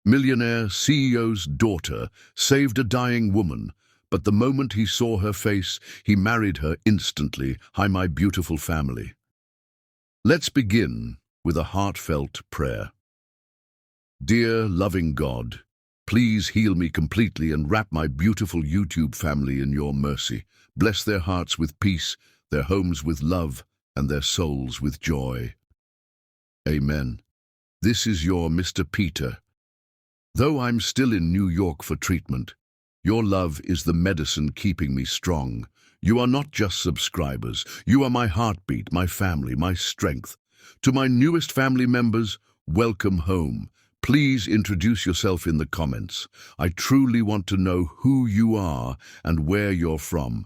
Millionaire CEO's daughter saved a dying woman, but the moment he saw her face, he married her instantly. Hi, my beautiful family. Let's begin with a heartfelt prayer. Dear loving God, please heal me completely and wrap my beautiful YouTube family in your mercy. Bless their hearts with peace, their homes with love, and their souls with joy. Amen. This is your Mr. Peter. Though I'm still in New York for treatment, your love is the medicine keeping me strong. You are not just subscribers. You are my heartbeat, my family, my strength. To my newest family members, welcome home. Please introduce yourself in the comments. I truly want to know who you are and where you're from.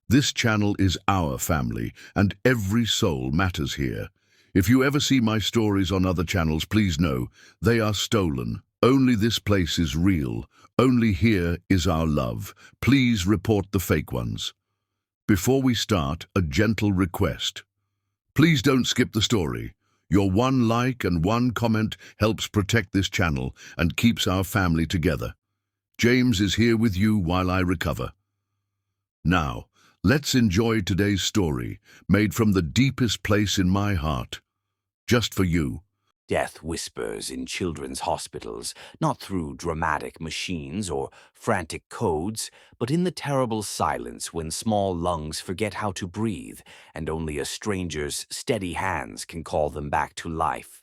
This channel is our family, and every soul matters here. If you ever see my stories on other channels, please know they are stolen. Only this place is real. Only here is our love. Please report the fake ones. Before we start, a gentle request. Please don't skip the story. Your one like and one comment helps protect this channel and keeps our family together. James is here with you while I recover. Now, let's enjoy today's story, made from the deepest place in my heart. Just for you. Death whispers in children's hospitals, not through dramatic machines or frantic codes, but in the terrible silence when small lungs forget how to breathe and only a stranger's steady hands can call them back to life.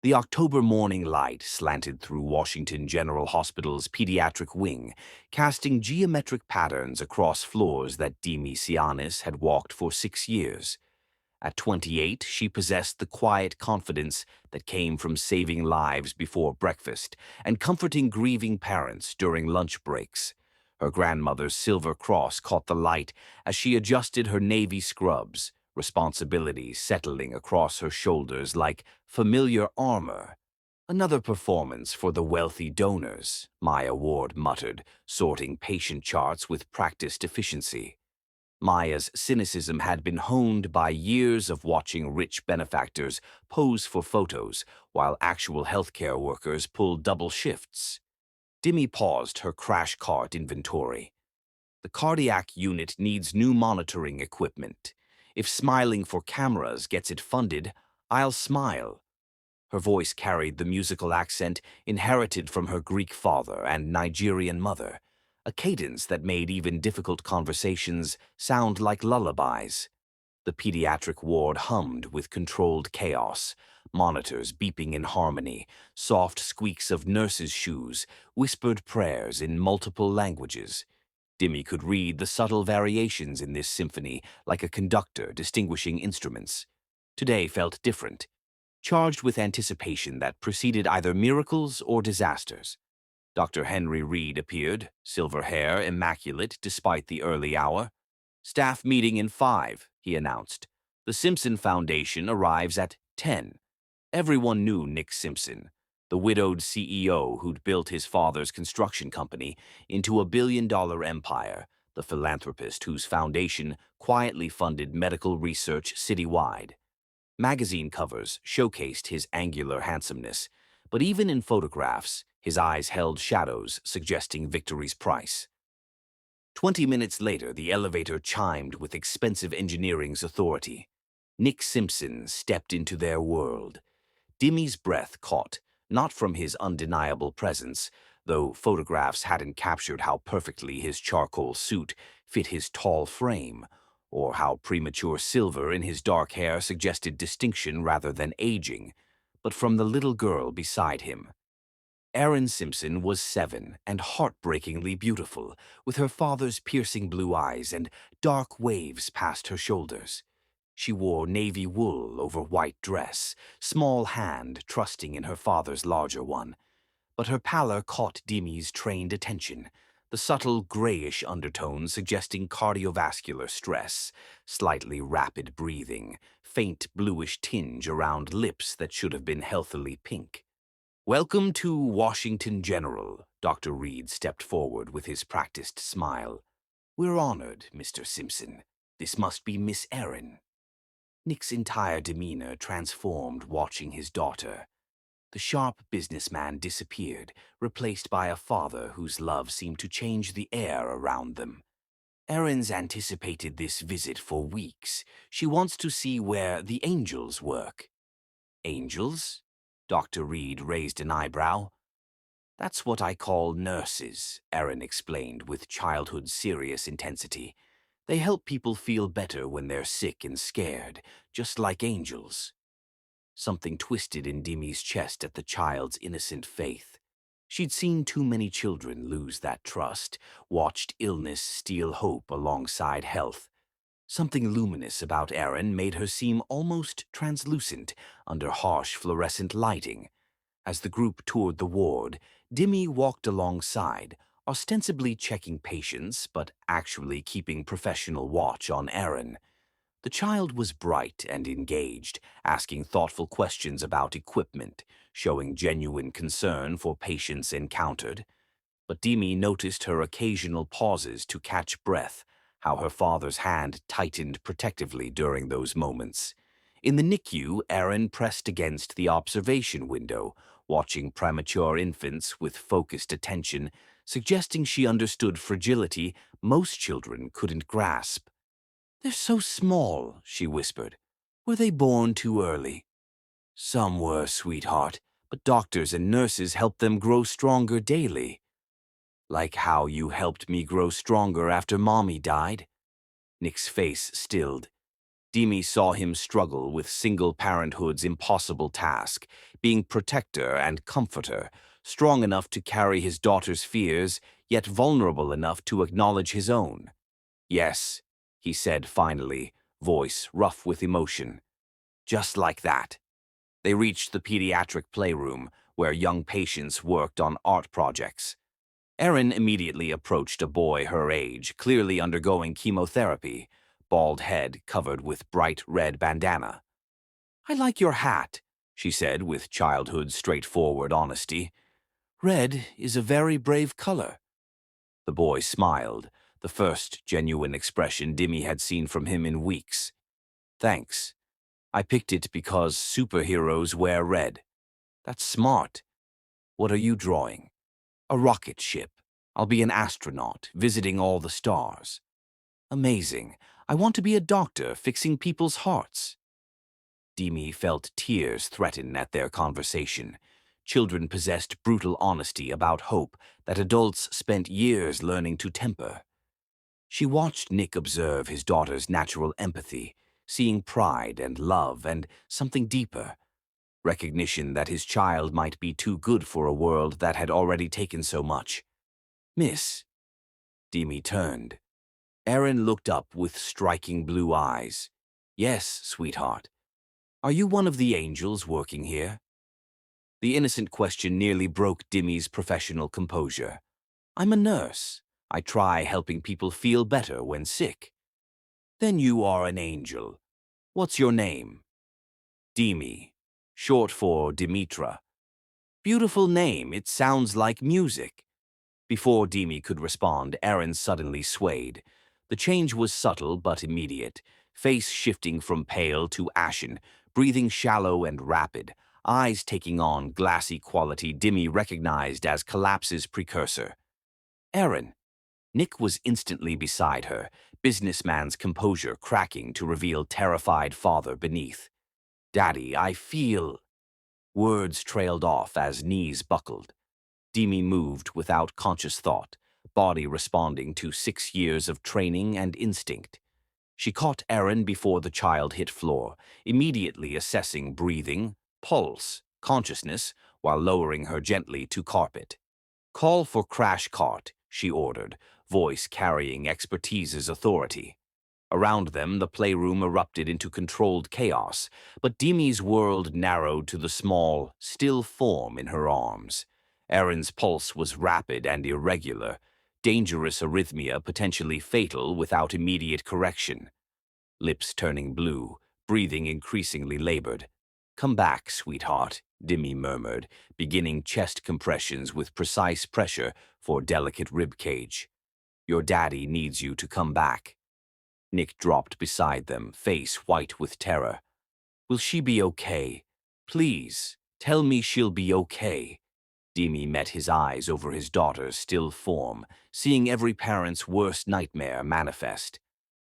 The October morning light slanted through Washington General Hospital's pediatric wing, casting geometric patterns across floors that Demi Sianis had walked for 6 years. At 28, she possessed the quiet confidence that came from saving lives before breakfast and comforting grieving parents during lunch breaks. Her grandmother's silver cross caught the light as she adjusted her navy scrubs, responsibilities settling across her shoulders like familiar armor. Another performance for the wealthy donors, Maya Ward muttered, sorting patient charts with practiced efficiency. Maya's cynicism had been honed by years of watching rich benefactors pose for photos while actual healthcare workers pulled double shifts. Demi paused her crash cart inventory. The cardiac unit needs new monitoring equipment. If smiling for cameras gets it funded, I'll smile. Her voice carried the musical accent inherited from her Greek father and Nigerian mother, a cadence that made even difficult conversations sound like lullabies. The pediatric ward hummed with controlled chaos, monitors beeping in harmony, soft squeaks of nurses' shoes, whispered prayers in multiple languages. Demi could read the subtle variations in this symphony like a conductor distinguishing instruments. Today felt different, charged with anticipation that preceded either miracles or disasters. Dr. Henry Reed appeared, silver hair immaculate despite the early hour. "Staff meeting in 5, he announced. "The Simpson Foundation arrives at 10. Everyone knew Nick Simpson, the widowed CEO who'd built his father's construction company into a billion-dollar empire, the philanthropist whose foundation quietly funded medical research citywide. Magazine covers showcased his angular handsomeness, but even in photographs, his eyes held shadows suggesting victory's price. 20 minutes later, the elevator chimed with expensive engineering's authority. Nick Simpson stepped into their world. Demi's breath caught, not from his undeniable presence, though photographs hadn't captured how perfectly his charcoal suit fit his tall frame, or how premature silver in his dark hair suggested distinction rather than aging, but from the little girl beside him. Erin Simpson was 7 and heartbreakingly beautiful, with her father's piercing blue eyes and dark waves past her shoulders. She wore navy wool over white dress, small hand trusting in her father's larger one. But her pallor caught Demi's trained attention, the subtle grayish undertones suggesting cardiovascular stress, slightly rapid breathing, faint bluish tinge around lips that should have been healthily pink. "Welcome to Washington General," Dr. Reed stepped forward with his practiced smile. "We're honored, Mr. Simpson. This must be Miss Erin." Nick's entire demeanor transformed watching his daughter. The sharp businessman disappeared, replaced by a father whose love seemed to change the air around them. Erin's anticipated this visit for weeks. She wants to see where the angels work. Angels? Dr. Reed raised an eyebrow. That's what I call nurses, Erin explained with childhood serious intensity. They help people feel better when they're sick and scared, just like angels. Something twisted in Dimi's chest at the child's innocent faith. She'd seen too many children lose that trust, watched illness steal hope alongside health. Something luminous about Erin made her seem almost translucent under harsh fluorescent lighting. As the group toured the ward, Dimi walked alongside, ostensibly checking patients but actually keeping professional watch on Erin. The child was bright and engaged, asking thoughtful questions about equipment, showing genuine concern for patients encountered. But Dimi noticed her occasional pauses to catch breath, how her father's hand tightened protectively during those moments. In the NICU, Erin pressed against the observation window, watching premature infants with focused attention, suggesting she understood fragility most children couldn't grasp. "They're so small," she whispered. "Were they born too early?" "Some were, sweetheart, but doctors and nurses help them grow stronger daily." "Like how you helped me grow stronger after Mommy died?" Nick's face stilled. Dimi saw him struggle with single parenthood's impossible task, being protector and comforter, strong enough to carry his daughter's fears, yet vulnerable enough to acknowledge his own. "Yes," he said finally, voice rough with emotion. Just like that. They reached the pediatric playroom, where young patients worked on art projects. Erin immediately approached a boy her age, clearly undergoing chemotherapy, bald head covered with bright red bandana. "I like your hat," she said with childhood's straightforward honesty. "Red is a very brave color." The boy smiled, the first genuine expression Dimi had seen from him in weeks. "Thanks. I picked it because superheroes wear red." "That's smart. What are you drawing?" "A rocket ship. I'll be an astronaut, visiting all the stars." "Amazing. I want to be a doctor, fixing people's hearts." Dimi felt tears threaten at their conversation. Children possessed brutal honesty about hope that adults spent years learning to temper. She watched Nick observe his daughter's natural empathy, seeing pride and love and something deeper, recognition that his child might be too good for a world that had already taken so much. "Miss." Dimi turned. Erin looked up with striking blue eyes. "Yes, sweetheart. Are you one of the angels working here?" The innocent question nearly broke Dimi's professional composure. "I'm a nurse. I try helping people feel better when sick." "Then you are an angel. What's your name?" "Dimi, short for Dimitra." "Beautiful name. It sounds like music." Before Dimi could respond, Erin suddenly swayed. The change was subtle but immediate, face shifting from pale to ashen, breathing shallow and rapid, eyes taking on glassy quality Dimi recognized as collapse's precursor. "Erin." Nick was instantly beside her, businessman's composure cracking to reveal terrified father beneath. "Daddy, I feel—" Words trailed off as knees buckled. Dimi moved without conscious thought, body responding to 6 years of training and instinct. She caught Erin before the child hit floor, immediately assessing breathing, pulse, consciousness, while lowering her gently to carpet. "Call for crash cart," she ordered, voice carrying expertise's authority. Around them, the playroom erupted into controlled chaos, but Dimi's world narrowed to the small, still form in her arms. Erin's pulse was rapid and irregular, dangerous arrhythmia potentially fatal without immediate correction. Lips turning blue, breathing increasingly labored. "Come back, sweetheart," Dimi murmured, beginning chest compressions with precise pressure for delicate ribcage. "Your daddy needs you to come back." Nick dropped beside them, face white with terror. "Will she be okay? Please," Tell me she'll be okay. Demi met his eyes over his daughter's still form, seeing every parent's worst nightmare manifest.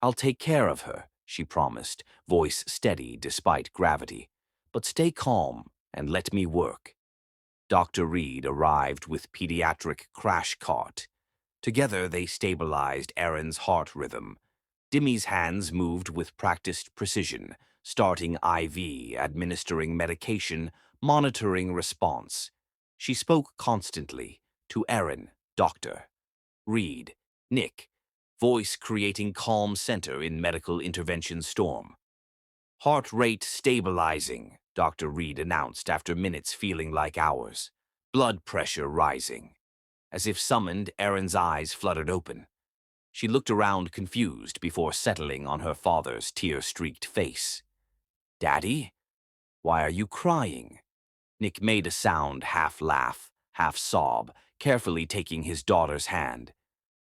I'll take care of her, she promised, voice steady despite gravity. But stay calm and let me work. Dr. Reed arrived with pediatric crash cart. Together they stabilized Aaron's heart rhythm. Demi's hands moved with practiced precision, starting IV, administering medication, monitoring response. She spoke constantly to Aaron, Doctor, Reed, Nick, voice creating calm center in medical intervention storm. Heart rate stabilizing, Dr. Reed announced after minutes feeling like hours. Blood pressure rising. As if summoned, Erin's eyes fluttered open. She looked around confused before settling on her father's tear-streaked face. Daddy? Why are you crying? Nick made a sound, half laugh, half sob, carefully taking his daughter's hand.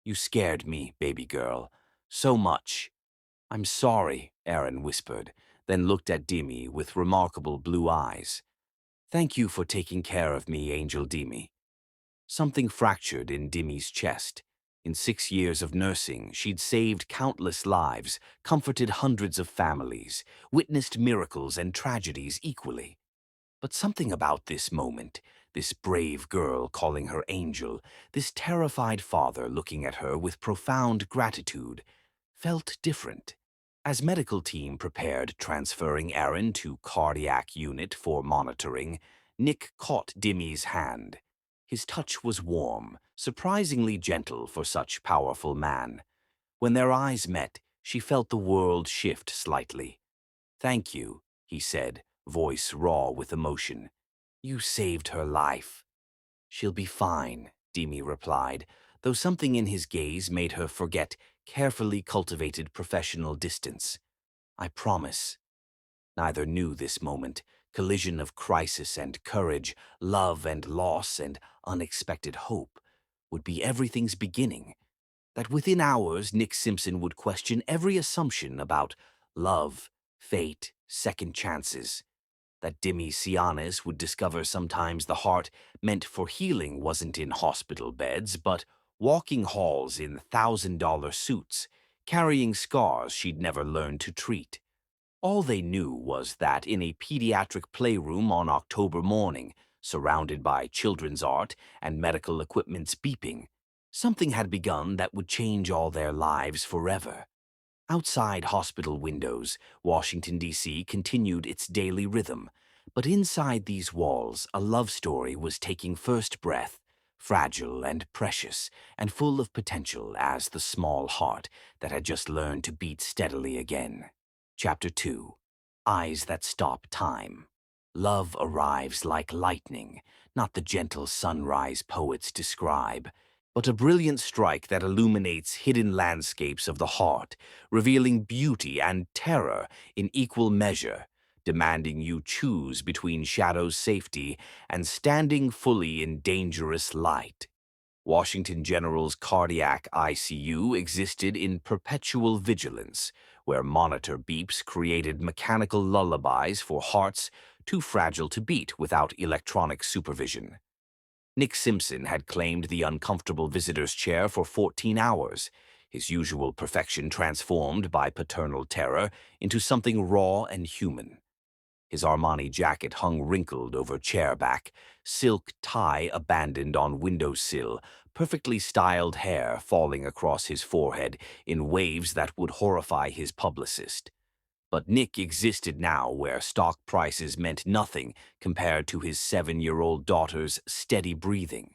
You scared me, baby girl. So much. I'm sorry, Aaron whispered, then looked at Demi with remarkable blue eyes. Thank you for taking care of me, Angel Demi. Something fractured in Demi's chest. In 6 years of nursing, she'd saved countless lives, comforted hundreds of families, witnessed miracles and tragedies equally. But something about this moment, this brave girl calling her angel, this terrified father looking at her with profound gratitude, felt different. As medical team prepared transferring Aaron to cardiac unit for monitoring, Nick caught Demi's hand. His touch was warm, surprisingly gentle for such powerful man. When their eyes met, she felt the world shift slightly. Thank you, he said, voice raw with emotion. You saved her life. She'll be fine, Demi replied, though something in his gaze made her forget carefully cultivated professional distance. I promise. Neither knew this moment, collision of crisis and courage, love and loss and unexpected hope, would be everything's beginning. That within hours Nick Simpson would question every assumption about love, fate, second chances. That Demi Sianis would discover sometimes the heart meant for healing wasn't in hospital beds, but walking halls in $1,000 suits, carrying scars she'd never learned to treat. All they knew was that in a pediatric playroom on October morning, surrounded by children's art and medical equipment's beeping, something had begun that would change all their lives forever. Outside hospital windows, Washington, D.C. continued its daily rhythm, but inside these walls, a love story was taking first breath, fragile and precious, and full of potential as the small heart that had just learned to beat steadily again. Chapter 2. Eyes That Stop Time. Love arrives like lightning, not the gentle sunrise poets describe, but a brilliant strike that illuminates hidden landscapes of the heart, revealing beauty and terror in equal measure, demanding you choose between shadow's safety and standing fully in dangerous light. Washington General's cardiac ICU existed in perpetual vigilance, where monitor beeps created mechanical lullabies for hearts too fragile to beat without electronic supervision. Nick Simpson had claimed the uncomfortable visitor's chair for 14 hours, his usual perfection transformed by paternal terror into something raw and human. His Armani jacket hung wrinkled over chairback, silk tie abandoned on windowsill, perfectly styled hair falling across his forehead in waves that would horrify his publicist. But Nick existed now where stock prices meant nothing compared to his 7-year-old daughter's steady breathing.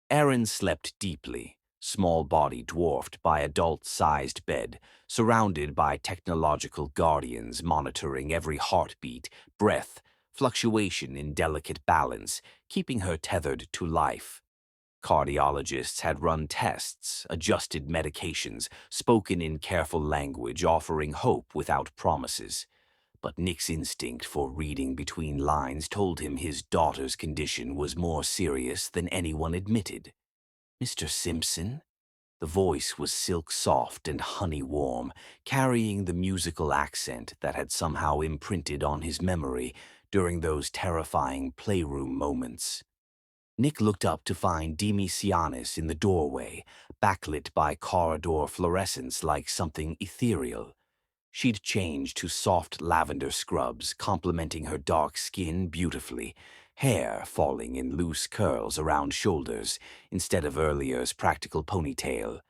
Aaron slept deeply, small body dwarfed by adult-sized bed, surrounded by technological guardians monitoring every heartbeat, breath, fluctuation in delicate balance, keeping her tethered to life. Cardiologists had run tests, adjusted medications, spoken in careful language, offering hope without promises. But Nick's instinct for reading between lines told him his daughter's condition was more serious than anyone admitted. Mr. Simpson? The voice was silk-soft and honey-warm, carrying the musical accent that had somehow imprinted on his memory. during those terrifying playroom moments. Nick looked up to find Demi Sianis in the doorway, backlit by corridor fluorescence like something ethereal. She'd changed to soft lavender scrubs, complementing her dark skin beautifully, hair falling in loose curls around shoulders instead of earlier's practical ponytail.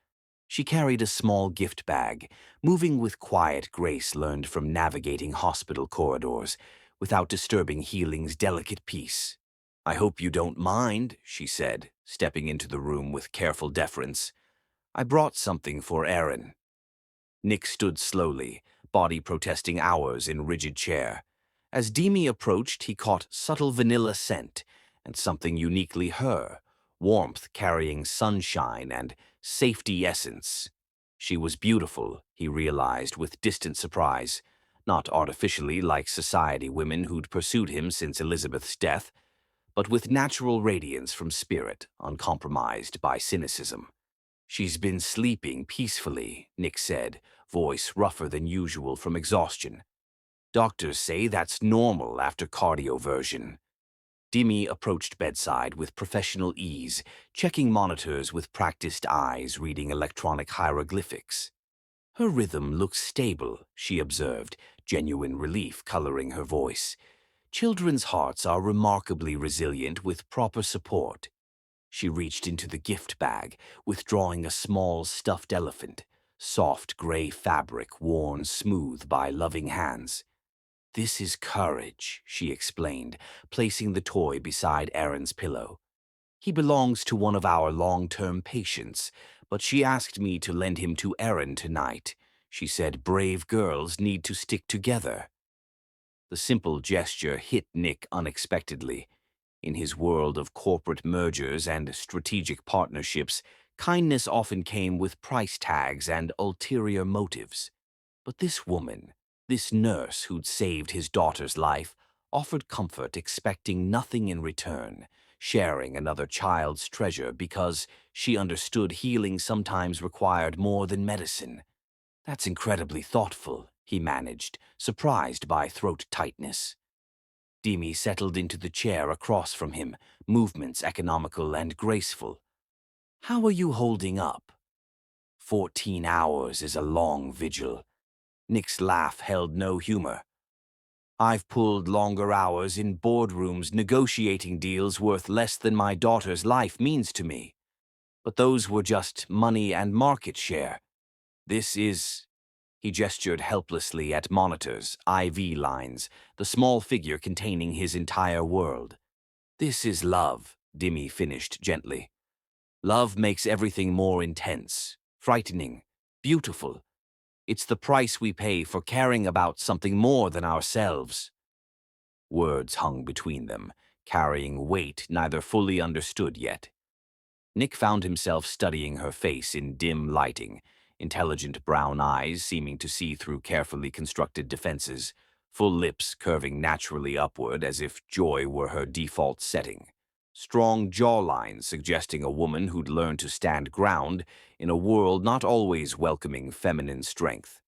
She carried a small gift bag, moving with quiet grace learned from navigating hospital corridors, without disturbing healing's delicate peace. "I hope you don't mind," she said, stepping into the room with careful deference. "I brought something for Aaron." Nick stood slowly, body protesting hours in rigid chair. As Demi approached, he caught subtle vanilla scent and something uniquely her, warmth carrying sunshine and safety essence. She was beautiful, he realized with distant surprise, not artificially like society women who'd pursued him since Elizabeth's death, but with natural radiance from spirit, uncompromised by cynicism. "She's been sleeping peacefully," Nick said, voice rougher than usual from exhaustion. "Doctors say that's normal after cardioversion." Demi approached bedside with professional ease, checking monitors with practiced eyes, reading electronic hieroglyphics. "Her rhythm looks stable," she observed, genuine relief coloring her voice. "Children's hearts are remarkably resilient with proper support." She reached into the gift bag, withdrawing a small stuffed elephant, soft gray fabric worn smooth by loving hands. "This is courage," she explained, placing the toy beside Aaron's pillow. "He belongs to one of our long-term patients, but she asked me to lend him to Aaron tonight. She said brave girls need to stick together." The simple gesture hit Nick unexpectedly. In his world of corporate mergers and strategic partnerships, kindness often came with price tags and ulterior motives. But this woman, this nurse who'd saved his daughter's life, offered comfort expecting nothing in return, sharing another child's treasure because she understood healing sometimes required more than medicine. "That's incredibly thoughtful," he managed, surprised by throat tightness. Demi settled into the chair across from him, movements economical and graceful. "How are you holding up?" 14 hours is a long vigil." Nick's laugh held no humor. "I've pulled longer hours in boardrooms negotiating deals worth less than my daughter's life means to me. But those were just money and market share. This is—" He gestured helplessly at monitors, IV lines, the small figure containing his entire world. "This is love," Demi finished gently. "Love makes everything more intense, frightening, beautiful. It's the price we pay for caring about something more than ourselves." Words hung between them, carrying weight neither fully understood yet. Nick found himself studying her face in dim lighting, intelligent brown eyes seeming to see through carefully constructed defenses, full lips curving naturally upward as if joy were her default setting, strong jawlines suggesting a woman who'd learned to stand ground in a world not always welcoming feminine strength.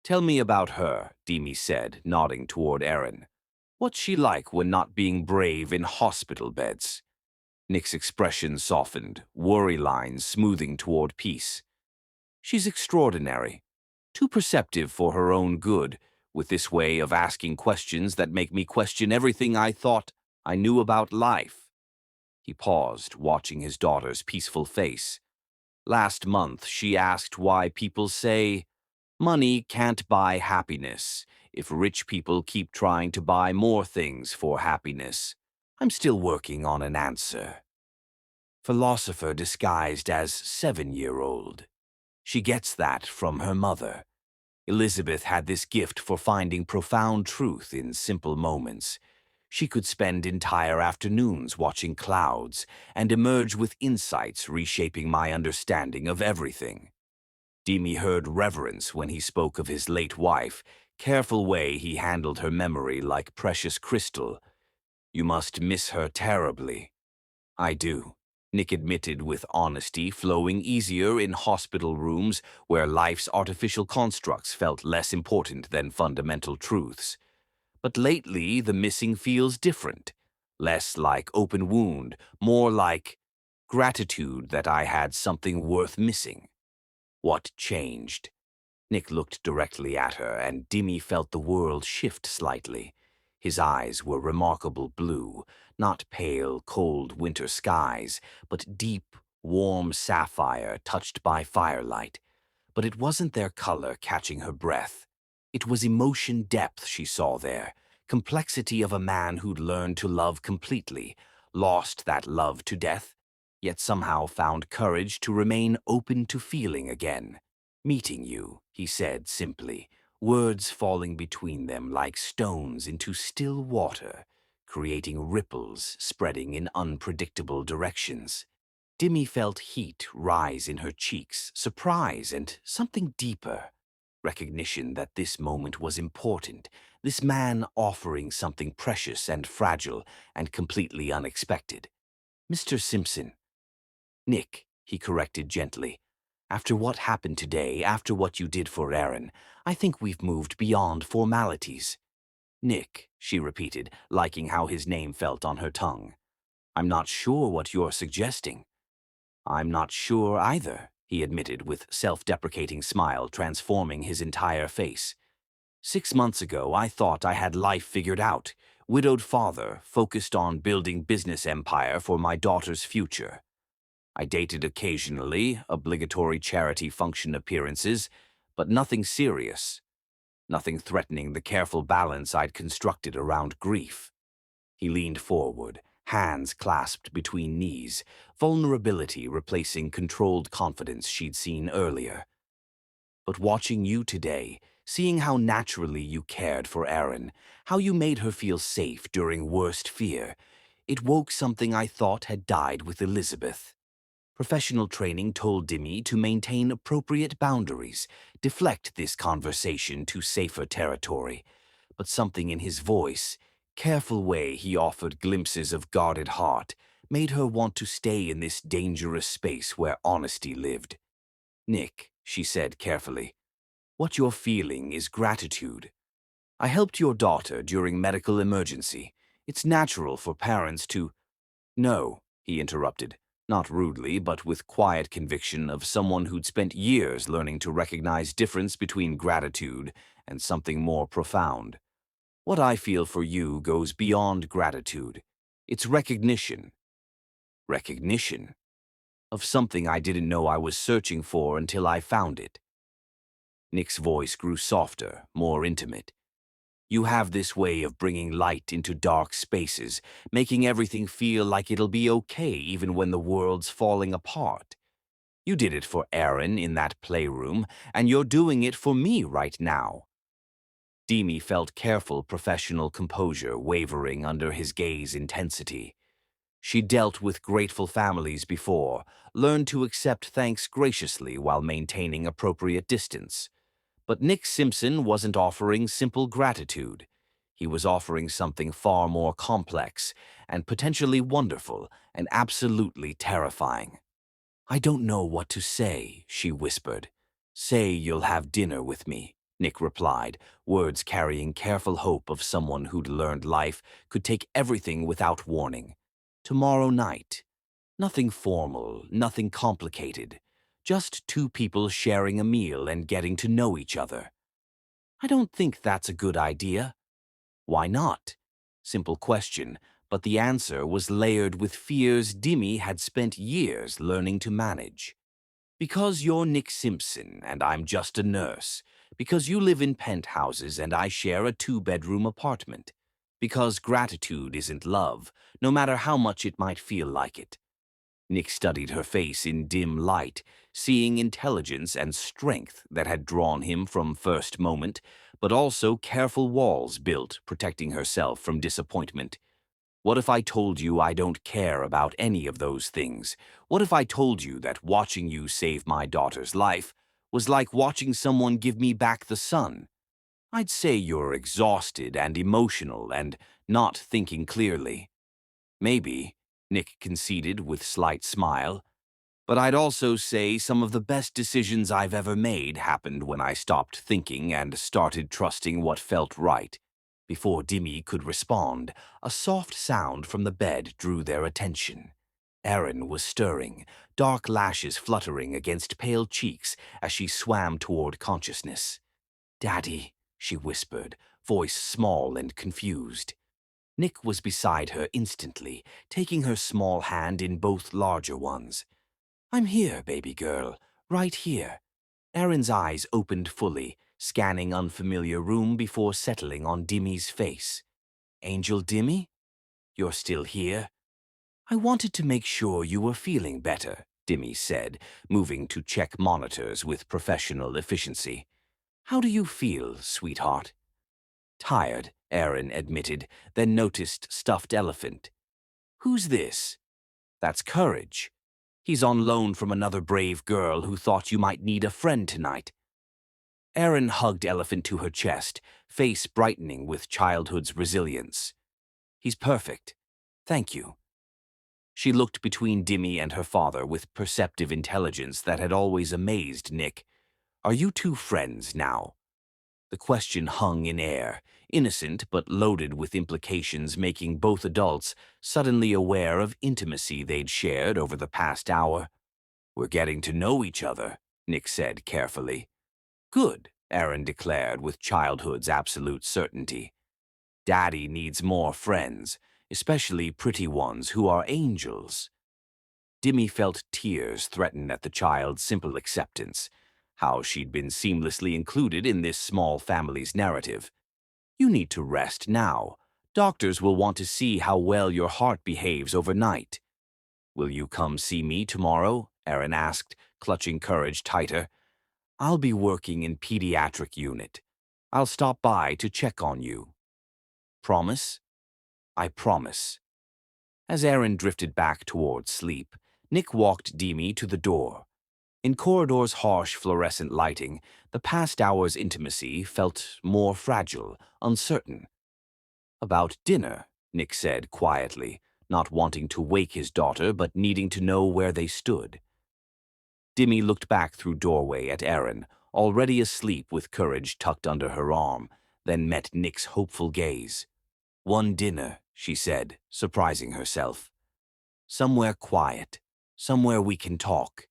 "Tell me about her," Demi said, nodding toward Aaron. "What's she like when not being brave in hospital beds?" Nick's expression softened, worry lines smoothing toward peace. "She's extraordinary, too perceptive for her own good, with this way of asking questions that make me question everything I thought I knew about life." He paused, watching his daughter's peaceful face. "Last month, she asked why people say, 'Money can't buy happiness,' if rich people keep trying to buy more things for happiness. I'm still working on an answer." Philosopher disguised as 7-year-old. She gets that from her mother. Elizabeth had this gift for finding profound truth in simple moments. She could spend entire afternoons watching clouds and emerge with insights reshaping my understanding of everything. Demi heard reverence when he spoke of his late wife, careful way he handled her memory like precious crystal. "You must miss her terribly." "I do," Nick admitted with honesty flowing easier in hospital rooms where life's artificial constructs felt less important than fundamental truths. But lately, the missing feels different. Less like open wound, more like gratitude that I had something worth missing. What changed? Nick looked directly at her, and Dimi felt the world shift slightly. His eyes were remarkable blue, not pale, cold winter skies, but deep, warm sapphire touched by firelight. But it wasn't their color catching her breath. It was emotion depth she saw there, complexity of a man who'd learned to love completely, lost that love to death, yet somehow found courage to remain open to feeling again. Meeting you, he said simply, words falling between them like stones into still water, creating ripples spreading in unpredictable directions. Dimmy felt heat rise in her cheeks, surprise and something deeper. Recognition that this moment was important, this man offering something precious and fragile and completely unexpected. Mr. Simpson. Nick, he corrected gently. After what happened today, after what you did for Aaron, I think we've moved beyond formalities. Nick, she repeated, liking how his name felt on her tongue. I'm not sure what you're suggesting. I'm not sure either, he admitted with self-deprecating smile transforming his entire face. 6 months ago, I thought I had life figured out. Widowed father, focused on building business empire for my daughter's future. I dated occasionally, obligatory charity function appearances, but nothing serious. Nothing threatening the careful balance I'd constructed around grief. He leaned forward, hands clasped between knees, vulnerability replacing controlled confidence she'd seen earlier. But watching you today, seeing how naturally you cared for Erin, how you made her feel safe during worst fear, it woke something I thought had died with Elizabeth. Professional training told Dimi to maintain appropriate boundaries, deflect this conversation to safer territory. But something in his voice, careful way he offered glimpses of guarded heart, made her want to stay in this dangerous space where honesty lived. Nick, she said carefully, what you're feeling is gratitude. I helped your daughter during medical emergency. It's natural for parents to— No, he interrupted, not rudely, but with quiet conviction of someone who'd spent years learning to recognize difference between gratitude and something more profound. What I feel for you goes beyond gratitude. It's recognition. Recognition of something I didn't know I was searching for until I found it. Nick's voice grew softer, more intimate. You have this way of bringing light into dark spaces, making everything feel like it'll be okay even when the world's falling apart. You did it for Aaron in that playroom, and you're doing it for me right now. Demi felt careful professional composure wavering under his gaze intensity. She dealt with grateful families before, learned to accept thanks graciously while maintaining appropriate distance. But Nick Simpson wasn't offering simple gratitude. He was offering something far more complex and potentially wonderful and absolutely terrifying. I don't know what to say, she whispered. Say you'll have dinner with me, Nick replied, words carrying careful hope of someone who'd learned life could take everything without warning. Tomorrow night. Nothing formal, nothing complicated. Just two people sharing a meal and getting to know each other. I don't think that's a good idea. Why not? Simple question, but the answer was layered with fears Dimi had spent years learning to manage. Because you're Nick Simpson and I'm just a nurse. Because you live in penthouses and I share a 2-bedroom apartment. Because gratitude isn't love, no matter how much it might feel like it. Nick studied her face in dim light, seeing intelligence and strength that had drawn him from first moment, but also careful walls built, protecting herself from disappointment. What if I told you I don't care about any of those things? What if I told you that watching you save my daughter's life was like watching someone give me back the sun? I'd say you're exhausted and emotional and not thinking clearly. Maybe, Nick conceded with slight smile, but I'd also say some of the best decisions I've ever made happened when I stopped thinking and started trusting what felt right. Before Dimmy could respond, a soft sound from the bed drew their attention. Erin was stirring, dark lashes fluttering against pale cheeks as she swam toward consciousness. "Daddy," she whispered, voice small and confused. Nick was beside her instantly, taking her small hand in both larger ones. "I'm here, baby girl, right here." Erin's eyes opened fully, scanning unfamiliar room before settling on Dimmy's face. "Angel Dimmy? You're still here?" "I wanted to make sure you were feeling better," Dimmy said, moving to check monitors with professional efficiency. "How do you feel, sweetheart?" "Tired," Erin admitted, then noticed Stuffed Elephant. "Who's this?" "That's Courage. He's on loan from another brave girl who thought you might need a friend tonight." Erin hugged Elephant to her chest, face brightening with childhood's resilience. "He's perfect. Thank you." She looked between Dimmy and her father with perceptive intelligence that had always amazed Nick. "Are you two friends now?" The question hung in air, innocent but loaded with implications, making both adults suddenly aware of intimacy they'd shared over the past hour. "We're getting to know each other," Nick said carefully. "Good," Erin declared with childhood's absolute certainty. "Daddy needs more friends, especially pretty ones who are angels." Dimmy felt tears threaten at the child's simple acceptance, how she'd been seamlessly included in this small family's narrative. "You need to rest now. Doctors will want to see how well your heart behaves overnight." "Will you come see me tomorrow?" Erin asked, clutching Courage tighter. "I'll be working in pediatric unit. I'll stop by to check on you." "Promise?" "I promise." As Erin drifted back towards sleep, Nick walked Dimmy to the door. In corridor's harsh fluorescent lighting, the past hour's intimacy felt more fragile, uncertain. "About dinner," Nick said quietly, not wanting to wake his daughter but needing to know where they stood. Dimmy looked back through doorway at Erin, already asleep with Courage tucked under her arm, then met Nick's hopeful gaze. "One dinner," she said, surprising herself. "Somewhere quiet, somewhere we can talk."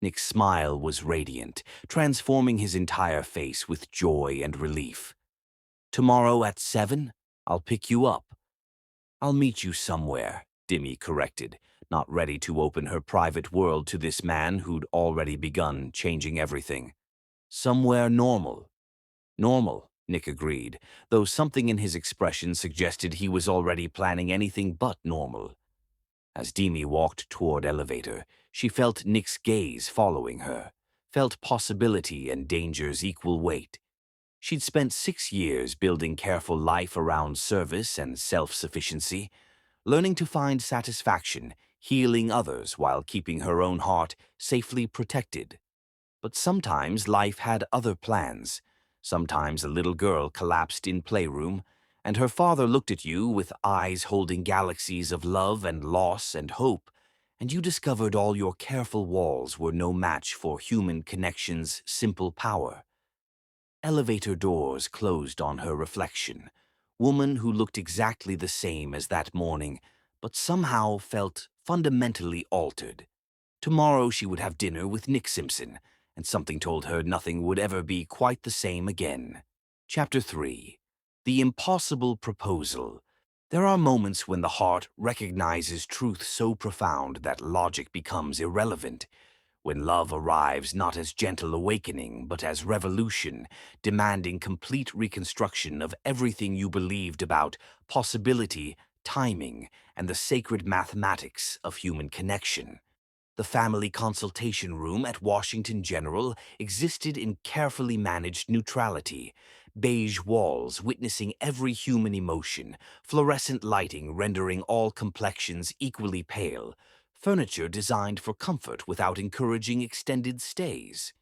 Nick's smile was radiant, transforming his entire face with joy and relief. "Tomorrow at 7? I'll pick you up." "I'll meet you somewhere," Dimmy corrected, not ready to open her private world to this man who'd already begun changing everything. "Somewhere normal." "Normal," Nick agreed, though something in his expression suggested he was already planning anything but normal. As Dimmy walked toward elevator, she felt Nick's gaze following her, felt possibility and danger's equal weight. She'd spent 6 years building careful life around service and self-sufficiency, learning to find satisfaction, healing others while keeping her own heart safely protected. But sometimes life had other plans. Sometimes a little girl collapsed in playroom, and her father looked at you with eyes holding galaxies of love and loss and hope, and you discovered all your careful walls were no match for human connection's simple power. Elevator doors closed on her reflection, woman who looked exactly the same as that morning, but somehow felt fundamentally altered. Tomorrow she would have dinner with Nick Simpson, and something told her nothing would ever be quite the same again. Chapter 3. The Impossible Proposal. There are moments when the heart recognizes truth so profound that logic becomes irrelevant. When love arrives not as gentle awakening, but as revolution, demanding complete reconstruction of everything you believed about possibility, timing, and the sacred mathematics of human connection. The family consultation room at Washington General existed in carefully managed neutrality, beige walls witnessing every human emotion, fluorescent lighting rendering all complexions equally pale, furniture designed for comfort without encouraging extended stays.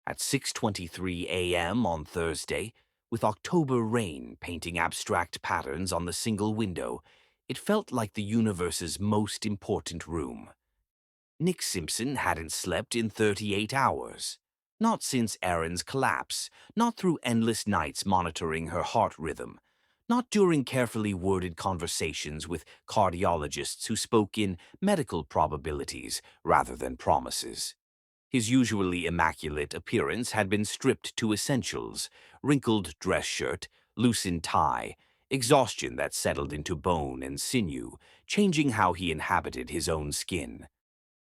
At 6:23 a.m. on Thursday, with October rain painting abstract patterns on the single window, it felt like the universe's most important room. Nick Simpson hadn't slept in 38 hours. Not since Erin's collapse, not through endless nights monitoring her heart rhythm, not during carefully worded conversations with cardiologists who spoke in medical probabilities rather than promises. His usually immaculate appearance had been stripped to essentials: wrinkled dress shirt, loosened tie, exhaustion that settled into bone and sinew, changing how he inhabited his own skin.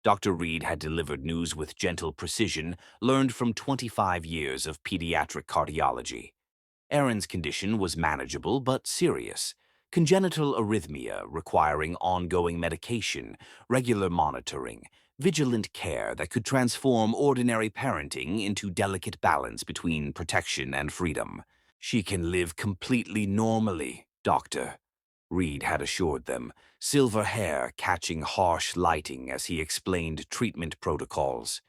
Dr. Reed had delivered news with gentle precision, learned from 25 years of pediatric cardiology. Aaron's condition was manageable but serious: congenital arrhythmia requiring ongoing medication, regular monitoring, vigilant care that could transform ordinary parenting into delicate balance between protection and freedom. "She can live completely normally, doctor," Reed had assured them, silver hair catching harsh lighting as he explained treatment protocols.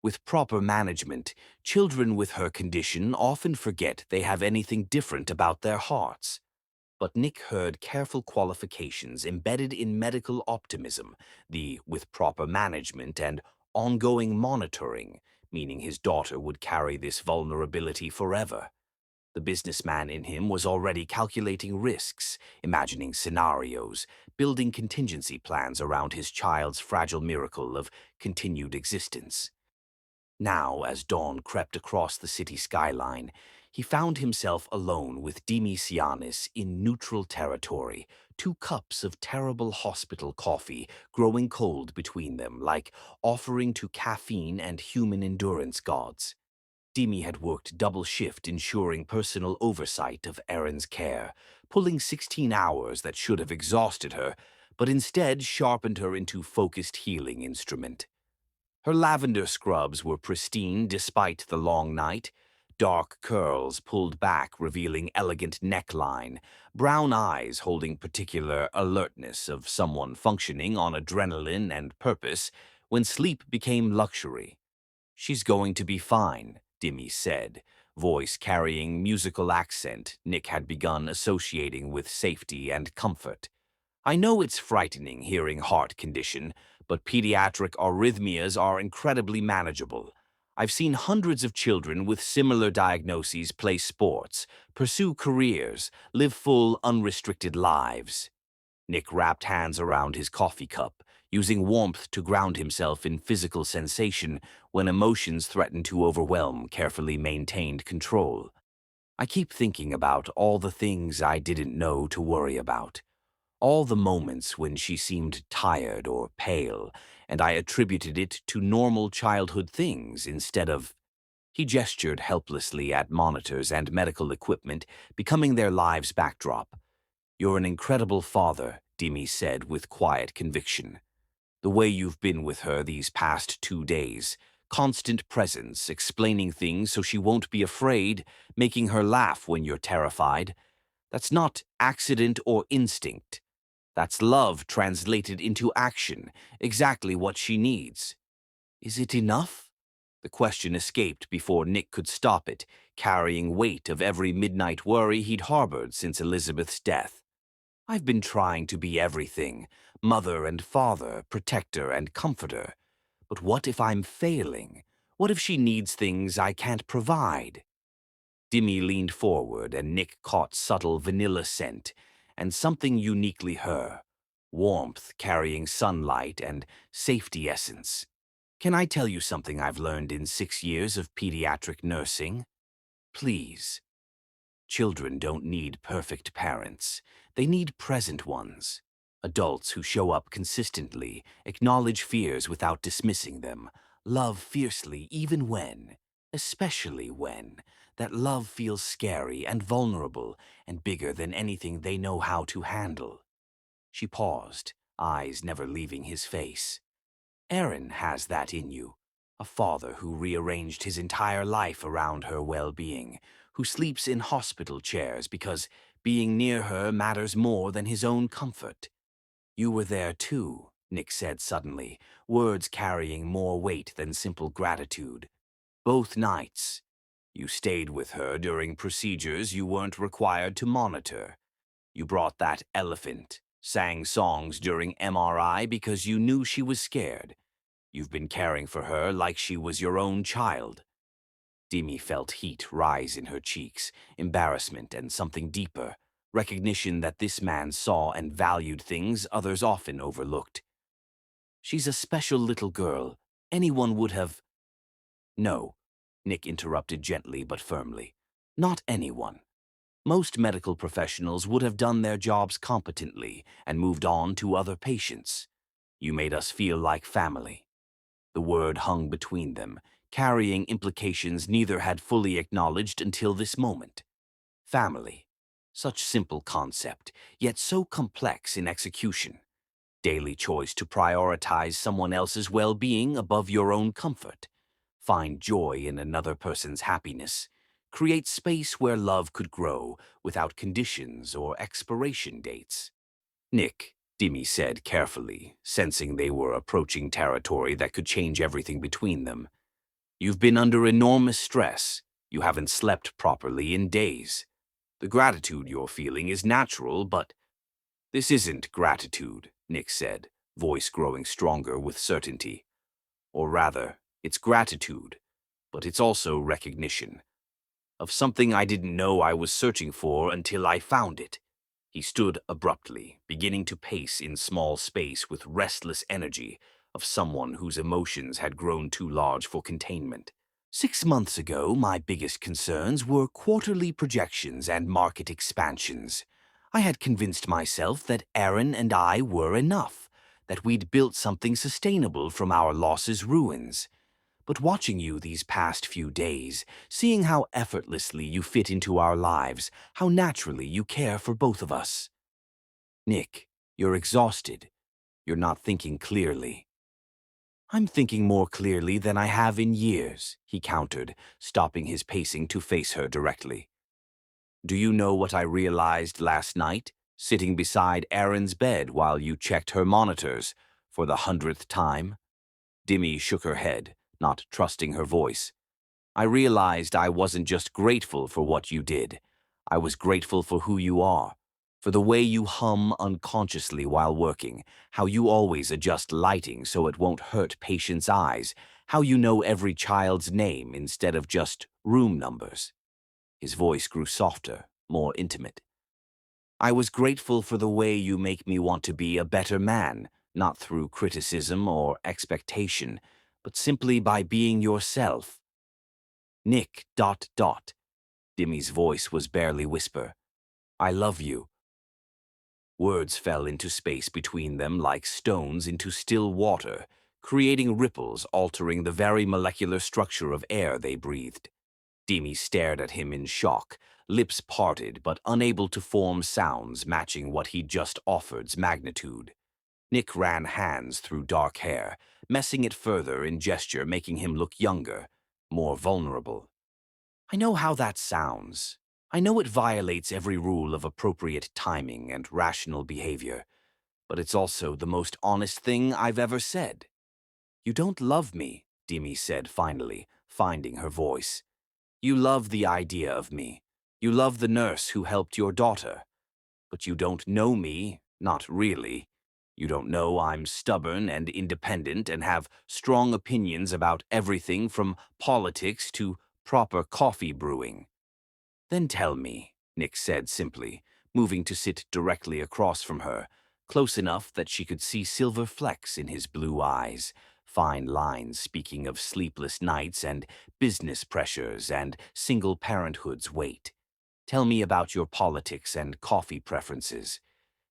"With proper management, children with her condition often forget they have anything different about their hearts." But Nick heard careful qualifications embedded in medical optimism, the "with proper management" and "ongoing monitoring," meaning his daughter would carry this vulnerability forever. The businessman in him was already calculating risks, imagining scenarios, building contingency plans around his child's fragile miracle of continued existence. Now, as dawn crept across the city skyline, he found himself alone with Demisianis in neutral territory, 2 cups of terrible hospital coffee growing cold between them, like offering to caffeine and human endurance gods. Demi had worked double shift ensuring personal oversight of Aaron's care, pulling 16 hours that should have exhausted her, but instead sharpened her into focused healing instrument. Her lavender scrubs were pristine despite the long night: dark curls pulled back revealing elegant neckline, brown eyes holding particular alertness of someone functioning on adrenaline and purpose when sleep became luxury. "She's going to be fine," Demi said, voice carrying musical accent Nick had begun associating with safety and comfort. "I know it's frightening hearing heart condition, but pediatric arrhythmias are incredibly manageable. I've seen hundreds of children with similar diagnoses play sports, pursue careers, live full, unrestricted lives." Nick wrapped hands around his coffee cup, using warmth to ground himself in physical sensation when emotions threatened to overwhelm carefully maintained control. "I keep thinking about all the things I didn't know to worry about. All the moments when she seemed tired or pale, and I attributed it to normal childhood things instead of—" He gestured helplessly at monitors and medical equipment, becoming their lives' backdrop. "You're an incredible father," Demi said with quiet conviction. "The way you've been with her these past 2 days, constant presence, explaining things so she won't be afraid, making her laugh when you're terrified. That's not accident or instinct. That's love translated into action, exactly what she needs." "Is it enough?" The question escaped before Nick could stop it, carrying weight of every midnight worry he'd harbored since Elizabeth's death. "I've been trying to be everything: mother and father, protector and comforter. But what if I'm failing? What if she needs things I can't provide?" Demi leaned forward and Nick caught subtle vanilla scent and something uniquely her: warmth carrying sunlight and safety essence. "Can I tell you something I've learned in 6 years of pediatric nursing? Please. Children don't need perfect parents. They need present ones. Adults who show up consistently, acknowledge fears without dismissing them, love fiercely even when, especially when, that love feels scary and vulnerable and bigger than anything they know how to handle." She paused, eyes never leaving his face. "Aaron has that in you. A father who rearranged his entire life around her well-being, who sleeps in hospital chairs because being near her matters more than his own comfort." "You were there too," Nick said suddenly, words carrying more weight than simple gratitude. "Both nights. You stayed with her during procedures you weren't required to monitor. You brought that elephant, sang songs during MRI because you knew she was scared. You've been caring for her like she was your own child." Demi felt heat rise in her cheeks, embarrassment and something deeper, Recognition that this man saw and valued things others often overlooked. She's a special little girl. Anyone would have... No, Nick interrupted gently but firmly. Not anyone. Most medical professionals would have done their jobs competently and moved on to other patients. You made us feel like family. The word hung between them, carrying implications neither had fully acknowledged until this moment. Family. Such simple concept, yet so complex in execution. Daily choice to prioritize someone else's well-being above your own comfort. Find joy in another person's happiness. Create space where love could grow without conditions or expiration dates. Nick, Dimi said carefully, sensing they were approaching territory that could change everything between them. You've been under enormous stress. You haven't slept properly in days. The gratitude you're feeling is natural, but this isn't gratitude, Nick said, voice growing stronger with certainty. Or rather, it's gratitude, but it's also recognition. Of something I didn't know I was searching for until I found it. He stood abruptly, beginning to pace in small space with restless energy of someone whose emotions had grown too large for containment. 6 months ago, my biggest concerns were quarterly projections and market expansions. I had convinced myself that Aaron and I were enough, that we'd built something sustainable from our losses' ruins. But watching you these past few days, seeing how effortlessly you fit into our lives, how naturally you care for both of us. Nick, you're exhausted. You're not thinking clearly. I'm thinking more clearly than I have in years, he countered, stopping his pacing to face her directly. Do you know what I realized last night, sitting beside Erin's bed while you checked her monitors for the 100th time? Dimi shook her head, not trusting her voice. I realized I wasn't just grateful for what you did. I was grateful for who you are, for the way you hum unconsciously while working, how you always adjust lighting so it won't hurt patients' eyes, how you know every child's name instead of just room numbers. His voice grew softer, more intimate. I was grateful for the way you make me want to be a better man, not through criticism or expectation, but simply by being yourself. Nick, ... Dimi's voice was barely whisper. I love you. Words fell into space between them like stones into still water, creating ripples altering the very molecular structure of air they breathed. Dimi stared at him in shock, lips parted but unable to form sounds matching what he'd just offered's magnitude. Nick ran hands through dark hair, messing it further in gesture, making him look younger, more vulnerable. I know how that sounds. I know it violates every rule of appropriate timing and rational behavior, but it's also the most honest thing I've ever said. You don't love me, Dimi said finally, finding her voice. You love the idea of me. You love the nurse who helped your daughter. But you don't know me, not really. You don't know I'm stubborn and independent and have strong opinions about everything from politics to proper coffee brewing. Then tell me, Nick said simply, moving to sit directly across from her, close enough that she could see silver flecks in his blue eyes, fine lines speaking of sleepless nights and business pressures and single parenthood's weight. Tell me about your politics and coffee preferences.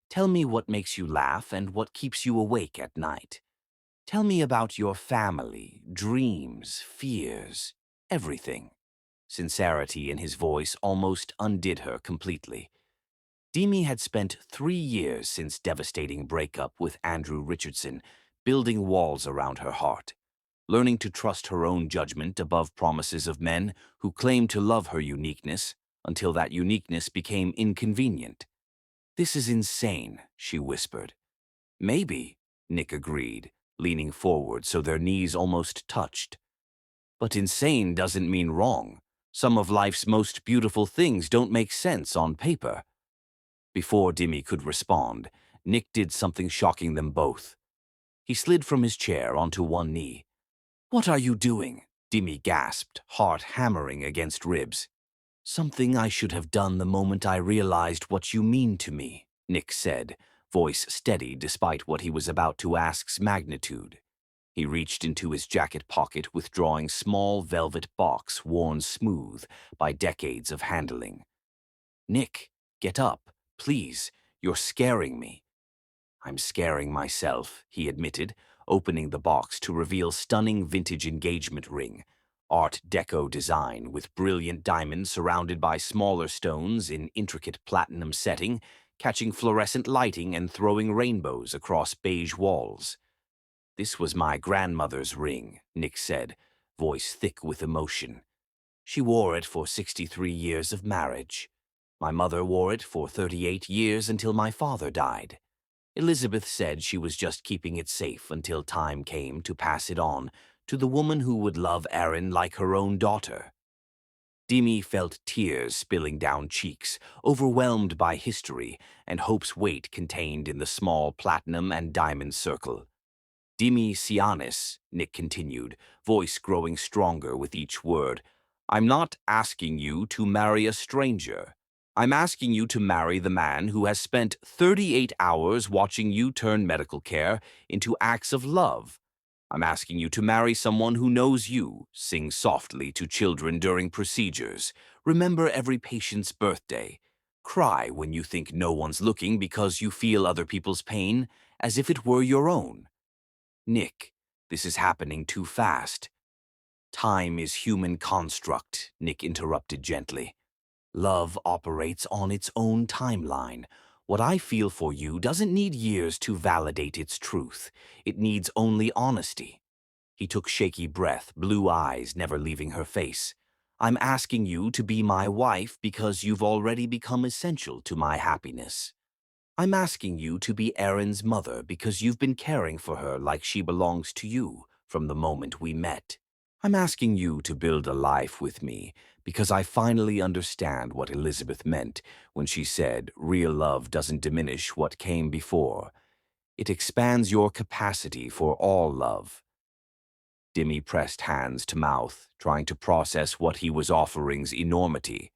Tell me what makes you laugh and what keeps you awake at night. Tell me about your family, dreams, fears, everything. Sincerity in his voice almost undid her completely. Demi had spent 3 years since devastating breakup with Andrew Richardson, building walls around her heart, learning to trust her own judgment above promises of men who claimed to love her uniqueness until that uniqueness became inconvenient. This is insane, she whispered. Maybe, Nick agreed, leaning forward so their knees almost touched. But insane doesn't mean wrong. Some of life's most beautiful things don't make sense on paper. Before Dimi could respond, Nick did something shocking them both. He slid from his chair onto one knee. What are you doing? Dimi gasped, heart hammering against ribs. Something I should have done the moment I realized what you mean to me, Nick said, voice steady despite what he was about to ask's magnitude. He reached into his jacket pocket, withdrawing small velvet box worn smooth by decades of handling. Nick, get up, please. You're scaring me. I'm scaring myself, he admitted, opening the box to reveal stunning vintage engagement ring. Art Deco design with brilliant diamonds surrounded by smaller stones in intricate platinum setting, catching fluorescent lighting and throwing rainbows across beige walls. This was my grandmother's ring, Nick said, voice thick with emotion. She wore it for 63 years of marriage. My mother wore it for 38 years until my father died. Elizabeth said she was just keeping it safe until time came to pass it on to the woman who would love Erin like her own daughter. Demi felt tears spilling down cheeks, overwhelmed by history and hope's weight contained in the small platinum and diamond circle. Demi Sianis, Nick continued, voice growing stronger with each word. I'm not asking you to marry a stranger. I'm asking you to marry the man who has spent 38 hours watching you turn medical care into acts of love. I'm asking you to marry someone who knows you, sing softly to children during procedures, remember every patient's birthday, cry when you think no one's looking because you feel other people's pain as if it were your own. Nick, this is happening too fast. Time is human construct, Nick interrupted gently. Love operates on its own timeline. What I feel for you doesn't need years to validate its truth. It needs only honesty. He took shaky breath, blue eyes never leaving her face. I'm asking you to be my wife because you've already become essential to my happiness. I'm asking you to be Erin's mother because you've been caring for her like she belongs to you from the moment we met. I'm asking you to build a life with me because I finally understand what Elizabeth meant when she said real love doesn't diminish what came before. It expands your capacity for all love. Demi pressed hands to mouth, trying to process what he was offering's enormity.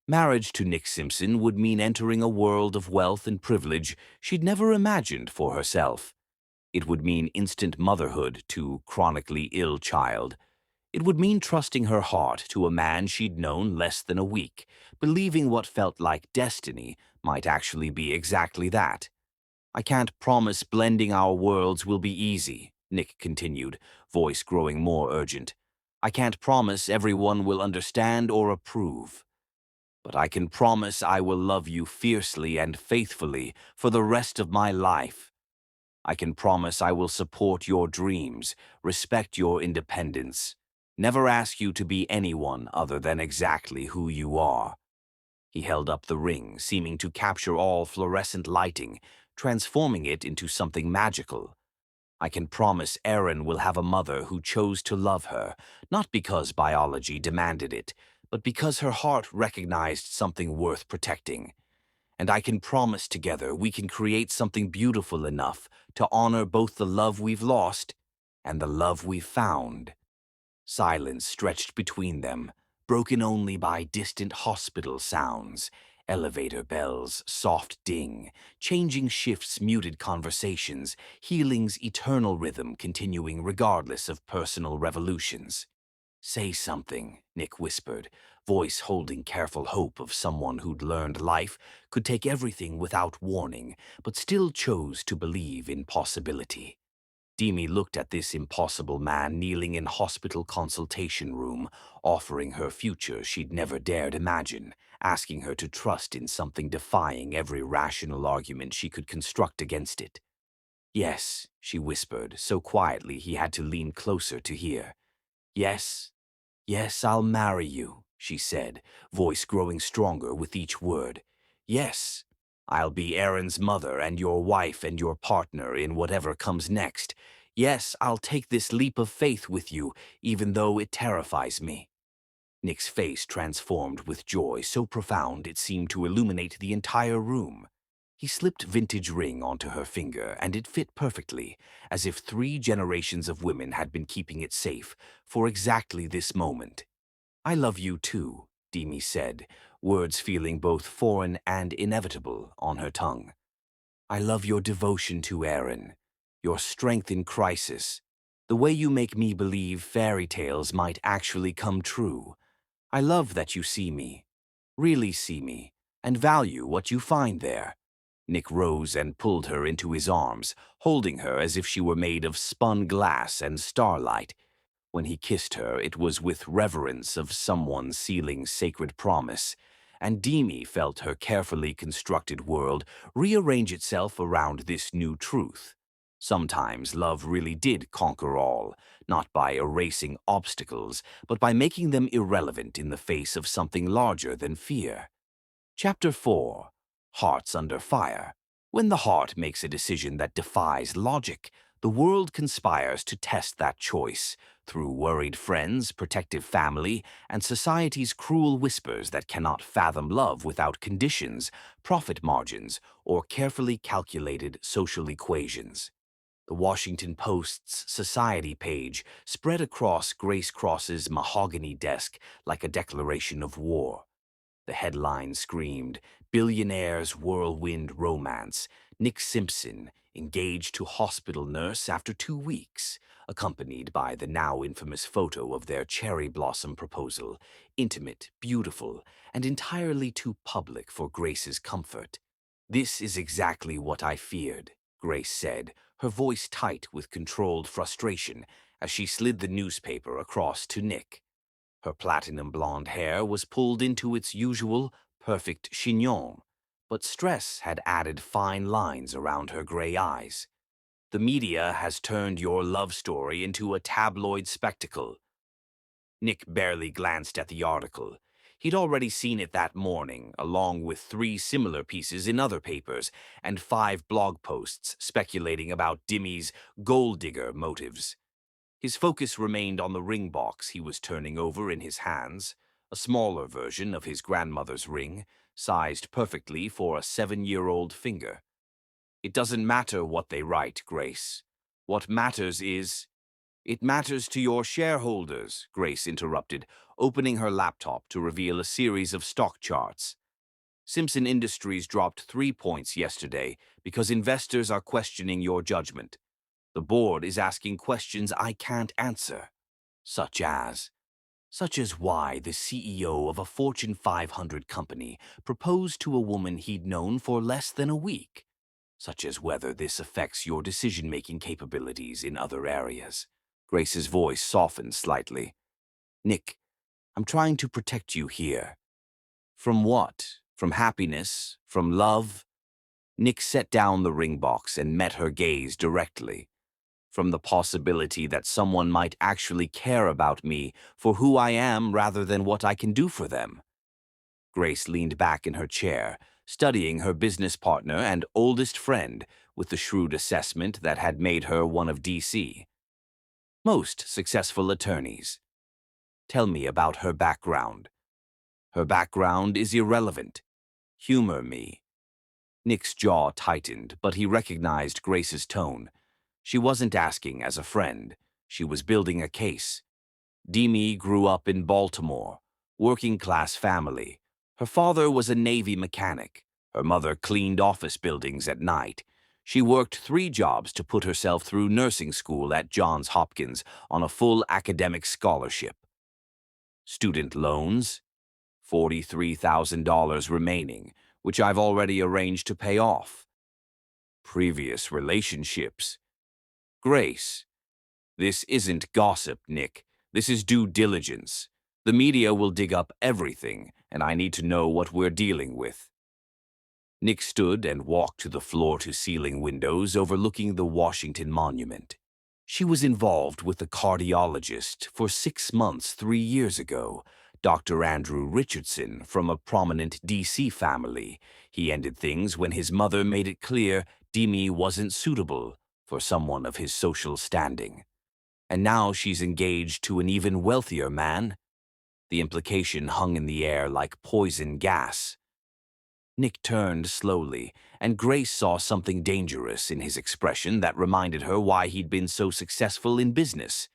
Marriage to Nick Simpson would mean entering a world of wealth and privilege she'd never imagined for herself. It would mean instant motherhood to chronically ill child. It would mean trusting her heart to a man she'd known less than a week, believing what felt like destiny might actually be exactly that. I can't promise blending our worlds will be easy, Nick continued, voice growing more urgent. I can't promise everyone will understand or approve. But I can promise I will love you fiercely and faithfully for the rest of my life. I can promise I will support your dreams, respect your independence, never ask you to be anyone other than exactly who you are. He held up the ring, seeming to capture all fluorescent lighting, transforming it into something magical. I can promise Erin will have a mother who chose to love her, not because biology demanded it, but because her heart recognized something worth protecting. And I can promise together we can create something beautiful enough to honor both the love we've lost and the love we've found. Silence stretched between them, broken only by distant hospital sounds, elevator bells, soft ding, changing shifts muted conversations, healing's eternal rhythm continuing regardless of personal revolutions. Say something, Nick whispered, voice holding careful hope of someone who'd learned life could take everything without warning, but still chose to believe in possibility. Demi looked at this impossible man kneeling in hospital consultation room, offering her future she'd never dared imagine, asking her to trust in something defying every rational argument she could construct against it. Yes, she whispered, so quietly he had to lean closer to hear. Yes, yes, I'll marry you, she said, voice growing stronger with each word. Yes, I'll be Erin's mother and your wife and your partner in whatever comes next. Yes, I'll take this leap of faith with you, even though it terrifies me. Nick's face transformed with joy so profound it seemed to illuminate the entire room. He slipped vintage ring onto her finger, and it fit perfectly, as if 3 generations of women had been keeping it safe for exactly this moment. I love you too, Demi said, words feeling both foreign and inevitable on her tongue. I love your devotion to Aaron, your strength in crisis, the way you make me believe fairy tales might actually come true. I love that you see me, really see me, and value what you find there. Nick rose and pulled her into his arms, holding her as if she were made of spun glass and starlight. When he kissed her, it was with reverence of someone sealing sacred promise, and Demi felt her carefully constructed world rearrange itself around this new truth. Sometimes love really did conquer all, not by erasing obstacles, but by making them irrelevant in the face of something larger than fear. Chapter 4. Hearts Under Fire. When the heart makes a decision that defies logic, the world conspires to test that choice through worried friends, protective family, and society's cruel whispers that cannot fathom love without conditions, profit margins, or carefully calculated social equations. The Washington Post's society page spread across Grace Cross's mahogany desk like a declaration of war. The headline screamed, "Billionaire's Whirlwind Romance. Nick Simpson, engaged to hospital nurse after 2 weeks," accompanied by the now infamous photo of their cherry blossom proposal, intimate, beautiful, and entirely too public for Grace's comfort. "This is exactly what I feared," Grace said, her voice tight with controlled frustration as she slid the newspaper across to Nick. Her platinum blonde hair was pulled into its usual, perfect chignon, but stress had added fine lines around her gray eyes. "The media has turned your love story into a tabloid spectacle." Nick barely glanced at the article. He'd already seen it that morning, along with 3 similar pieces in other papers and 5 blog posts speculating about Demi's gold digger motives. His focus remained on the ring box he was turning over in his hands, a smaller version of his grandmother's ring, sized perfectly for a 7-year-old finger. "It doesn't matter what they write, Grace. What matters is—" "It matters to your shareholders," Grace interrupted, opening her laptop to reveal a series of stock charts. "Simpson Industries dropped 3 points yesterday because investors are questioning your judgment. The board is asking questions I can't answer, such as why the CEO of a Fortune 500 company proposed to a woman he'd known for less than a week, such as whether this affects your decision-making capabilities in other areas." Grace's voice softened slightly. "Nick, I'm trying to protect you here." "From what? From happiness? From love?" Nick set down the ring box and met her gaze directly. "From the possibility that someone might actually care about me for who I am rather than what I can do for them." Grace leaned back in her chair, studying her business partner and oldest friend with the shrewd assessment that had made her one of D.C. most successful attorneys. "Tell me about her background." "Her background is irrelevant. Humor me." Nick's jaw tightened, but he recognized Grace's tone. She wasn't asking as a friend. She was building a case. Demi grew up in Baltimore, working-class family. Her father was a Navy mechanic. Her mother cleaned office buildings at night. She worked 3 jobs to put herself through nursing school at Johns Hopkins on a full academic scholarship. Student loans? $43,000 remaining, which I've already arranged to pay off. Previous relationships? Grace, this isn't gossip, Nick. This is due diligence. The media will dig up everything, and I need to know what we're dealing with. Nick stood and walked to the floor-to-ceiling windows overlooking the Washington Monument. She was involved with a cardiologist for 6 months 3 years ago, Dr. Andrew Richardson from a prominent D.C. family. He ended things when his mother made it clear Demi wasn't suitable for someone of his social standing. And now she's engaged to an even wealthier man. The implication hung in the air like poison gas. Nick turned slowly, and Grace saw something dangerous in his expression that reminded her why he'd been so successful in business,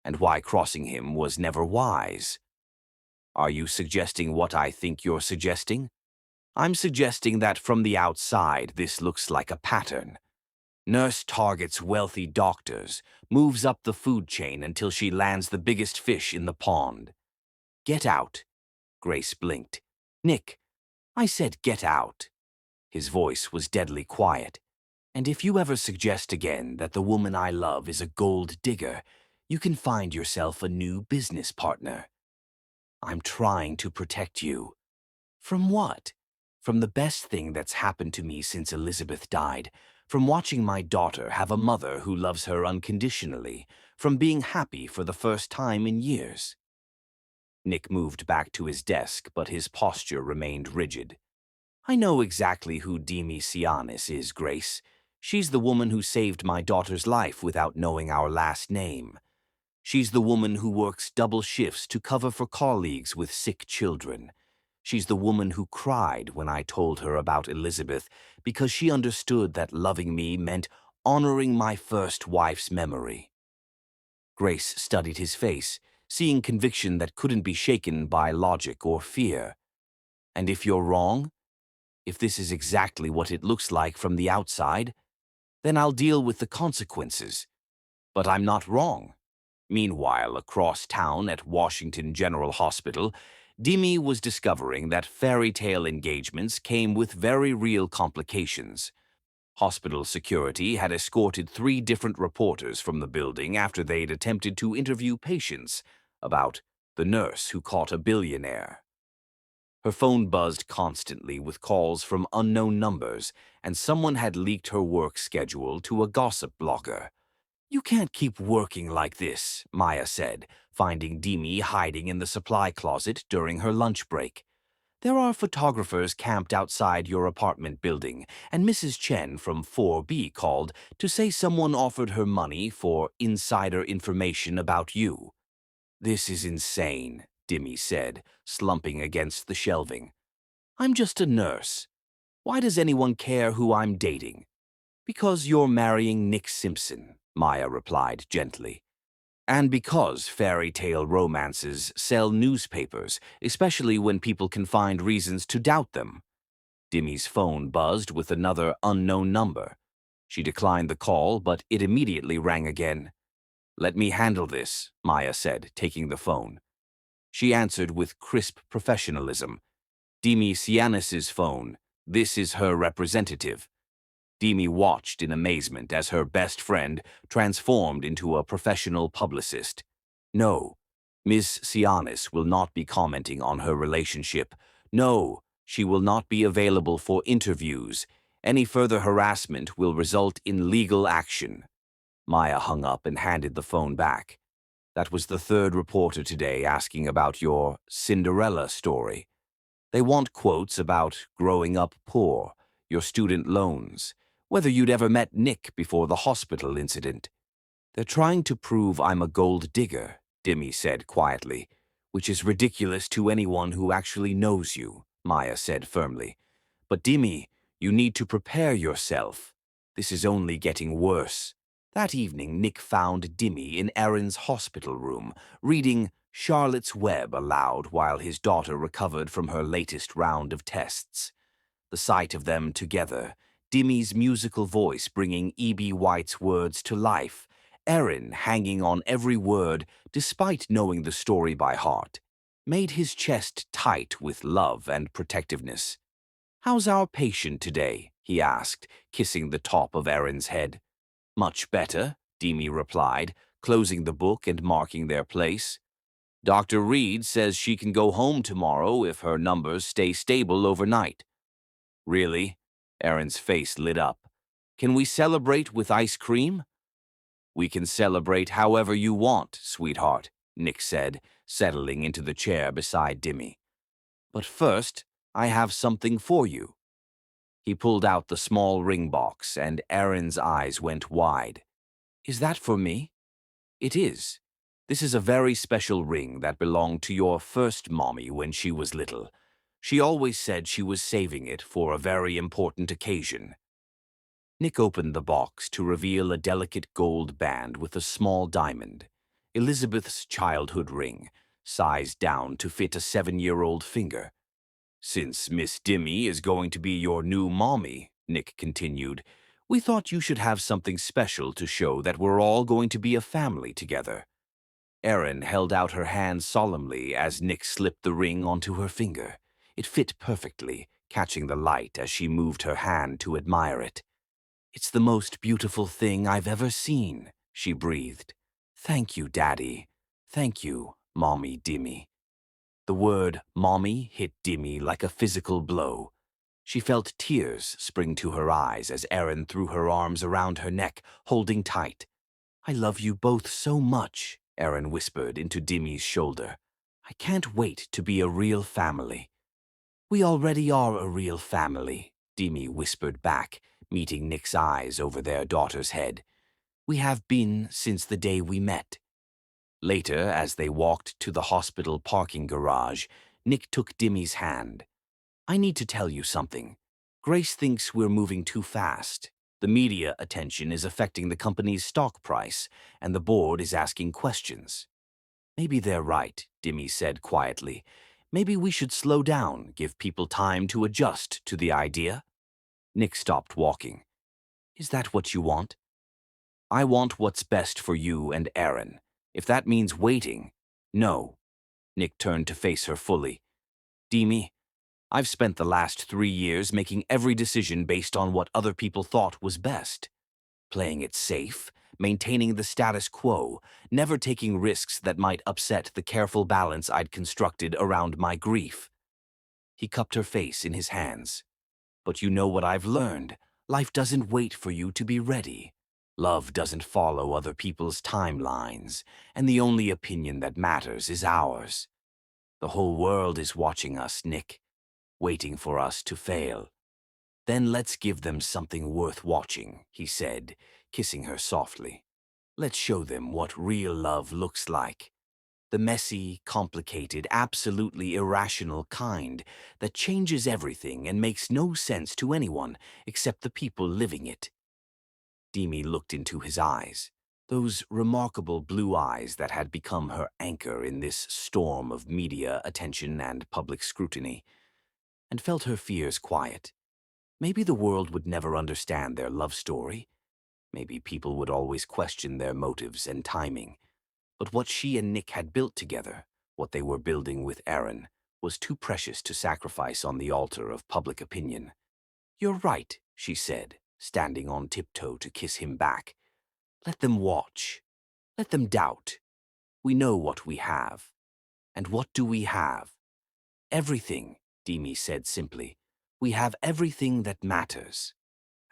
and why crossing him was never wise. Are you suggesting what I think you're suggesting? I'm suggesting that from the outside, this looks like a pattern. Nurse targets wealthy doctors, moves up the food chain until she lands the biggest fish in the pond. Get out. Grace blinked. Nick, I said get out. His voice was deadly quiet. And if you ever suggest again that the woman I love is a gold digger, you can find yourself a new business partner. I'm trying to protect you. From what? From the best thing that's happened to me since Elizabeth died, from watching my daughter have a mother who loves her unconditionally, from being happy for the first time in years. Nick moved back to his desk, but his posture remained rigid. I know exactly who Demi Sianis is, Grace. She's the woman who saved my daughter's life without knowing our last name. She's the woman who works double shifts to cover for colleagues with sick children. She's the woman who cried when I told her about Elizabeth because she understood that loving me meant honoring my first wife's memory. Grace studied his face, seeing conviction that couldn't be shaken by logic or fear. And if you're wrong, if this is exactly what it looks like from the outside, then I'll deal with the consequences. But I'm not wrong. Meanwhile, across town at Washington General Hospital, Demi was discovering that fairy tale engagements came with very real complications. Hospital security had escorted 3 different reporters from the building after they'd attempted to interview patients about the nurse who caught a billionaire. Her phone buzzed constantly with calls from unknown numbers, and someone had leaked her work schedule to a gossip blogger. You can't keep working like this, Maya said, finding Demi hiding in the supply closet during her lunch break. There are photographers camped outside your apartment building, and Mrs. Chen from 4B called to say someone offered her money for insider information about you. This is insane, Demi said, slumping against the shelving. I'm just a nurse. Why does anyone care who I'm dating? Because you're marrying Nick Simpson, Maya replied gently. And because fairy tale romances sell newspapers, especially when people can find reasons to doubt them. Demi's phone buzzed with another unknown number. She declined the call, but it immediately rang again. Let me handle this, Maya said, taking the phone. She answered with crisp professionalism. Demi Sianis's phone. This is her representative. Demi watched in amazement as her best friend transformed into a professional publicist. No, Ms. Sianis will not be commenting on her relationship. No, she will not be available for interviews. Any further harassment will result in legal action. Maya hung up and handed the phone back. That was the 3rd reporter today asking about your Cinderella story. They want quotes about growing up poor, your student loans, whether you'd ever met Nick before the hospital incident. They're trying to prove I'm a gold digger, Demi said quietly, which is ridiculous to anyone who actually knows you, Maya said firmly. But Demi, you need to prepare yourself. This is only getting worse. That evening, Nick found Demi in Erin's hospital room, reading Charlotte's Web aloud while his daughter recovered from her latest round of tests. The sight of them together, Demi's musical voice bringing E.B. White's words to life, Erin hanging on every word despite knowing the story by heart, made his chest tight with love and protectiveness. How's our patient today? He asked, kissing the top of Erin's head. Much better, Demi replied, closing the book and marking their place. Dr. Reed says she can go home tomorrow if her numbers stay stable overnight. Really? Erin's face lit up. Can we celebrate with ice cream? We can celebrate however you want, sweetheart, Nick said, settling into the chair beside Demi. But first, I have something for you. He pulled out the small ring box, and Erin's eyes went wide. Is that for me? It is. This is a very special ring that belonged to your first mommy when she was little. She always said she was saving it for a very important occasion. Nick opened the box to reveal a delicate gold band with a small diamond, Elizabeth's childhood ring, sized down to fit a 7-year-old finger. "Since Miss Dimmy is going to be your new mommy," Nick continued, "we thought you should have something special to show that we're all going to be a family together." Erin held out her hand solemnly as Nick slipped the ring onto her finger. It fit perfectly, catching the light as she moved her hand to admire it. "It's the most beautiful thing I've ever seen," she breathed. "Thank you, Daddy. Thank you, Mommy Dimmy." The word "mommy" hit Dimmy like a physical blow. She felt tears spring to her eyes as Erin threw her arms around her neck, holding tight. "I love you both so much," Erin whispered into Dimmy's shoulder. "I can't wait to be a real family." "We already are a real family," Dimmy whispered back, meeting Nick's eyes over their daughter's head. "We have been since the day we met." Later, as they walked to the hospital parking garage, Nick took Dimmy's hand. "I need to tell you something. Grace thinks we're moving too fast. The media attention is affecting the company's stock price, and the board is asking questions." "Maybe they're right," Dimmy said quietly. "Maybe we should slow down, give people time to adjust to the idea." Nick stopped walking. "Is that what you want?" "I want what's best for you and Erin. If that means waiting, no." Nick turned to face her fully. "Dimmy, I've spent the last 3 years making every decision based on what other people thought was best. Playing it safe, maintaining the status quo, never taking risks that might upset the careful balance I'd constructed around my grief." He cupped her face in his hands. "But you know what I've learned. Life doesn't wait for you to be ready. Love doesn't follow other people's timelines, and the only opinion that matters is ours. The whole world is watching us, Nick, waiting for us to fail. Then let's give them something worth watching," he said, kissing her softly. "Let's show them what real love looks like. The messy, complicated, absolutely irrational kind that changes everything and makes no sense to anyone except the people living it." Demi looked into his eyes, those remarkable blue eyes that had become her anchor in this storm of media attention and public scrutiny, and felt her fears quiet. Maybe the world would never understand their love story. Maybe people would always question their motives and timing. But what she and Nick had built together, what they were building with Erin, was too precious to sacrifice on the altar of public opinion. "You're right," she said, standing on tiptoe to kiss him back. "Let them watch. Let them doubt. We know what we have. And what do we have?" "Everything," Demi said simply. "We have everything that matters."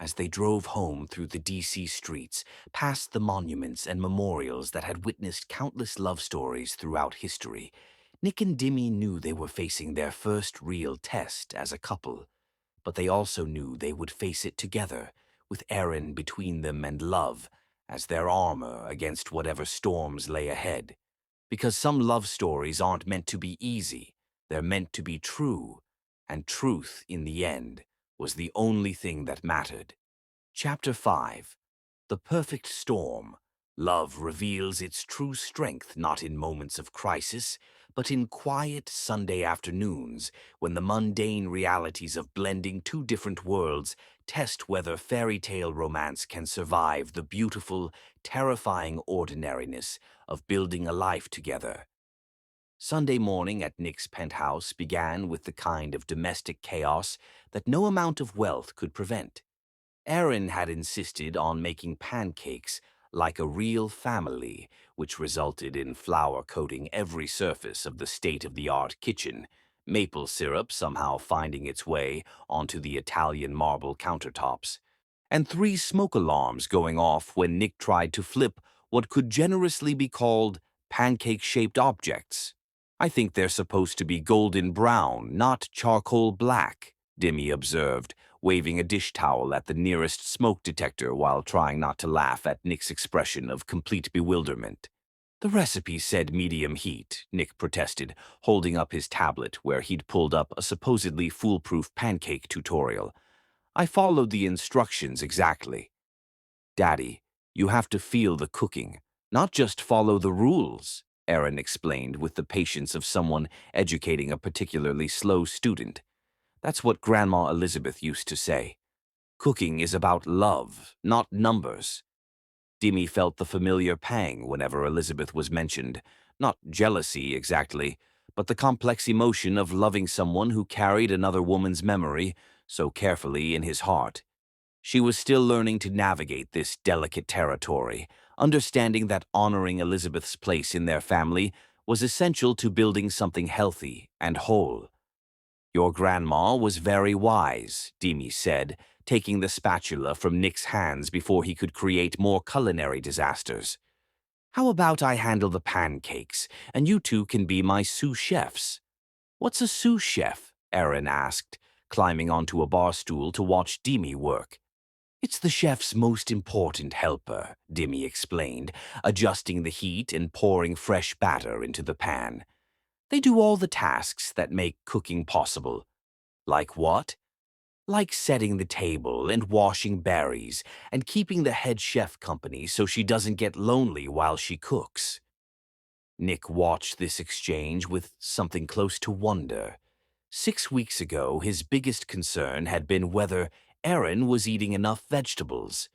As they drove home through the D.C. streets, past the monuments and memorials that had witnessed countless love stories throughout history, Nick and Demi knew they were facing their first real test as a couple. But they also knew they would face it together, with Erin between them and love as their armor against whatever storms lay ahead. Because some love stories aren't meant to be easy, they're meant to be true, and truth, in the end, was the only thing that mattered. Chapter 5. The Perfect Storm. Love reveals its true strength not in moments of crisis, but in quiet Sunday afternoons when the mundane realities of blending two different worlds test whether fairy tale romance can survive the beautiful, terrifying ordinariness of building a life together. Sunday morning at Nick's penthouse began with the kind of domestic chaos that no amount of wealth could prevent. Erin had insisted on making pancakes like a real family, which resulted in flour coating every surface of the state-of-the-art kitchen, maple syrup somehow finding its way onto the Italian marble countertops, and 3 smoke alarms going off when Nick tried to flip what could generously be called pancake-shaped objects. "I think they're supposed to be golden brown, not charcoal black," Demi observed, waving a dish towel at the nearest smoke detector while trying not to laugh at Nick's expression of complete bewilderment. "The recipe said medium heat," Nick protested, holding up his tablet where he'd pulled up a supposedly foolproof pancake tutorial. "I followed the instructions exactly." "Daddy, you have to feel the cooking, not just follow the rules," Aaron explained with the patience of someone educating a particularly slow student. That's what Grandma Elizabeth used to say. Cooking is about love, not numbers. Demi felt the familiar pang whenever Elizabeth was mentioned. Not jealousy, exactly, but the complex emotion of loving someone who carried another woman's memory so carefully in his heart. She was still learning to navigate this delicate territory, understanding that honoring Elizabeth's place in their family was essential to building something healthy and whole. Your grandma was very wise, Demi said, taking the spatula from Nick's hands before he could create more culinary disasters. How about I handle the pancakes, and you two can be my sous chefs? What's a sous chef? Aaron asked, climbing onto a bar stool to watch Demi work. It's the chef's most important helper, Demi explained, adjusting the heat and pouring fresh batter into the pan. They do all the tasks that make cooking possible. Like what? Like setting the table and washing berries and keeping the head chef company so she doesn't get lonely while she cooks. Nick watched this exchange with something close to wonder. 6 weeks ago, his biggest concern had been whether Erin was eating enough vegetables.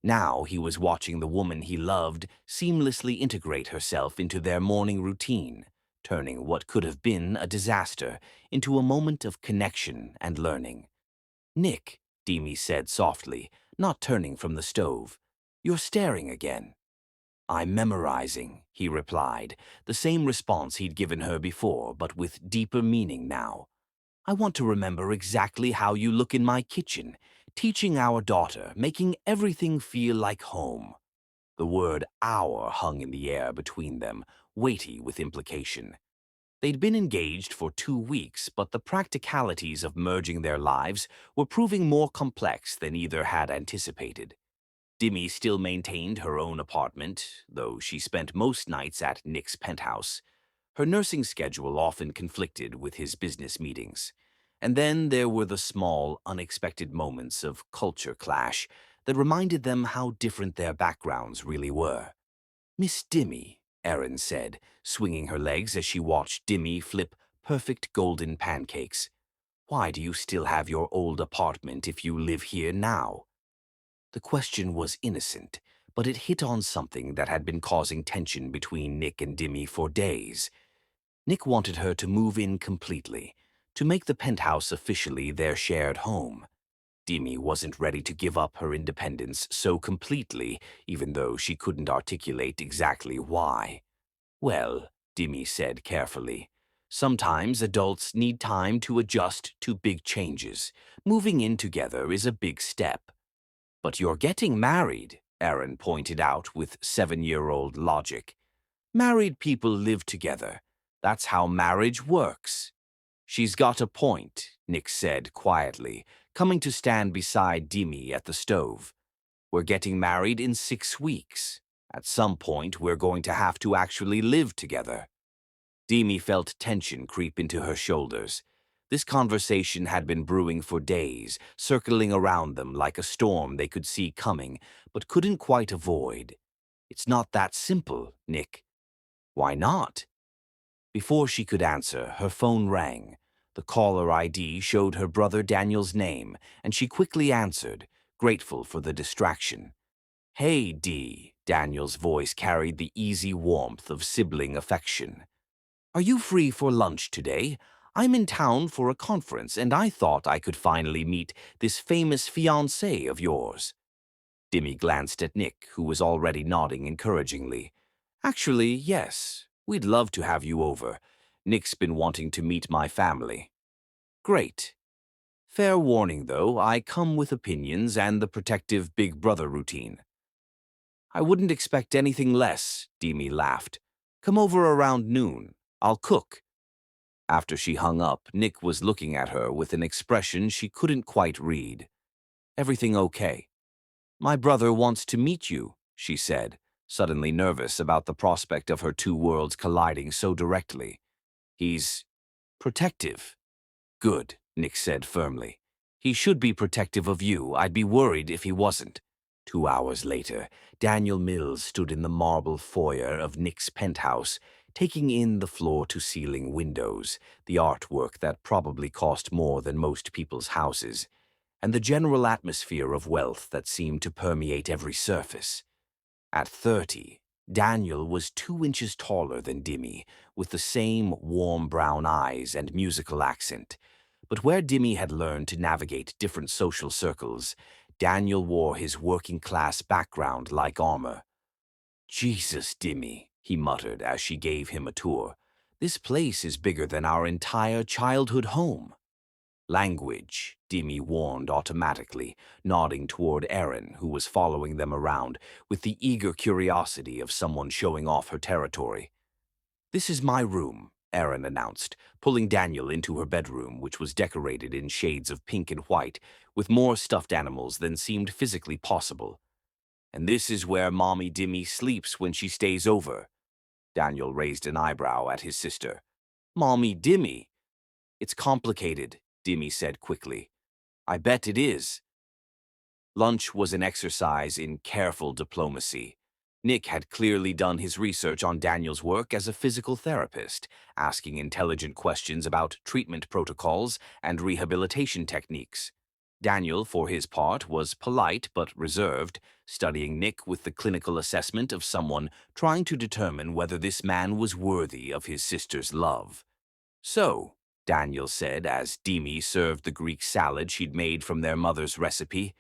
Now he was watching the woman he loved seamlessly integrate herself into their morning routine, turning what could have been a disaster into a moment of connection and learning. Nick, Demi said softly, not turning from the stove, you're staring again. I'm memorizing, he replied, the same response he'd given her before, but with deeper meaning now. I want to remember exactly how you look in my kitchen, teaching our daughter, making everything feel like home. The word our hung in the air between them, weighty with implication. They'd been engaged for 2 weeks, but the practicalities of merging their lives were proving more complex than either had anticipated. Demi still maintained her own apartment, though she spent most nights at Nick's penthouse. Her nursing schedule often conflicted with his business meetings. And then there were the small, unexpected moments of culture clash that reminded them how different their backgrounds really were. Miss Demi, Erin said, swinging her legs as she watched Demi flip perfect golden pancakes. Why do you still have your old apartment if you live here now? The question was innocent, but it hit on something that had been causing tension between Nick and Demi for days. Nick wanted her to move in completely, to make the penthouse officially their shared home. Demi wasn't ready to give up her independence so completely, even though she couldn't articulate exactly why. Well, Demi said carefully, sometimes adults need time to adjust to big changes. Moving in together is a big step. But you're getting married, Aaron pointed out with 7-year-old logic. Married people live together. That's how marriage works. She's got a point, Nick said quietly, coming to stand beside Demi at the stove. We're getting married in 6 weeks. At some point, we're going to have to actually live together. Demi felt tension creep into her shoulders. This conversation had been brewing for days, circling around them like a storm they could see coming, but couldn't quite avoid. It's not that simple, Nick. Why not? Before she could answer, her phone rang. The caller ID showed her brother Daniel's name, and she quickly answered, grateful for the distraction. Hey, Dee, Daniel's voice carried the easy warmth of sibling affection. Are you free for lunch today? I'm in town for a conference, and I thought I could finally meet this famous fiancé of yours. Demi glanced at Nick, who was already nodding encouragingly. Actually, yes. We'd love to have you over. Nick's been wanting to meet my family. Great. Fair warning, though, I come with opinions and the protective big brother routine. I wouldn't expect anything less, Demi laughed. Come over around noon. I'll cook. After she hung up, Nick was looking at her with an expression she couldn't quite read. Everything okay? My brother wants to meet you, she said, suddenly nervous about the prospect of her two worlds colliding so directly. He's protective. Good, Nick said firmly. He should be protective of you. I'd be worried if he wasn't. 2 hours later, Daniel Mills stood in the marble foyer of Nick's penthouse, taking in the floor-to-ceiling windows, the artwork that probably cost more than most people's houses, and the general atmosphere of wealth that seemed to permeate every surface. At 30, Daniel was 2 inches taller than Dimmy, with the same warm brown eyes and musical accent. But where Dimmy had learned to navigate different social circles, Daniel wore his working-class background like armor. "Jesus, Dimmy," he muttered as she gave him a tour. "This place is bigger than our entire childhood home." "Language," Dimmy warned automatically, nodding toward Erin, who was following them around with the eager curiosity of someone showing off her territory. "This is my room," Erin announced, pulling Daniel into her bedroom, which was decorated in shades of pink and white, with more stuffed animals than seemed physically possible. "And this is where Mommy Dimmy sleeps when she stays over." Daniel raised an eyebrow at his sister. "Mommy Dimmy?" "It's complicated," Dimmy said quickly. "I bet it is." Lunch was an exercise in careful diplomacy. Nick had clearly done his research on Daniel's work as a physical therapist, asking intelligent questions about treatment protocols and rehabilitation techniques. Daniel, for his part, was polite but reserved, studying Nick with the clinical assessment of someone trying to determine whether this man was worthy of his sister's love. "So," Daniel said as Demi served the Greek salad she'd made from their mother's recipe,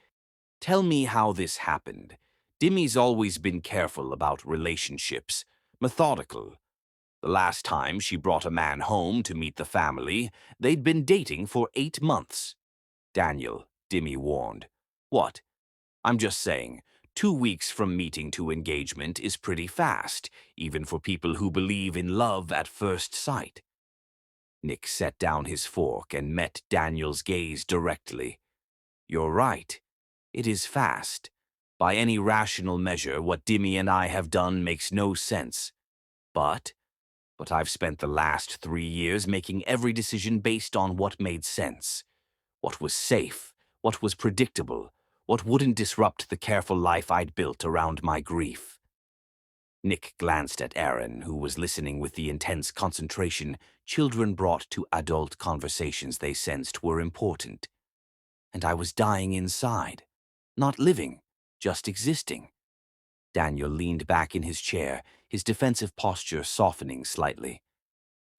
"tell me how this happened. Demi's always been careful about relationships, methodical. The last time she brought a man home to meet the family, they'd been dating for 8 months. "Daniel," Demi warned. "What?" "I'm just saying, 2 weeks from meeting to engagement is pretty fast, even for people who believe in love at first sight." Nick set down his fork and met Daniel's gaze directly. "You're right. It is fast. By any rational measure, what Demi and I have done makes no sense. But I've spent the last 3 years making every decision based on what made sense. What was safe, what was predictable, what wouldn't disrupt the careful life I'd built around my grief." Nick glanced at Erin, who was listening with the intense concentration children brought to adult conversations they sensed were important. "And I was dying inside. Not living, just existing." Daniel leaned back in his chair, his defensive posture softening slightly.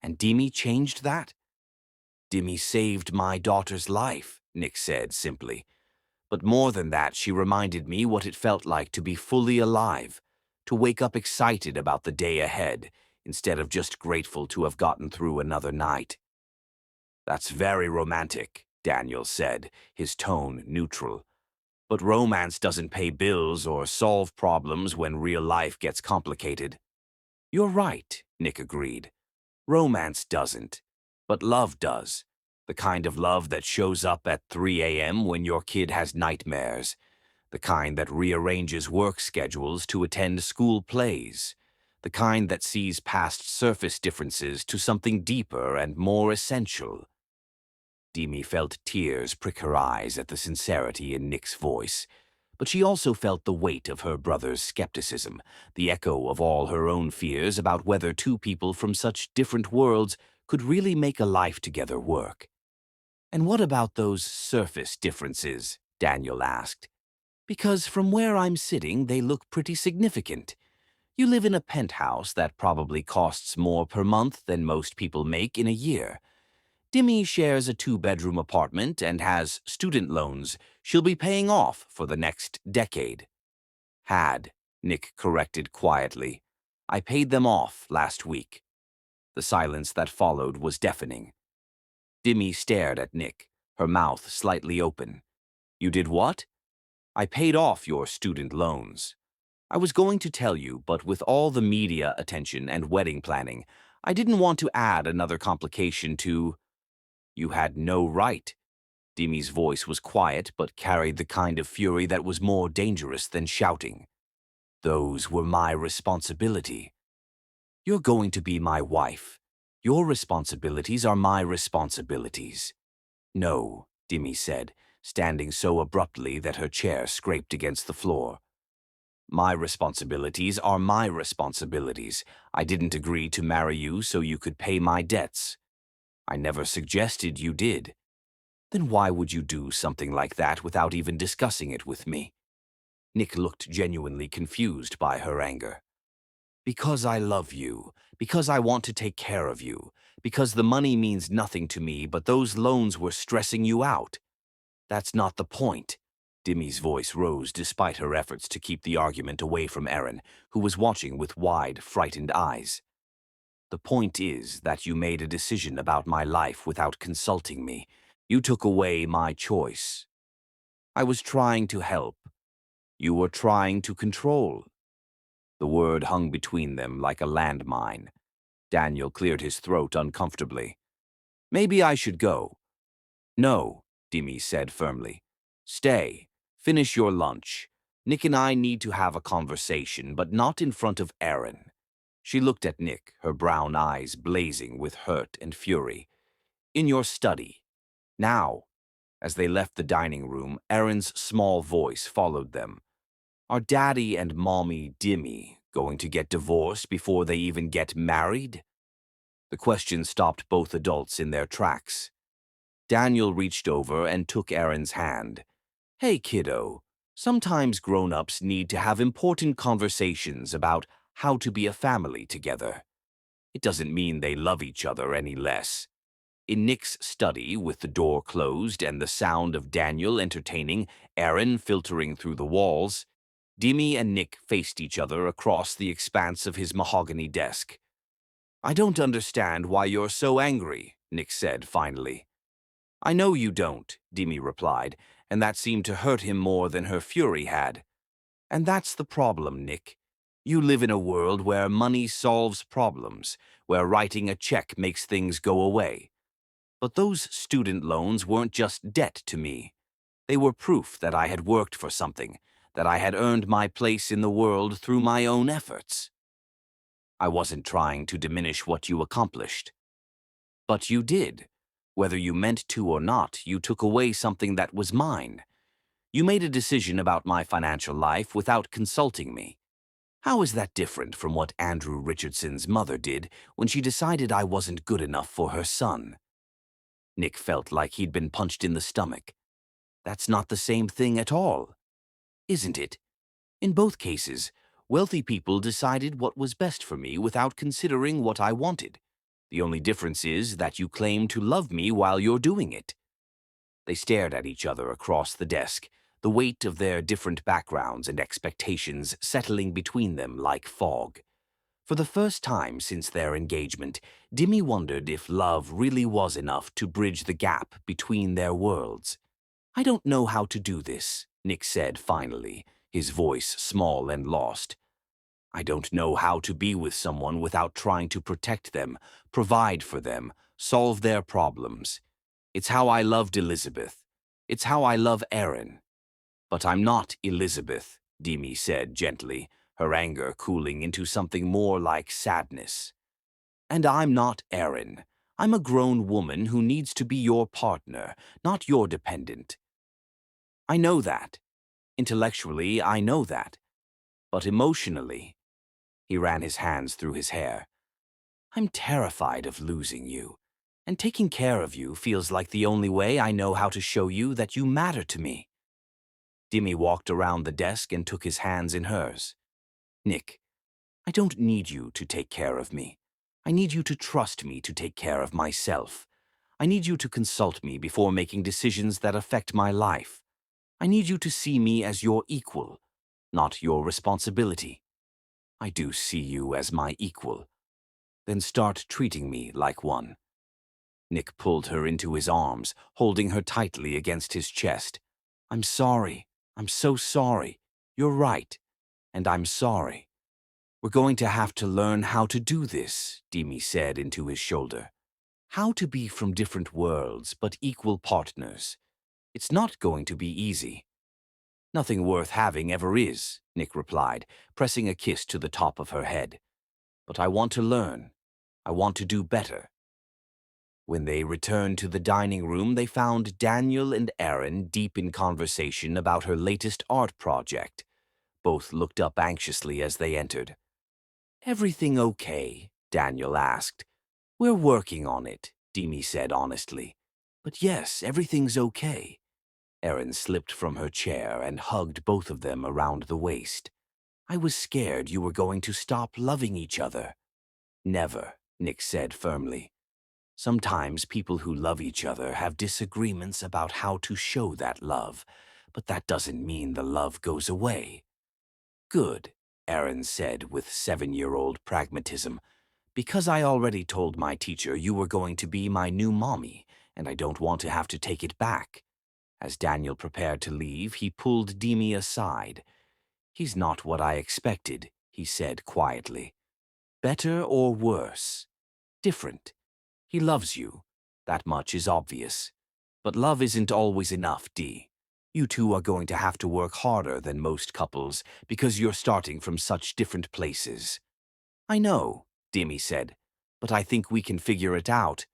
"And Demi changed that?" "Demi saved my daughter's life," Nick said simply. "But more than that, she reminded me what it felt like to be fully alive, to wake up excited about the day ahead, instead of just grateful to have gotten through another night." "That's very romantic," Daniel said, his tone neutral. "But romance doesn't pay bills or solve problems when real life gets complicated." "You're right," Nick agreed. "Romance doesn't, but love does. The kind of love that shows up at 3 a.m. when your kid has nightmares. The kind that rearranges work schedules to attend school plays. The kind that sees past surface differences to something deeper and more essential." Demi felt tears prick her eyes at the sincerity in Nick's voice, but she also felt the weight of her brother's skepticism, the echo of all her own fears about whether two people from such different worlds could really make a life together work. "And what about those surface differences?" Daniel asked. "Because from where I'm sitting, they look pretty significant. You live in a penthouse that probably costs more per month than most people make in a year. Demi shares a 2-bedroom apartment and has student loans she'll be paying off for the next decade." "Had," Nick corrected quietly. "I paid them off last week." The silence that followed was deafening. Demi stared at Nick, her mouth slightly open. "You did what?" "I paid off your student loans. I was going to tell you, but with all the media attention and wedding planning, I didn't want to add another complication to—" "You had no right." Demi's voice was quiet but carried the kind of fury that was more dangerous than shouting. "Those were my responsibility. You're going to be my wife. Your responsibilities are my responsibilities." "No," Demi said, standing so abruptly that her chair scraped against the floor. My responsibilities are my responsibilities. I didn't agree to marry you so you could pay my debts. I never suggested you did. Then why would you do something like that without even discussing it with me? Nick looked genuinely confused by her anger. Because I love you, because I want to take care of you, because the money means nothing to me, but those loans were stressing you out. That's not the point. Demi's voice rose despite her efforts to keep the argument away from Erin, who was watching with wide, frightened eyes. The point is that you made a decision about my life without consulting me. You took away my choice. I was trying to help. You were trying to control. The word hung between them like a landmine. Daniel cleared his throat uncomfortably. Maybe I should go. No, Demi said firmly. Stay. Finish your lunch. Nick and I need to have a conversation, but not in front of Erin. She looked at Nick, her brown eyes blazing with hurt and fury. In your study. Now. As they left the dining room, Erin's small voice followed them. Are Daddy and Mommy Demi going to get divorced before they even get married? The question stopped both adults in their tracks. Daniel reached over and took Erin's hand. Hey, kiddo, sometimes grown-ups need to have important conversations about how to be a family together. It doesn't mean they love each other any less. In Nick's study, with the door closed and the sound of Daniel entertaining Erin filtering through the walls, Demi and Nick faced each other across the expanse of his mahogany desk. I don't understand why you're so angry, Nick said finally. I know you don't, Demi replied, and that seemed to hurt him more than her fury had. And that's the problem, Nick. You live in a world where money solves problems, where writing a check makes things go away. But those student loans weren't just debt to me. They were proof that I had worked for something, that I had earned my place in the world through my own efforts. I wasn't trying to diminish what you accomplished. But you did. Whether you meant to or not, you took away something that was mine. You made a decision about my financial life without consulting me. How is that different from what Andrew Richardson's mother did when she decided I wasn't good enough for her son? Nick felt like he'd been punched in the stomach. That's not the same thing at all, isn't it? In both cases, wealthy people decided what was best for me without considering what I wanted. The only difference is that you claim to love me while you're doing it. They stared at each other across the desk, the weight of their different backgrounds and expectations settling between them like fog. For the first time since their engagement, Demi wondered if love really was enough to bridge the gap between their worlds. I don't know how to do this, Nick said finally, his voice small and lost. I don't know how to be with someone without trying to protect them, provide for them, solve their problems. It's how I loved Elizabeth. It's how I love Erin. But I'm not Elizabeth, Demi said gently, her anger cooling into something more like sadness. And I'm not Erin. I'm a grown woman who needs to be your partner, not your dependent. I know that. Intellectually, I know that. But emotionally, he ran his hands through his hair. I'm terrified of losing you, and taking care of you feels like the only way I know how to show you that you matter to me. Demi walked around the desk and took his hands in hers. Nick, I don't need you to take care of me. I need you to trust me to take care of myself. I need you to consult me before making decisions that affect my life. I need you to see me as your equal, not your responsibility. I do see you as my equal. Then start treating me like one. Nick pulled her into his arms, holding her tightly against his chest. I'm sorry. I'm so sorry. You're right. And I'm sorry. We're going to have to learn how to do this, Demi said into his shoulder. How to be from different worlds, but equal partners. It's not going to be easy. Nothing worth having ever is, Nick replied, pressing a kiss to the top of her head. But I want to learn. I want to do better. When they returned to the dining room, they found Daniel and Erin deep in conversation about her latest art project. Both looked up anxiously as they entered. "Everything okay?" Daniel asked. "We're working on it," Demi said honestly. "But yes, everything's okay." Erin slipped from her chair and hugged both of them around the waist. "I was scared you were going to stop loving each other." "Never," Nick said firmly. "Sometimes people who love each other have disagreements about how to show that love, but that doesn't mean the love goes away." "Good," Erin said with 7-year-old pragmatism. "Because I already told my teacher you were going to be my new mommy, and I don't want to have to take it back." As Daniel prepared to leave, he pulled Demi aside. "He's not what I expected," he said quietly. "Better or worse? Different. He loves you. That much is obvious. But love isn't always enough, Dee. You two are going to have to work harder than most couples because you're starting from such different places." "I know," Demi said, "but I think we can figure it out."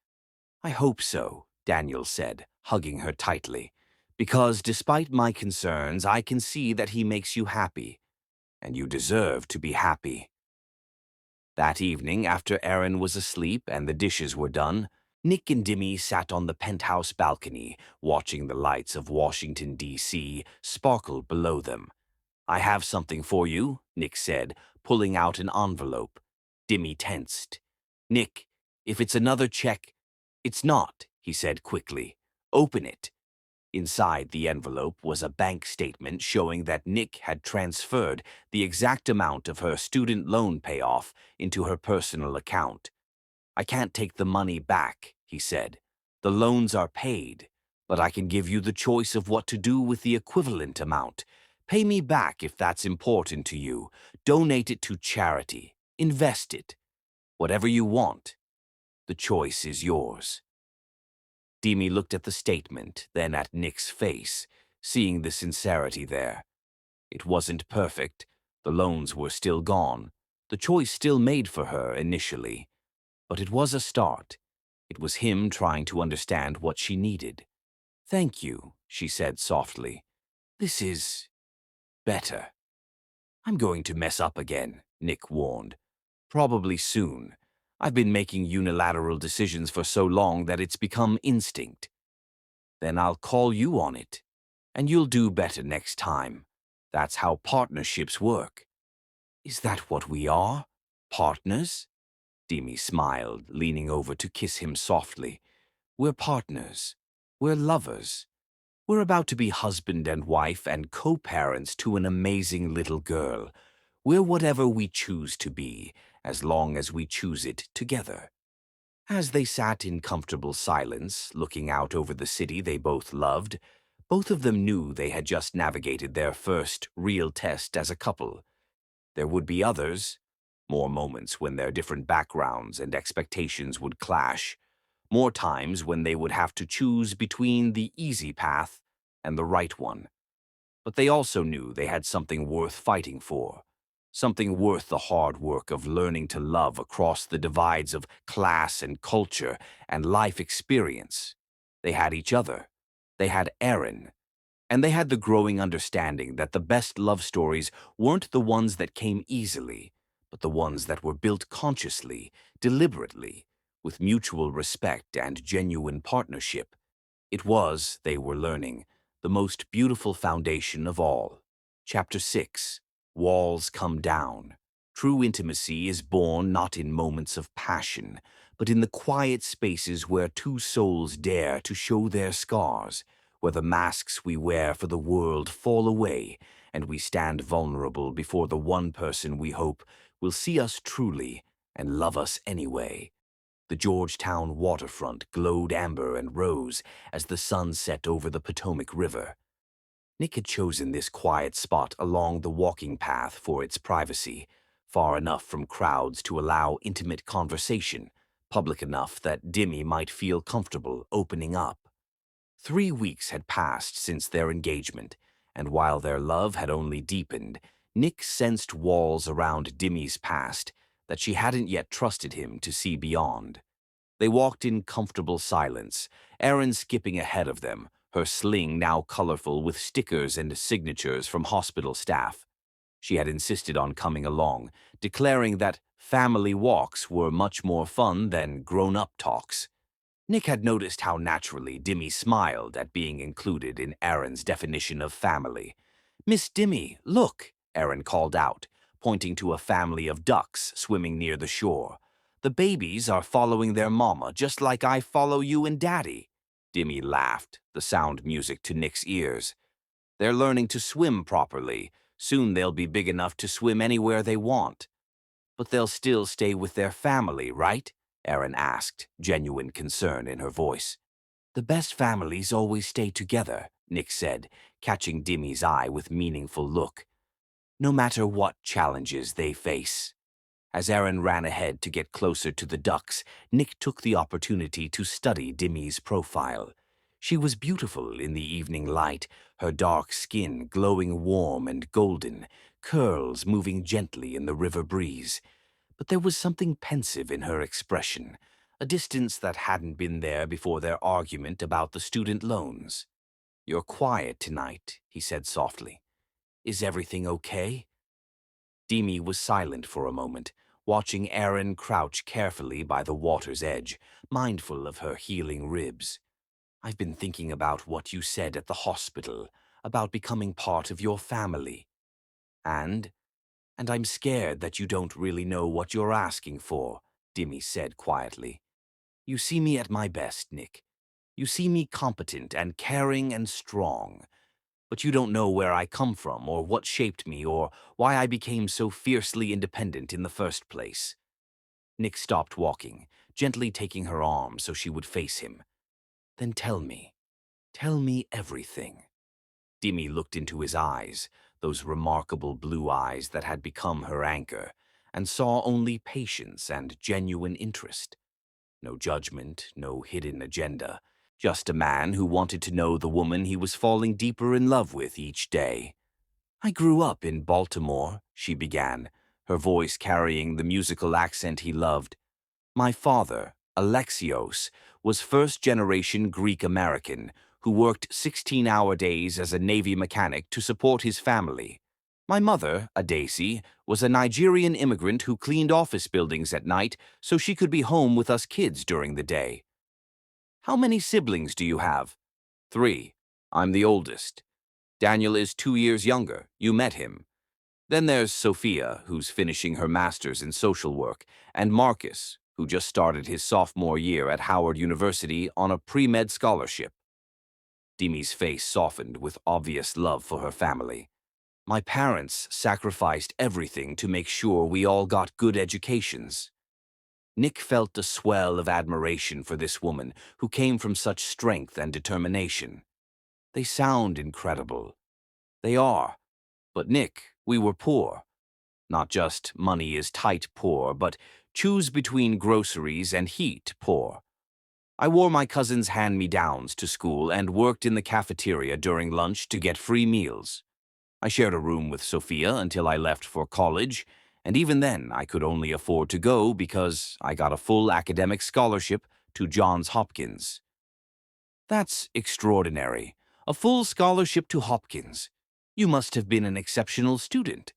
"I hope so," Daniel said, hugging her tightly, "because despite my concerns, I can see that he makes you happy, and you deserve to be happy." That evening, after Erin was asleep and the dishes were done, Nick and Demi sat on the penthouse balcony, watching the lights of Washington, D.C. sparkle below them. "I have something for you," Nick said, pulling out an envelope. Demi tensed. "Nick, if it's another check—" "It's not," he said quickly. "Open it." Inside the envelope was a bank statement showing that Nick had transferred the exact amount of her student loan payoff into her personal account. "I can't take the money back," he said. "The loans are paid, but I can give you the choice of what to do with the equivalent amount. Pay me back if that's important to you. Donate it to charity. Invest it. Whatever you want. The choice is yours." Demi looked at the statement, then at Nick's face, seeing the sincerity there. It wasn't perfect. The loans were still gone. The choice still made for her initially. But it was a start. It was him trying to understand what she needed. "Thank you," she said softly. "This is better." "I'm going to mess up again," Nick warned. "Probably soon. I've been making unilateral decisions for so long that it's become instinct." "Then I'll call you on it. And you'll do better next time. That's how partnerships work." "Is that what we are? Partners?" Demi smiled, leaning over to kiss him softly. "We're partners. We're lovers. We're about to be husband and wife and co-parents to an amazing little girl. We're whatever we choose to be, as long as we choose it together." As they sat in comfortable silence, looking out over the city they both loved, both of them knew they had just navigated their first real test as a couple. There would be others, more moments when their different backgrounds and expectations would clash, more times when they would have to choose between the easy path and the right one. But they also knew they had something worth fighting for, something worth the hard work of learning to love across the divides of class and culture and life experience. They had each other. They had Erin. And they had the growing understanding that the best love stories weren't the ones that came easily, but the ones that were built consciously, deliberately, with mutual respect and genuine partnership. It was, they were learning, the most beautiful foundation of all. Chapter 6. Walls Come Down. True intimacy is born not in moments of passion, but in the quiet spaces where two souls dare to show their scars, where the masks we wear for the world fall away, and we stand vulnerable before the one person we hope will see us truly and love us anyway. The Georgetown waterfront glowed amber and rose as the sun set over the Potomac River. Nick had chosen this quiet spot along the walking path for its privacy, far enough from crowds to allow intimate conversation, public enough that Demi might feel comfortable opening up. 3 weeks had passed since their engagement, and while their love had only deepened, Nick sensed walls around Demi's past that she hadn't yet trusted him to see beyond. They walked in comfortable silence, Erin skipping ahead of them, her sling now colorful with stickers and signatures from hospital staff. She had insisted on coming along, declaring that family walks were much more fun than grown-up talks. Nick had noticed how naturally Dimmy smiled at being included in Aaron's definition of family. "Miss Dimmy, look," Aaron called out, pointing to a family of ducks swimming near the shore. "The babies are following their mama just like I follow you and Daddy." Dimmy laughed, the sound music to Nick's ears. "They're learning to swim properly. Soon they'll be big enough to swim anywhere they want." "But they'll still stay with their family, right?" Aaron asked, genuine concern in her voice. "The best families always stay together," Nick said, catching Dimmy's eye with meaningful look. "No matter what challenges they face." As Aaron ran ahead to get closer to the ducks, Nick took the opportunity to study Dimmy's profile. She was beautiful in the evening light, her dark skin glowing warm and golden, curls moving gently in the river breeze. But there was something pensive in her expression, a distance that hadn't been there before their argument about the student loans. "You're quiet tonight," he said softly. "Is everything okay?" Demi was silent for a moment, watching Aaron crouch carefully by the water's edge, mindful of her healing ribs. "I've been thinking about what you said at the hospital, about becoming part of your family. And I'm scared that you don't really know what you're asking for," Demi said quietly. "You see me at my best, Nick. You see me competent and caring and strong. But you don't know where I come from or what shaped me or why I became so fiercely independent in the first place." Nick stopped walking, gently taking her arm so she would face him. "Then tell me everything." Demi looked into his eyes, those remarkable blue eyes that had become her anchor, and saw only patience and genuine interest. No judgment, no hidden agenda, just a man who wanted to know the woman he was falling deeper in love with each day. "I grew up in Baltimore," she began, her voice carrying the musical accent he loved. "My father, Alexios, was first-generation Greek-American who worked 16-hour days as a Navy mechanic to support his family. My mother, Adesi, was a Nigerian immigrant who cleaned office buildings at night so she could be home with us kids during the day." "How many siblings do you have?" "3. I'm the oldest. Daniel is 2 years younger. You met him. Then there's Sophia, who's finishing her master's in social work, and Marcus, who just started his sophomore year at Howard University on a pre-med scholarship." Demi's face softened with obvious love for her family. "My parents sacrificed everything to make sure we all got good educations." Nick felt a swell of admiration for this woman who came from such strength and determination. "They sound incredible." "They are. But Nick, we were poor. Not just money is tight poor, but choose between groceries and heat poor. I wore my cousin's hand-me-downs to school and worked in the cafeteria during lunch to get free meals. I shared a room with Sophia until I left for college, and even then I could only afford to go because I got a full academic scholarship to Johns Hopkins." "That's extraordinary. A full scholarship to Hopkins. You must have been an exceptional student."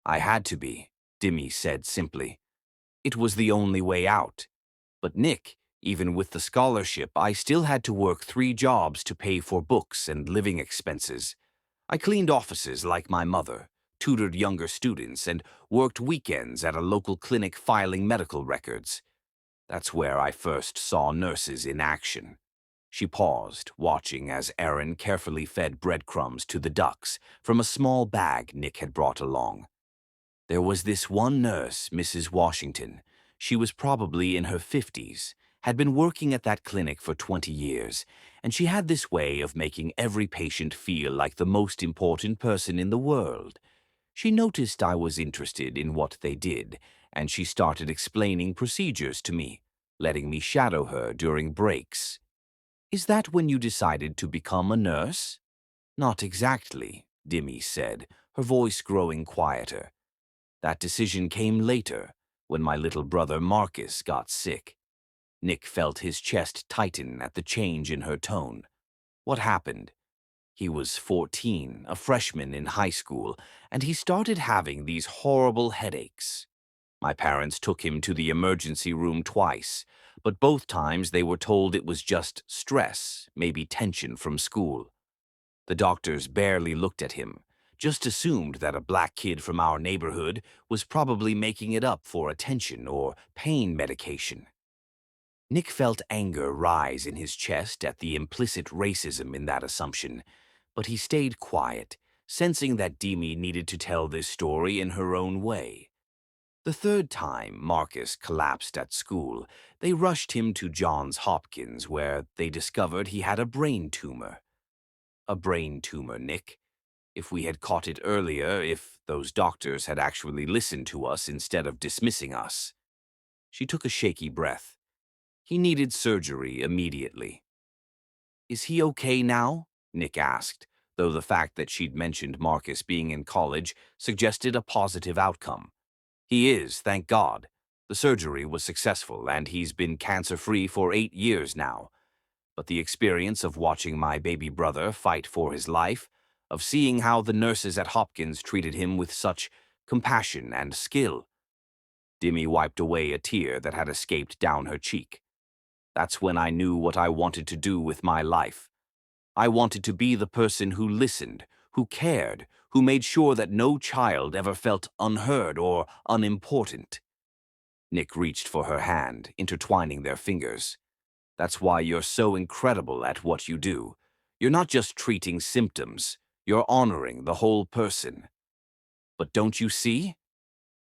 "I had to be," Demi said simply. "It was the only way out. But Nick, even with the scholarship, I still had to work 3 jobs to pay for books and living expenses. I cleaned offices like my mother, tutored younger students, and worked weekends at a local clinic filing medical records. That's where I first saw nurses in action." She paused, watching as Aaron carefully fed breadcrumbs to the ducks from a small bag Nick had brought along. "There was this one nurse, Mrs. Washington. She was probably in her 50s, had been working at that clinic for 20 years, and she had this way of making every patient feel like the most important person in the world. She noticed I was interested in what they did, and she started explaining procedures to me, letting me shadow her during breaks." "Is that when you decided to become a nurse?" "Not exactly," Demi said, her voice growing quieter. "That decision came later, when my little brother Marcus got sick." Nick felt his chest tighten at the change in her tone. "What happened?" He was 14, a freshman in high school, and he started having these horrible headaches. My parents took him to the emergency room twice, but both times they were told it was just stress, maybe tension from school. The doctors barely looked at him, just assumed that a black kid from our neighborhood was probably making it up for attention or pain medication. Nick felt anger rise in his chest at the implicit racism in that assumption, but he stayed quiet, sensing that Demi needed to tell this story in her own way. The third time Marcus collapsed at school, they rushed him to Johns Hopkins, where they discovered he had a brain tumor. A brain tumor, Nick. If we had caught it earlier, if those doctors had actually listened to us instead of dismissing us. She took a shaky breath. He needed surgery immediately. Is he okay now? Nick asked, though the fact that she'd mentioned Marcus being in college suggested a positive outcome. He is, thank God. The surgery was successful, and he's been cancer-free for 8 years now. But the experience of watching my baby brother fight for his life, of seeing how the nurses at Hopkins treated him with such compassion and skill. Demi wiped away a tear that had escaped down her cheek. That's when I knew what I wanted to do with my life. I wanted to be the person who listened, who cared, who made sure that no child ever felt unheard or unimportant. Nick reached for her hand, intertwining their fingers. That's why you're so incredible at what you do. You're not just treating symptoms, you're honoring the whole person. But don't you see?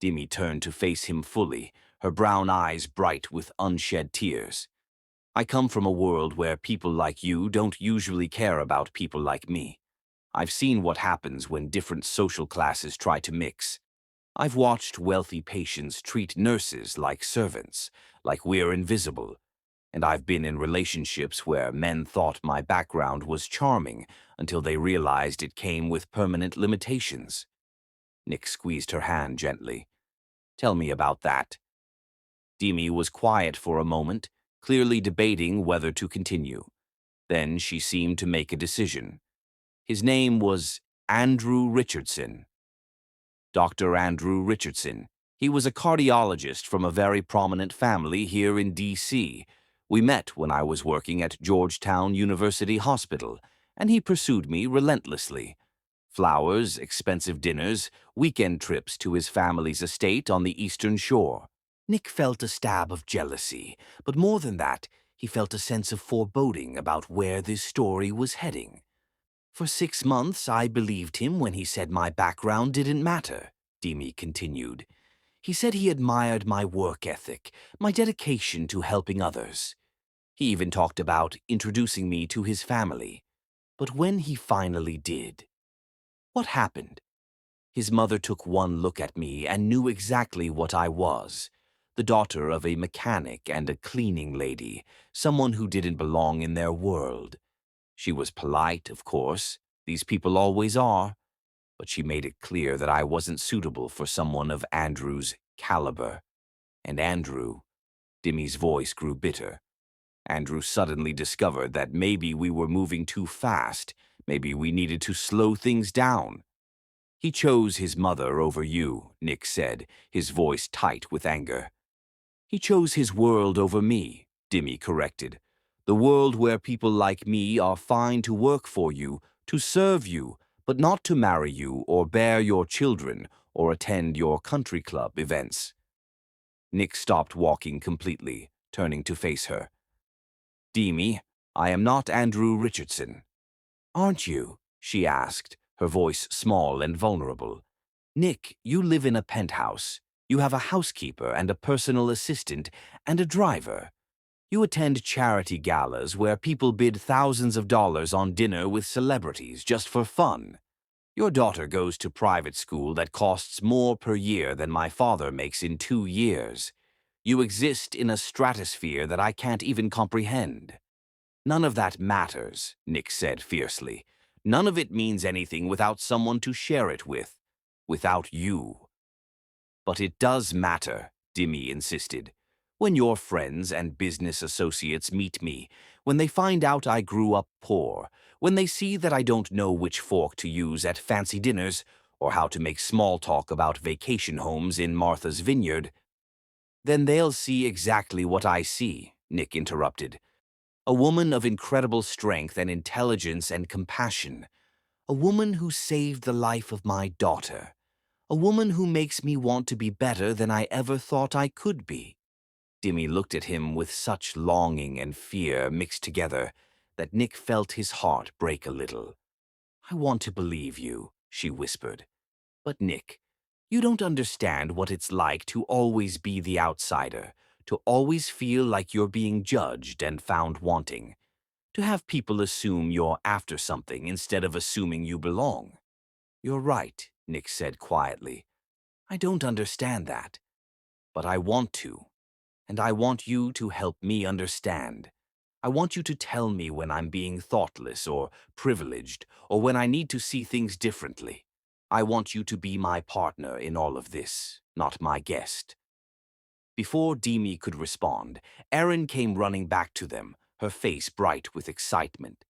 Demi turned to face him fully, her brown eyes bright with unshed tears. I come from a world where people like you don't usually care about people like me. I've seen what happens when different social classes try to mix. I've watched wealthy patients treat nurses like servants, like we're invisible. And I've been in relationships where men thought my background was charming until they realized it came with permanent limitations. Nick squeezed her hand gently. Tell me about that. Demi was quiet for a moment, clearly debating whether to continue. Then she seemed to make a decision. His name was Andrew Richardson. Dr. Andrew Richardson. He was a cardiologist from a very prominent family here in D.C. We met when I was working at Georgetown University Hospital, and he pursued me relentlessly. Flowers, expensive dinners, weekend trips to his family's estate on the Eastern Shore. Nick felt a stab of jealousy, but more than that, he felt a sense of foreboding about where this story was heading. For 6 months, I believed him when he said my background didn't matter, Demi continued. He said he admired my work ethic, my dedication to helping others. He even talked about introducing me to his family. But when he finally did, what happened? His mother took one look at me and knew exactly what I was. The daughter of a mechanic and a cleaning lady, someone who didn't belong in their world. She was polite, of course. These people always are. But she made it clear that I wasn't suitable for someone of Andrew's caliber. And Andrew, Demi's voice grew bitter. Andrew suddenly discovered that maybe we were moving too fast. Maybe we needed to slow things down. He chose his mother over you, Nick said, his voice tight with anger. He chose his world over me, Demi corrected. The world where people like me are fine to work for you, to serve you, but not to marry you or bear your children or attend your country club events. Nick stopped walking completely, turning to face her. Demi, I am not Andrew Richardson. Aren't you? She asked, her voice small and vulnerable. Nick, you live in a penthouse. You have a housekeeper and a personal assistant and a driver. You attend charity galas where people bid thousands of dollars on dinner with celebrities just for fun. Your daughter goes to private school that costs more per year than my father makes in 2 years. You exist in a stratosphere that I can't even comprehend. None of that matters, Nick said fiercely. None of it means anything without someone to share it with. Without you. But it does matter, Demi insisted. When your friends and business associates meet me, when they find out I grew up poor, when they see that I don't know which fork to use at fancy dinners, or how to make small talk about vacation homes in Martha's Vineyard, then they'll see exactly what I see, Nick interrupted. A woman of incredible strength and intelligence and compassion. A woman who saved the life of my daughter. A woman who makes me want to be better than I ever thought I could be. Dimmy looked at him with such longing and fear mixed together that Nick felt his heart break a little. I want to believe you, she whispered. But Nick, you don't understand what it's like to always be the outsider, to always feel like you're being judged and found wanting, to have people assume you're after something instead of assuming you belong. You're right, Nick said quietly. I don't understand that, but I want to, and I want you to help me understand. I want you to tell me when I'm being thoughtless or privileged, or when I need to see things differently. I want you to be my partner in all of this, not my guest. Before Demi could respond, Erin came running back to them, her face bright with excitement.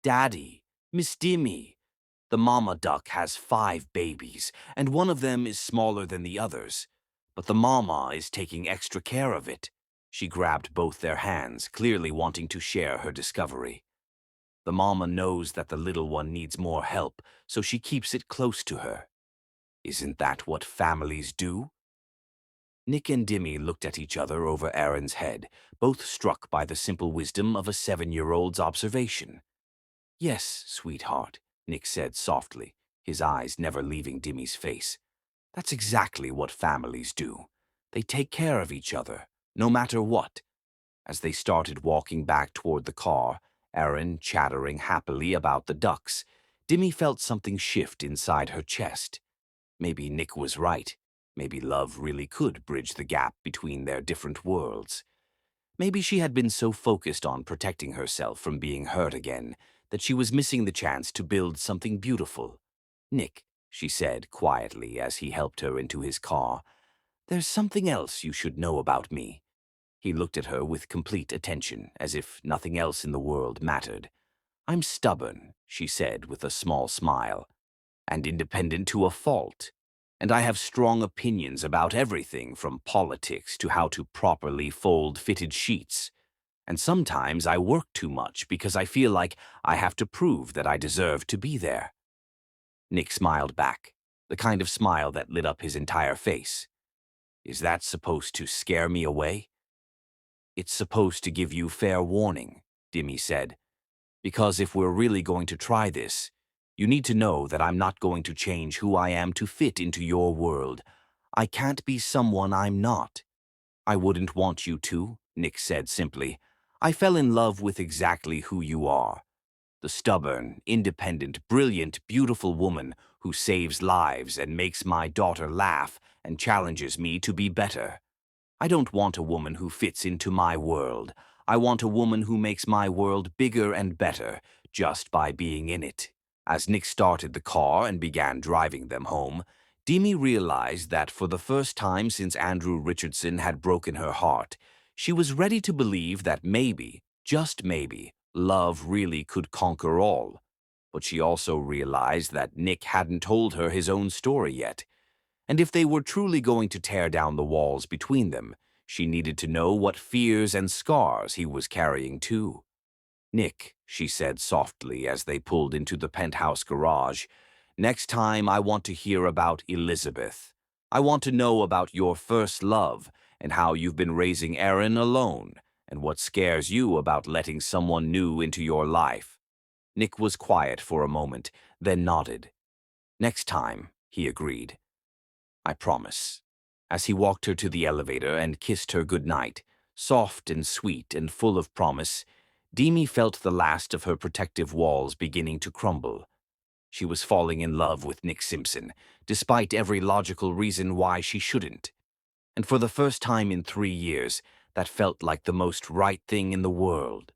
Daddy, Miss Demi, the mama duck has 5 babies, and one of them is smaller than the others. But the mama is taking extra care of it. She grabbed both their hands, clearly wanting to share her discovery. The mama knows that the little one needs more help, so she keeps it close to her. Isn't that what families do? Nick and Dimmy looked at each other over Aaron's head, both struck by the simple wisdom of a 7-year-old's observation. Yes, sweetheart, Nick said softly, his eyes never leaving Dimmy's face. That's exactly what families do. They take care of each other, no matter what. As they started walking back toward the car, Aaron chattering happily about the ducks, Dimmy felt something shift inside her chest. Maybe Nick was right. Maybe love really could bridge the gap between their different worlds. Maybe she had been so focused on protecting herself from being hurt again that she was missing the chance to build something beautiful. Nick, she said quietly as he helped her into his car, there's something else you should know about me. He looked at her with complete attention, as if nothing else in the world mattered. I'm stubborn, she said with a small smile, and independent to a fault. And I have strong opinions about everything from politics to how to properly fold fitted sheets. And sometimes I work too much because I feel like I have to prove that I deserve to be there. Nick smiled back, the kind of smile that lit up his entire face. Is that supposed to scare me away? It's supposed to give you fair warning, Dimmy said. Because if we're really going to try this, you need to know that I'm not going to change who I am to fit into your world. I can't be someone I'm not. I wouldn't want you to, Nick said simply. I fell in love with exactly who you are. The stubborn, independent, brilliant, beautiful woman who saves lives and makes my daughter laugh and challenges me to be better. I don't want a woman who fits into my world. I want a woman who makes my world bigger and better just by being in it. As Nick started the car and began driving them home, Demi realized that for the first time since Andrew Richardson had broken her heart, she was ready to believe that maybe, just maybe, love really could conquer all. But she also realized that Nick hadn't told her his own story yet. And if they were truly going to tear down the walls between them, she needed to know what fears and scars he was carrying too. Nick, she said softly as they pulled into the penthouse garage, next time I want to hear about Elizabeth. I want to know about your first love and how you've been raising Aaron alone and what scares you about letting someone new into your life. Nick was quiet for a moment, then nodded. Next time, he agreed. I promise. As he walked her to the elevator and kissed her goodnight, soft and sweet and full of promise, Demi felt the last of her protective walls beginning to crumble. She was falling in love with Nick Simpson, despite every logical reason why she shouldn't. And for the first time in 3 years, that felt like the most right thing in the world.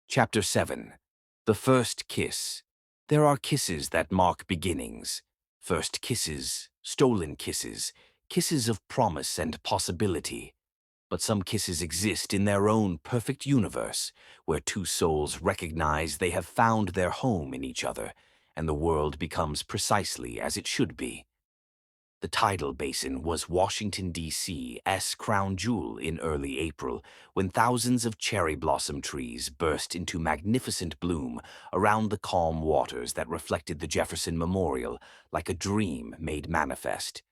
Chapter 7. The First Kiss. There are kisses that mark beginnings. First kisses, stolen kisses, kisses of promise and possibility. but some kisses exist in their own perfect universe, where two souls recognize they have found their home in each other, and the world becomes precisely as it should be. The tidal basin was Washington, D.C.'s crown jewel in early April, when thousands of cherry blossom trees burst into magnificent bloom around the calm waters that reflected the Jefferson Memorial like a dream made manifest.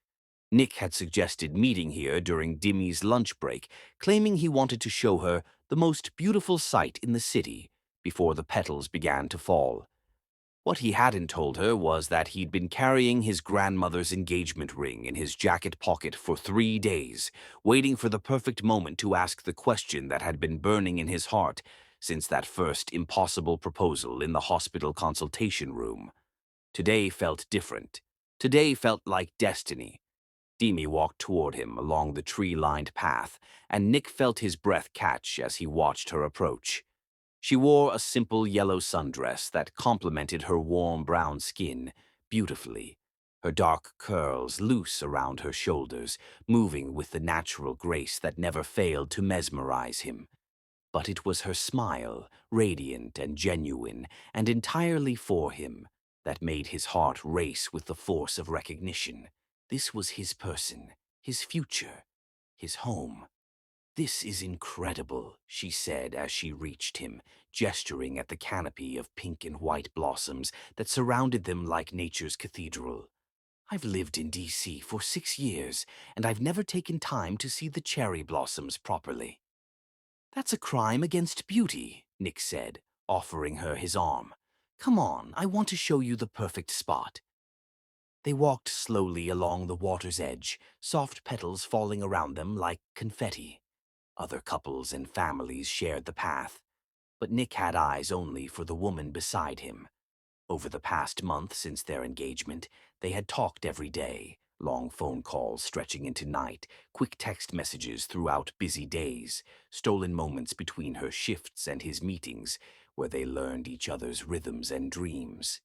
Nick had suggested meeting here during Dimmy's lunch break, claiming he wanted to show her the most beautiful sight in the city before the petals began to fall. What he hadn't told her was that he'd been carrying his grandmother's engagement ring in his jacket pocket for 3 days, waiting for the perfect moment to ask the question that had been burning in his heart since that first impossible proposal in the hospital consultation room. Today felt different. Today felt like destiny. Demi walked toward him along the tree-lined path, and Nick felt his breath catch as he watched her approach. She wore a simple yellow sundress that complemented her warm brown skin beautifully, her dark curls loose around her shoulders, moving with the natural grace that never failed to mesmerize him. But it was her smile, radiant and genuine, and entirely for him, that made his heart race with the force of recognition. This was his person, his future, his home. "This is incredible," she said as she reached him, gesturing at the canopy of pink and white blossoms that surrounded them like nature's cathedral. "I've lived in D.C. for 6 years, and I've never taken time to see the cherry blossoms properly." "That's a crime against beauty," Nick said, offering her his arm. "Come on, I want to show you the perfect spot." They walked slowly along the water's edge, soft petals falling around them like confetti. Other couples and families shared the path, but Nick had eyes only for the woman beside him. Over the past month since their engagement, they had talked every day, long phone calls stretching into night, quick text messages throughout busy days, stolen moments between her shifts and his meetings, where they learned each other's rhythms and dreams.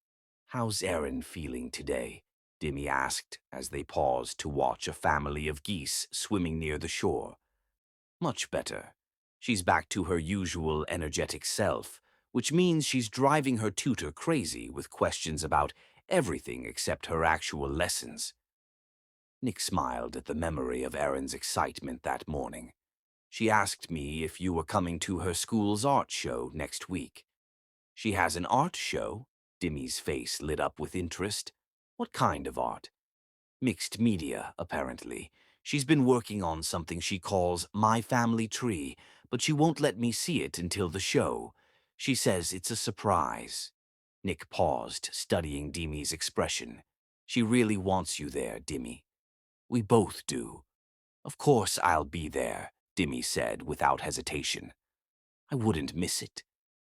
"How's Erin feeling today?" Demi asked as they paused to watch a family of geese swimming near the shore. "Much better. She's back to her usual energetic self, which means she's driving her tutor crazy with questions about everything except her actual lessons." Nick smiled at the memory of Erin's excitement that morning. "She asked me if you were coming to her school's art show next week." "She has an art show?" Demi's face lit up with interest. "What kind of art?" "Mixed media, apparently. She's been working on something she calls My Family Tree, but she won't let me see it until the show. She says it's a surprise." Nick paused, studying Demi's expression. "She really wants you there, Demi." "We both do." "Of course I'll be there," Demi said without hesitation. "I wouldn't miss it."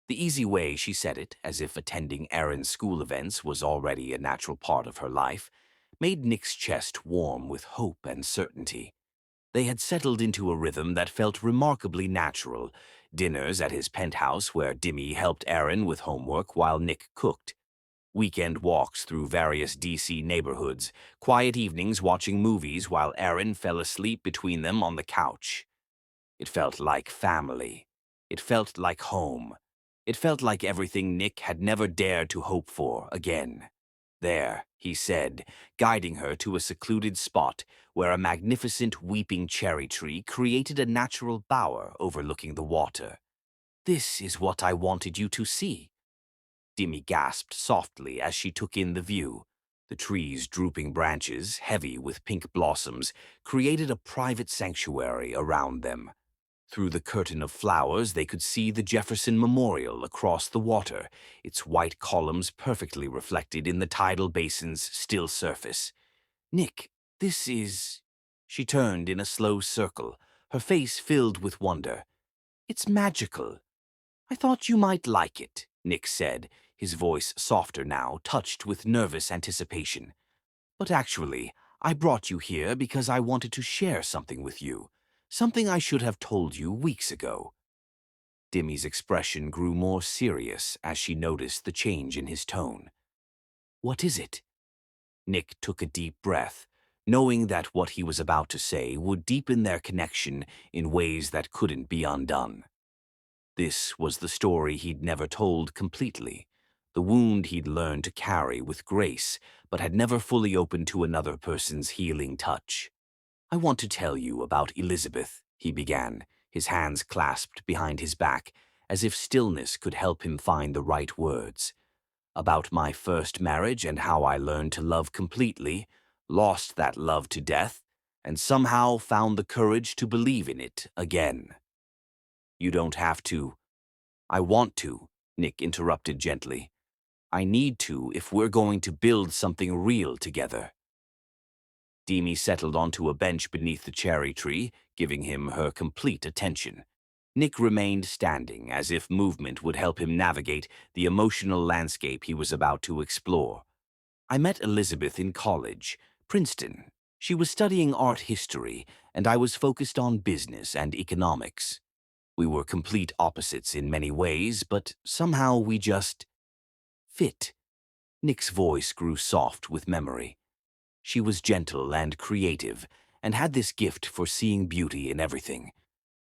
The easy way she said it, as if attending Erin's school events was already a natural part of her life, made Nick's chest warm with hope and certainty. They had settled into a rhythm that felt remarkably natural, dinners at his penthouse where Demi helped Erin with homework while Nick cooked, weekend walks through various D.C. neighborhoods, quiet evenings watching movies while Erin fell asleep between them on the couch. It felt like family. It felt like home. It felt like everything Nick had never dared to hope for again. "There," he said, guiding her to a secluded spot where a magnificent weeping cherry tree created a natural bower overlooking the water. "This is what I wanted you to see." Demi gasped softly as she took in the view. The tree's drooping branches, heavy with pink blossoms, created a private sanctuary around them. Through the curtain of flowers, they could see the Jefferson Memorial across the water, its white columns perfectly reflected in the tidal basin's still surface. "Nick, this is—" She turned in a slow circle, her face filled with wonder. "It's magical." "I thought you might like it," Nick said, his voice softer now, touched with nervous anticipation. "But actually, I brought you here because I wanted to share something with you. Something I should have told you weeks ago." Demi's expression grew more serious as she noticed the change in his tone. "What is it?" Nick took a deep breath, knowing that what he was about to say would deepen their connection in ways that couldn't be undone. This was the story he'd never told completely, the wound he'd learned to carry with grace, but had never fully opened to another person's healing touch. "I want to tell you about Elizabeth," he began, his hands clasped behind his back, as if stillness could help him find the right words. "About my first marriage and how I learned to love completely, lost that love to death, and somehow found the courage to believe in it again." "You don't have to." "I want to," Nick interrupted gently. "I need to if we're going to build something real together." Demi settled onto a bench beneath the cherry tree, giving him her complete attention. Nick remained standing, as if movement would help him navigate the emotional landscape he was about to explore. "I met Elizabeth in college, Princeton. She was studying art history, and I was focused on business and economics. We were complete opposites in many ways, but somehow we just fit." Nick's voice grew soft with memory. She was gentle and creative, and had this gift for seeing beauty in everything.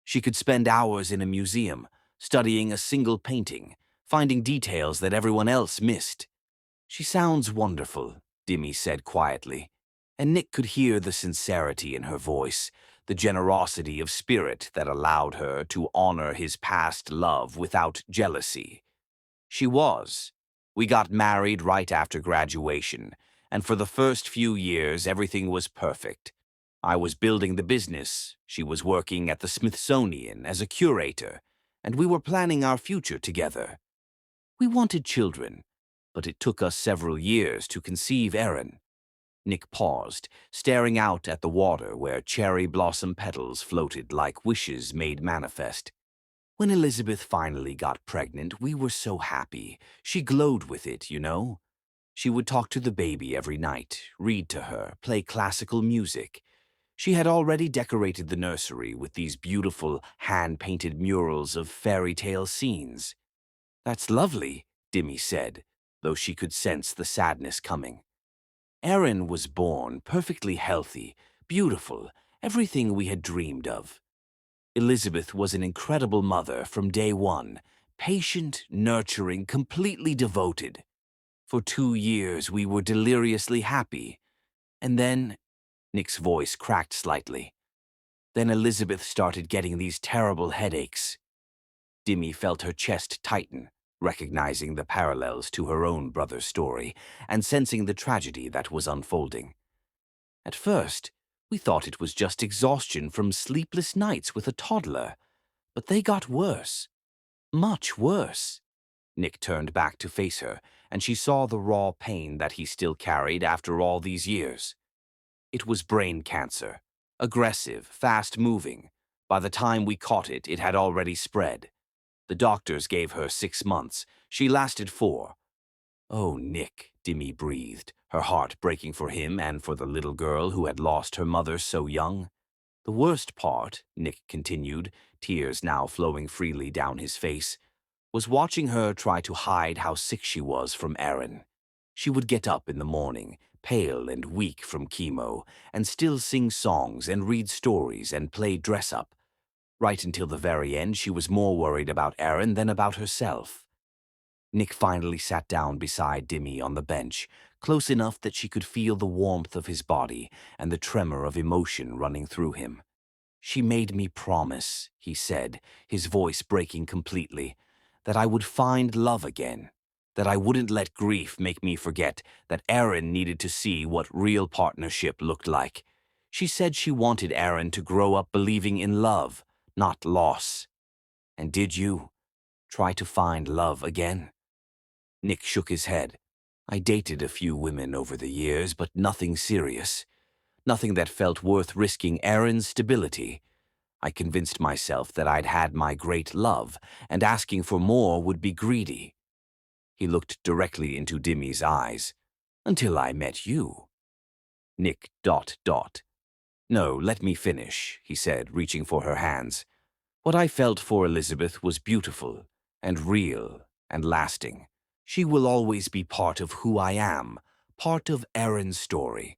She could spend hours in a museum, studying a single painting, finding details that everyone else missed. "She sounds wonderful," Demi said quietly, and Nick could hear the sincerity in her voice, the generosity of spirit that allowed her to honor his past love without jealousy. She was. We got married right after graduation, and for the first few years everything was perfect. I was building the business, she was working at the Smithsonian as a curator, and we were planning our future together. We wanted children, but it took us several years to conceive Erin." Nick paused, staring out at the water where cherry blossom petals floated like wishes made manifest. "When Elizabeth finally got pregnant, we were so happy. She glowed with it, you know. She would talk to the baby every night, read to her, play classical music. She had already decorated the nursery with these beautiful, hand-painted murals of fairy tale scenes." "That's lovely," Demi said, though she could sense the sadness coming. "Erin was born perfectly healthy, beautiful, everything we had dreamed of. Elizabeth was an incredible mother from day one, patient, nurturing, completely devoted. For 2 years we were deliriously happy. And then," Nick's voice cracked slightly, "then Elizabeth started getting these terrible headaches." Demi felt her chest tighten, recognizing the parallels to her own brother's story and sensing the tragedy that was unfolding. "At first, we thought it was just exhaustion from sleepless nights with a toddler, but they got worse. Much worse." Nick turned back to face her, and she saw the raw pain that he still carried after all these years. "It was brain cancer. Aggressive, fast-moving. By the time we caught it, it had already spread. The doctors gave her 6 months. She lasted 4. "Oh, Nick," Demi breathed, her heart breaking for him and for the little girl who had lost her mother so young. "The worst part," Nick continued, tears now flowing freely down his face, "was watching her try to hide how sick she was from Erin. She would get up in the morning, pale and weak from chemo, and still sing songs and read stories and play dress-up. Right until the very end, she was more worried about Erin than about herself." Nick finally sat down beside Demi on the bench, close enough that she could feel the warmth of his body and the tremor of emotion running through him. "She made me promise," he said, his voice breaking completely, "that I would find love again, that I wouldn't let grief make me forget that Erin needed to see what real partnership looked like. She said she wanted Erin to grow up believing in love, not loss. And did you try to find love again?" Nick shook his head. "I dated a few women over the years, but nothing serious. Nothing that felt worth risking Erin's stability. I convinced myself that I'd had my great love, and asking for more would be greedy." He looked directly into Demi's eyes. "Until I met you." Nick ... "No, let me finish," he said, reaching for her hands. "What I felt for Elizabeth was beautiful, and real, and lasting. She will always be part of who I am, part of Erin's story.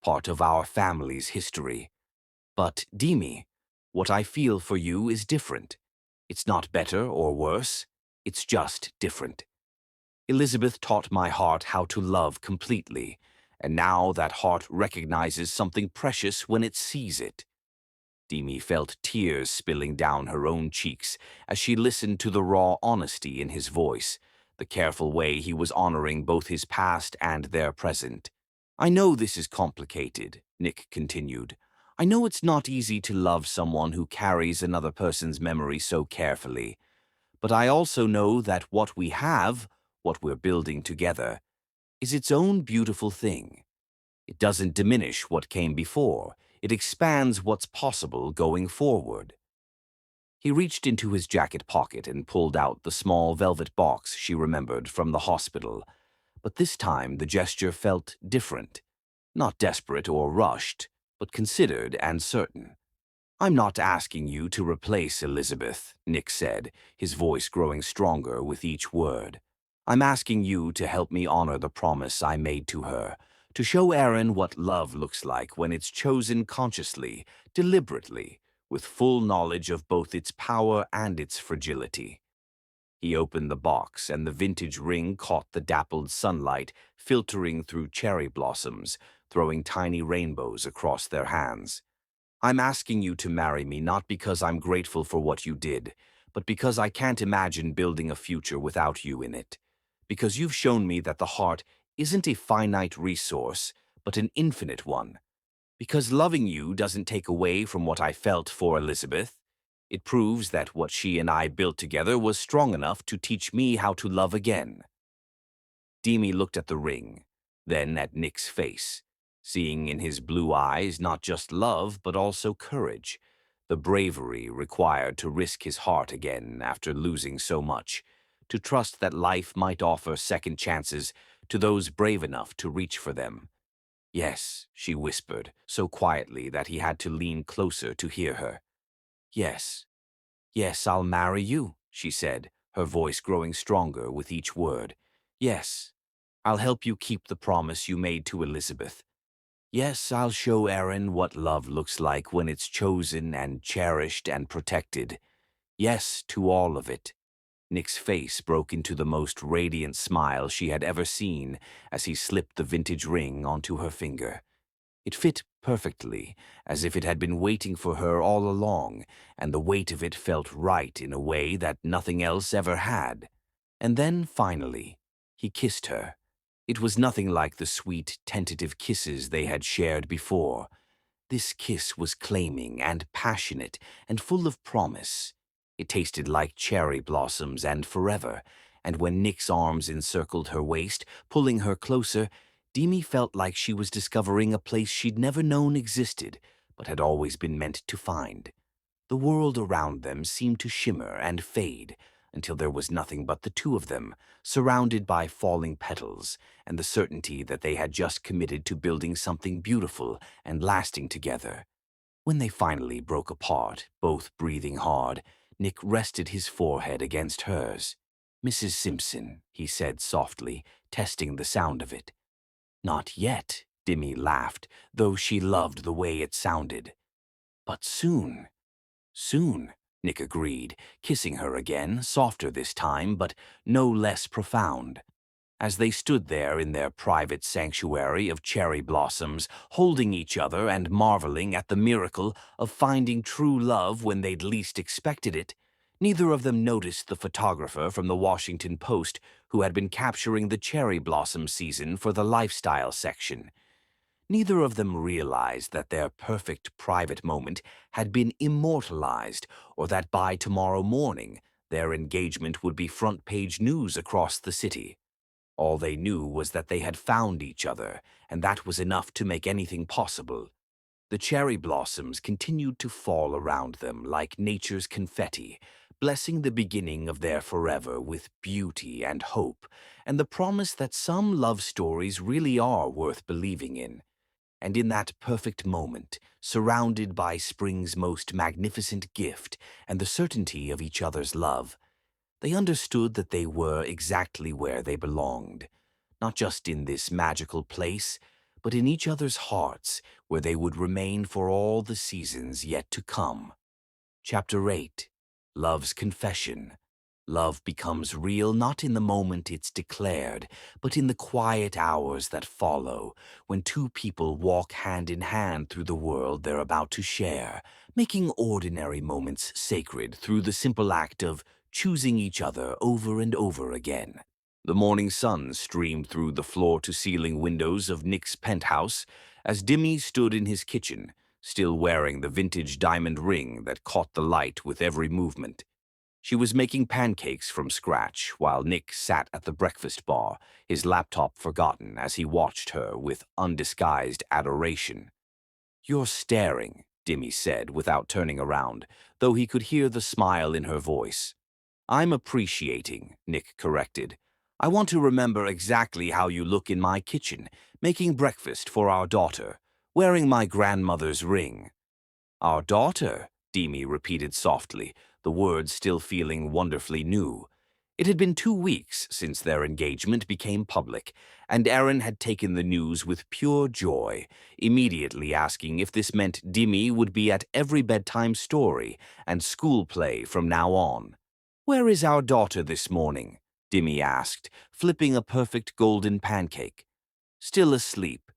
part of our family's history. But, Demi, what I feel for you is different. It's not better or worse, it's just different. Elizabeth taught my heart how to love completely, and now that heart recognizes something precious when it sees it. Demi felt tears spilling down her own cheeks as she listened to the raw honesty in his voice, the careful way he was honoring both his past and their present. I know this is complicated, Nick continued. I know it's not easy to love someone who carries another person's memory so carefully. But I also know that what we have, what we're building together, is its own beautiful thing. It doesn't diminish what came before. It expands what's possible going forward. He reached into his jacket pocket and pulled out the small velvet box she remembered from the hospital. But this time the gesture felt different. Not desperate or rushed, but considered and certain. I'm not asking you to replace Elizabeth, Nick said, his voice growing stronger with each word. I'm asking you to help me honor the promise I made to her, to show Erin what love looks like when it's chosen consciously, deliberately, with full knowledge of both its power and its fragility. He opened the box, and the vintage ring caught the dappled sunlight filtering through cherry blossoms, throwing tiny rainbows across their hands. I'm asking you to marry me not because I'm grateful for what you did, but because I can't imagine building a future without you in it. Because you've shown me that the heart isn't a finite resource, but an infinite one. Because loving you doesn't take away from what I felt for Elizabeth. It proves that what she and I built together was strong enough to teach me how to love again. Demi looked at the ring, then at Nick's face, seeing in his blue eyes not just love but also courage, the bravery required to risk his heart again after losing so much, to trust that life might offer second chances to those brave enough to reach for them. Yes, she whispered, so quietly that he had to lean closer to hear her. Yes, yes, I'll marry you, she said, her voice growing stronger with each word. Yes, I'll help you keep the promise you made to Elizabeth. Yes, I'll show Erin what love looks like when it's chosen and cherished and protected. Yes, to all of it. Nick's face broke into the most radiant smile she had ever seen as he slipped the vintage ring onto her finger. It fit perfectly, as if it had been waiting for her all along, and the weight of it felt right in a way that nothing else ever had. And then, finally, he kissed her. It was nothing like the sweet, tentative kisses they had shared before. This kiss was claiming and passionate and full of promise. It tasted like cherry blossoms and forever, and when Nick's arms encircled her waist, pulling her closer, Demi felt like she was discovering a place she'd never known existed, but had always been meant to find. The world around them seemed to shimmer and fade, until there was nothing but the two of them, surrounded by falling petals, and the certainty that they had just committed to building something beautiful and lasting together. When they finally broke apart, both breathing hard, Nick rested his forehead against hers. "Mrs. Simpson," he said softly, testing the sound of it. "Not yet," Demi laughed, though she loved the way it sounded. "But soon." "Soon," Nick agreed, kissing her again, softer this time, but no less profound. As they stood there in their private sanctuary of cherry blossoms, holding each other and marveling at the miracle of finding true love when they'd least expected it, neither of them noticed the photographer from the Washington Post who had been capturing the cherry blossom season for the lifestyle section. Neither of them realized that their perfect private moment had been immortalized, or that by tomorrow morning their engagement would be front-page news across the city. All they knew was that they had found each other, and that was enough to make anything possible. The cherry blossoms continued to fall around them like nature's confetti, blessing the beginning of their forever with beauty and hope, and the promise that some love stories really are worth believing in. And in that perfect moment, surrounded by spring's most magnificent gift and the certainty of each other's love, they understood that they were exactly where they belonged, not just in this magical place, but in each other's hearts, where they would remain for all the seasons yet to come. Chapter 8. Love's Confession. Love becomes real not in the moment it's declared, but in the quiet hours that follow, when two people walk hand in hand through the world they're about to share, making ordinary moments sacred through the simple act of choosing each other over and over again. The morning sun streamed through the floor-to-ceiling windows of Nick's penthouse as Dimmy stood in his kitchen, still wearing the vintage diamond ring that caught the light with every movement. She was making pancakes from scratch while Nick sat at the breakfast bar, his laptop forgotten as he watched her with undisguised adoration. "You're staring," Dimmy said without turning around, though he could hear the smile in her voice. "I'm appreciating," Nick corrected. "I want to remember exactly how you look in my kitchen, making breakfast for our daughter, wearing my grandmother's ring." "Our daughter," Demi repeated softly, the words still feeling wonderfully new. It had been 2 weeks since their engagement became public, and Aaron had taken the news with pure joy, immediately asking if this meant Demi would be at every bedtime story and school play from now on. "Where is our daughter this morning?" Demi asked, flipping a perfect golden pancake. "Still asleep.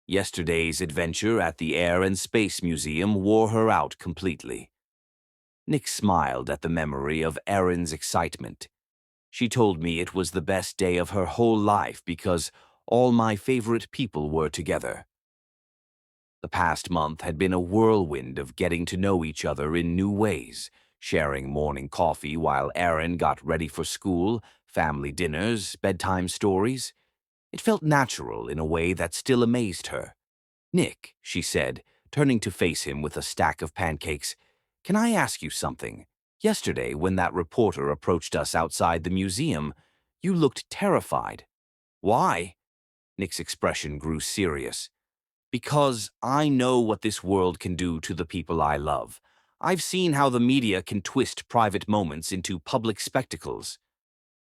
Yesterday's adventure at the Air and Space Museum wore her out completely." Nick smiled at the memory of Erin's excitement. "She told me it was the best day of her whole life because all my favorite people were together." The past month had been a whirlwind of getting to know each other in new ways, sharing morning coffee while Erin got ready for school, family dinners, bedtime stories. It felt natural in a way that still amazed her. "Nick," she said, turning to face him with a stack of pancakes, "can I ask you something? Yesterday, when that reporter approached us outside the museum, you looked terrified." "Why?" Nick's expression grew serious. "Because I know what this world can do to the people I love. I've seen how the media can twist private moments into public spectacles."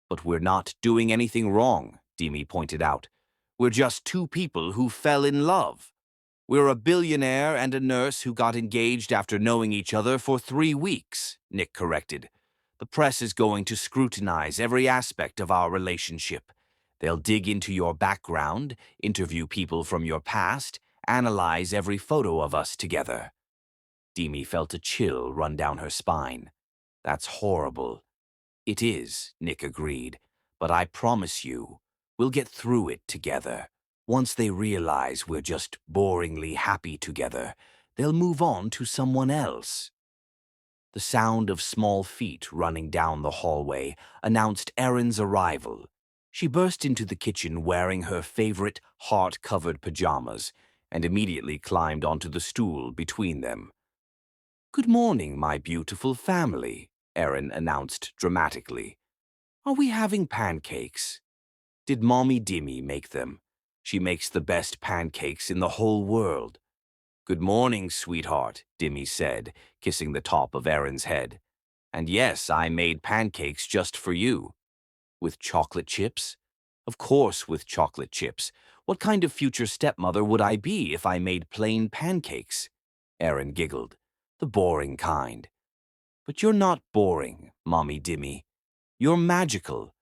"But we're not doing anything wrong," Demi pointed out. "We're just two people who fell in love. We're a billionaire and a nurse who got engaged after knowing each other for 3 weeks," Nick corrected. "The press is going to scrutinize every aspect of our relationship. They'll dig into your background, interview people from your past, analyze every photo of us together." Demi felt a chill run down her spine. "That's horrible." "It is," Nick agreed, "but I promise you, we'll get through it together. Once they realize we're just boringly happy together, they'll move on to someone else." The sound of small feet running down the hallway announced Erin's arrival. She burst into the kitchen wearing her favorite heart-covered pajamas and immediately climbed onto the stool between them. "Good morning, my beautiful family," Erin announced dramatically. "Are we having pancakes? Did Mommy Dimmy make them? She makes the best pancakes in the whole world." "Good morning, sweetheart," Dimmy said, kissing the top of Erin's head. "And yes, I made pancakes just for you." "With chocolate chips?" "Of course with chocolate chips. What kind of future stepmother would I be if I made plain pancakes?" Erin giggled. "The boring kind." "But you're not boring, Mommy Dimmy. You're magical."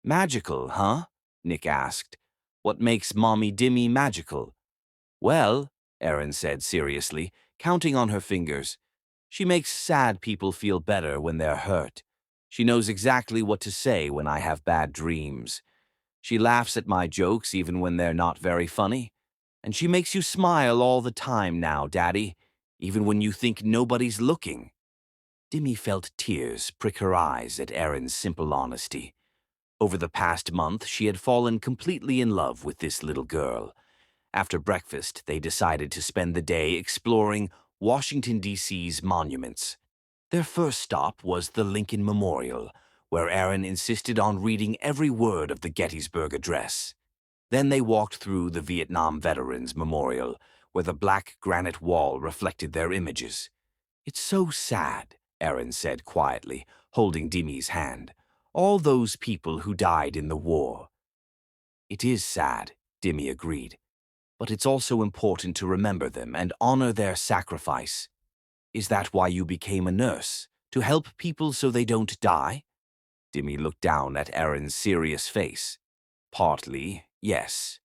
"Magical, huh?" Nick asked. "What makes Mommy Dimmy magical?" "Well," Erin said seriously, counting on her fingers, "she makes sad people feel better when they're hurt. She knows exactly what to say when I have bad dreams. She laughs at my jokes even when they're not very funny. And she makes you smile all the time now, Daddy, even when you think nobody's looking." Dimmy felt tears prick her eyes at Erin's simple honesty. Over the past month, she had fallen completely in love with this little girl. After breakfast, they decided to spend the day exploring Washington, D.C.'s monuments. Their first stop was the Lincoln Memorial, where Erin insisted on reading every word of the Gettysburg Address. Then they walked through the Vietnam Veterans Memorial, where the black granite wall reflected their images. "It's so sad," Erin said quietly, holding Demi's hand. "All those people who died in the war." "It is sad," Demi agreed. But it's also important to remember them and honor their sacrifice. Is that why you became a nurse? To help people so they don't die? Dimmy looked down at Erin's serious face. Partly, yes.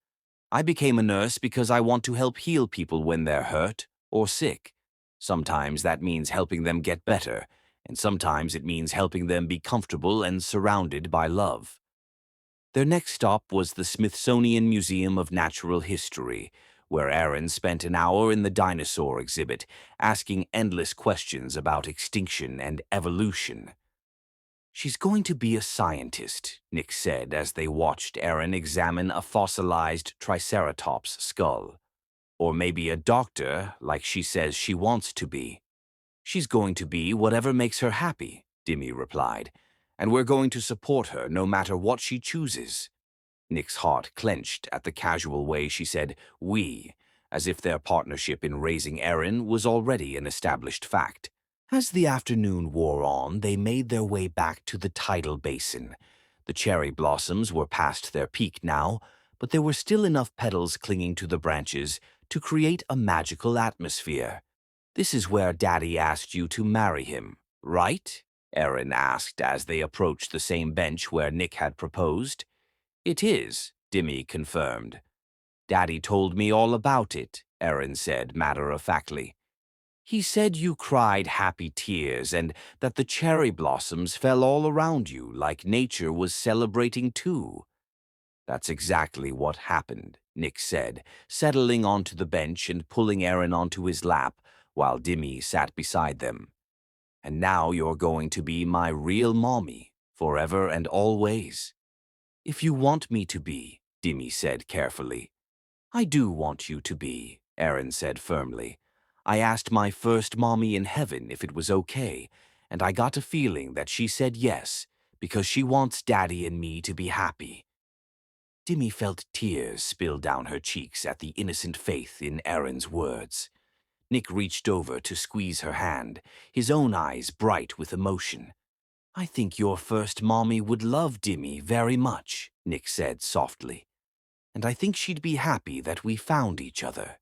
I became a nurse because I want to help heal people when they're hurt or sick. Sometimes that means helping them get better, and sometimes it means helping them be comfortable and surrounded by love. Their next stop was the Smithsonian Museum of Natural History, where Erin spent an hour in the dinosaur exhibit, asking endless questions about extinction and evolution. She's going to be a scientist, Nick said as they watched Erin examine a fossilized Triceratops skull. Or maybe a doctor, like she says she wants to be. She's going to be whatever makes her happy, Dimmy replied, and we're going to support her no matter what she chooses. Nick's heart clenched at the casual way she said "we," as if their partnership in raising Erin was already an established fact. As the afternoon wore on, they made their way back to the tidal basin. The cherry blossoms were past their peak now, but there were still enough petals clinging to the branches to create a magical atmosphere. "This is where Daddy asked you to marry him, right?" Erin asked as they approached the same bench where Nick had proposed. "It is," Dimmy confirmed. "Daddy told me all about it," Erin said matter-of-factly. "He said you cried happy tears and that the cherry blossoms fell all around you like nature was celebrating too." "That's exactly what happened," Nick said, settling onto the bench and pulling Erin onto his lap while Dimmy sat beside them. "And now you're going to be my real mommy, forever and always." "If you want me to be," Dimmy said carefully. "I do want you to be," Erin said firmly. "I asked my first mommy in heaven if it was okay, and I got a feeling that she said yes, because she wants Daddy and me to be happy." Dimmy felt tears spill down her cheeks at the innocent faith in Erin's words. Nick reached over to squeeze her hand, his own eyes bright with emotion. "I think your first mommy would love Dimmy very much," Nick said softly. "And I think she'd be happy that we found each other."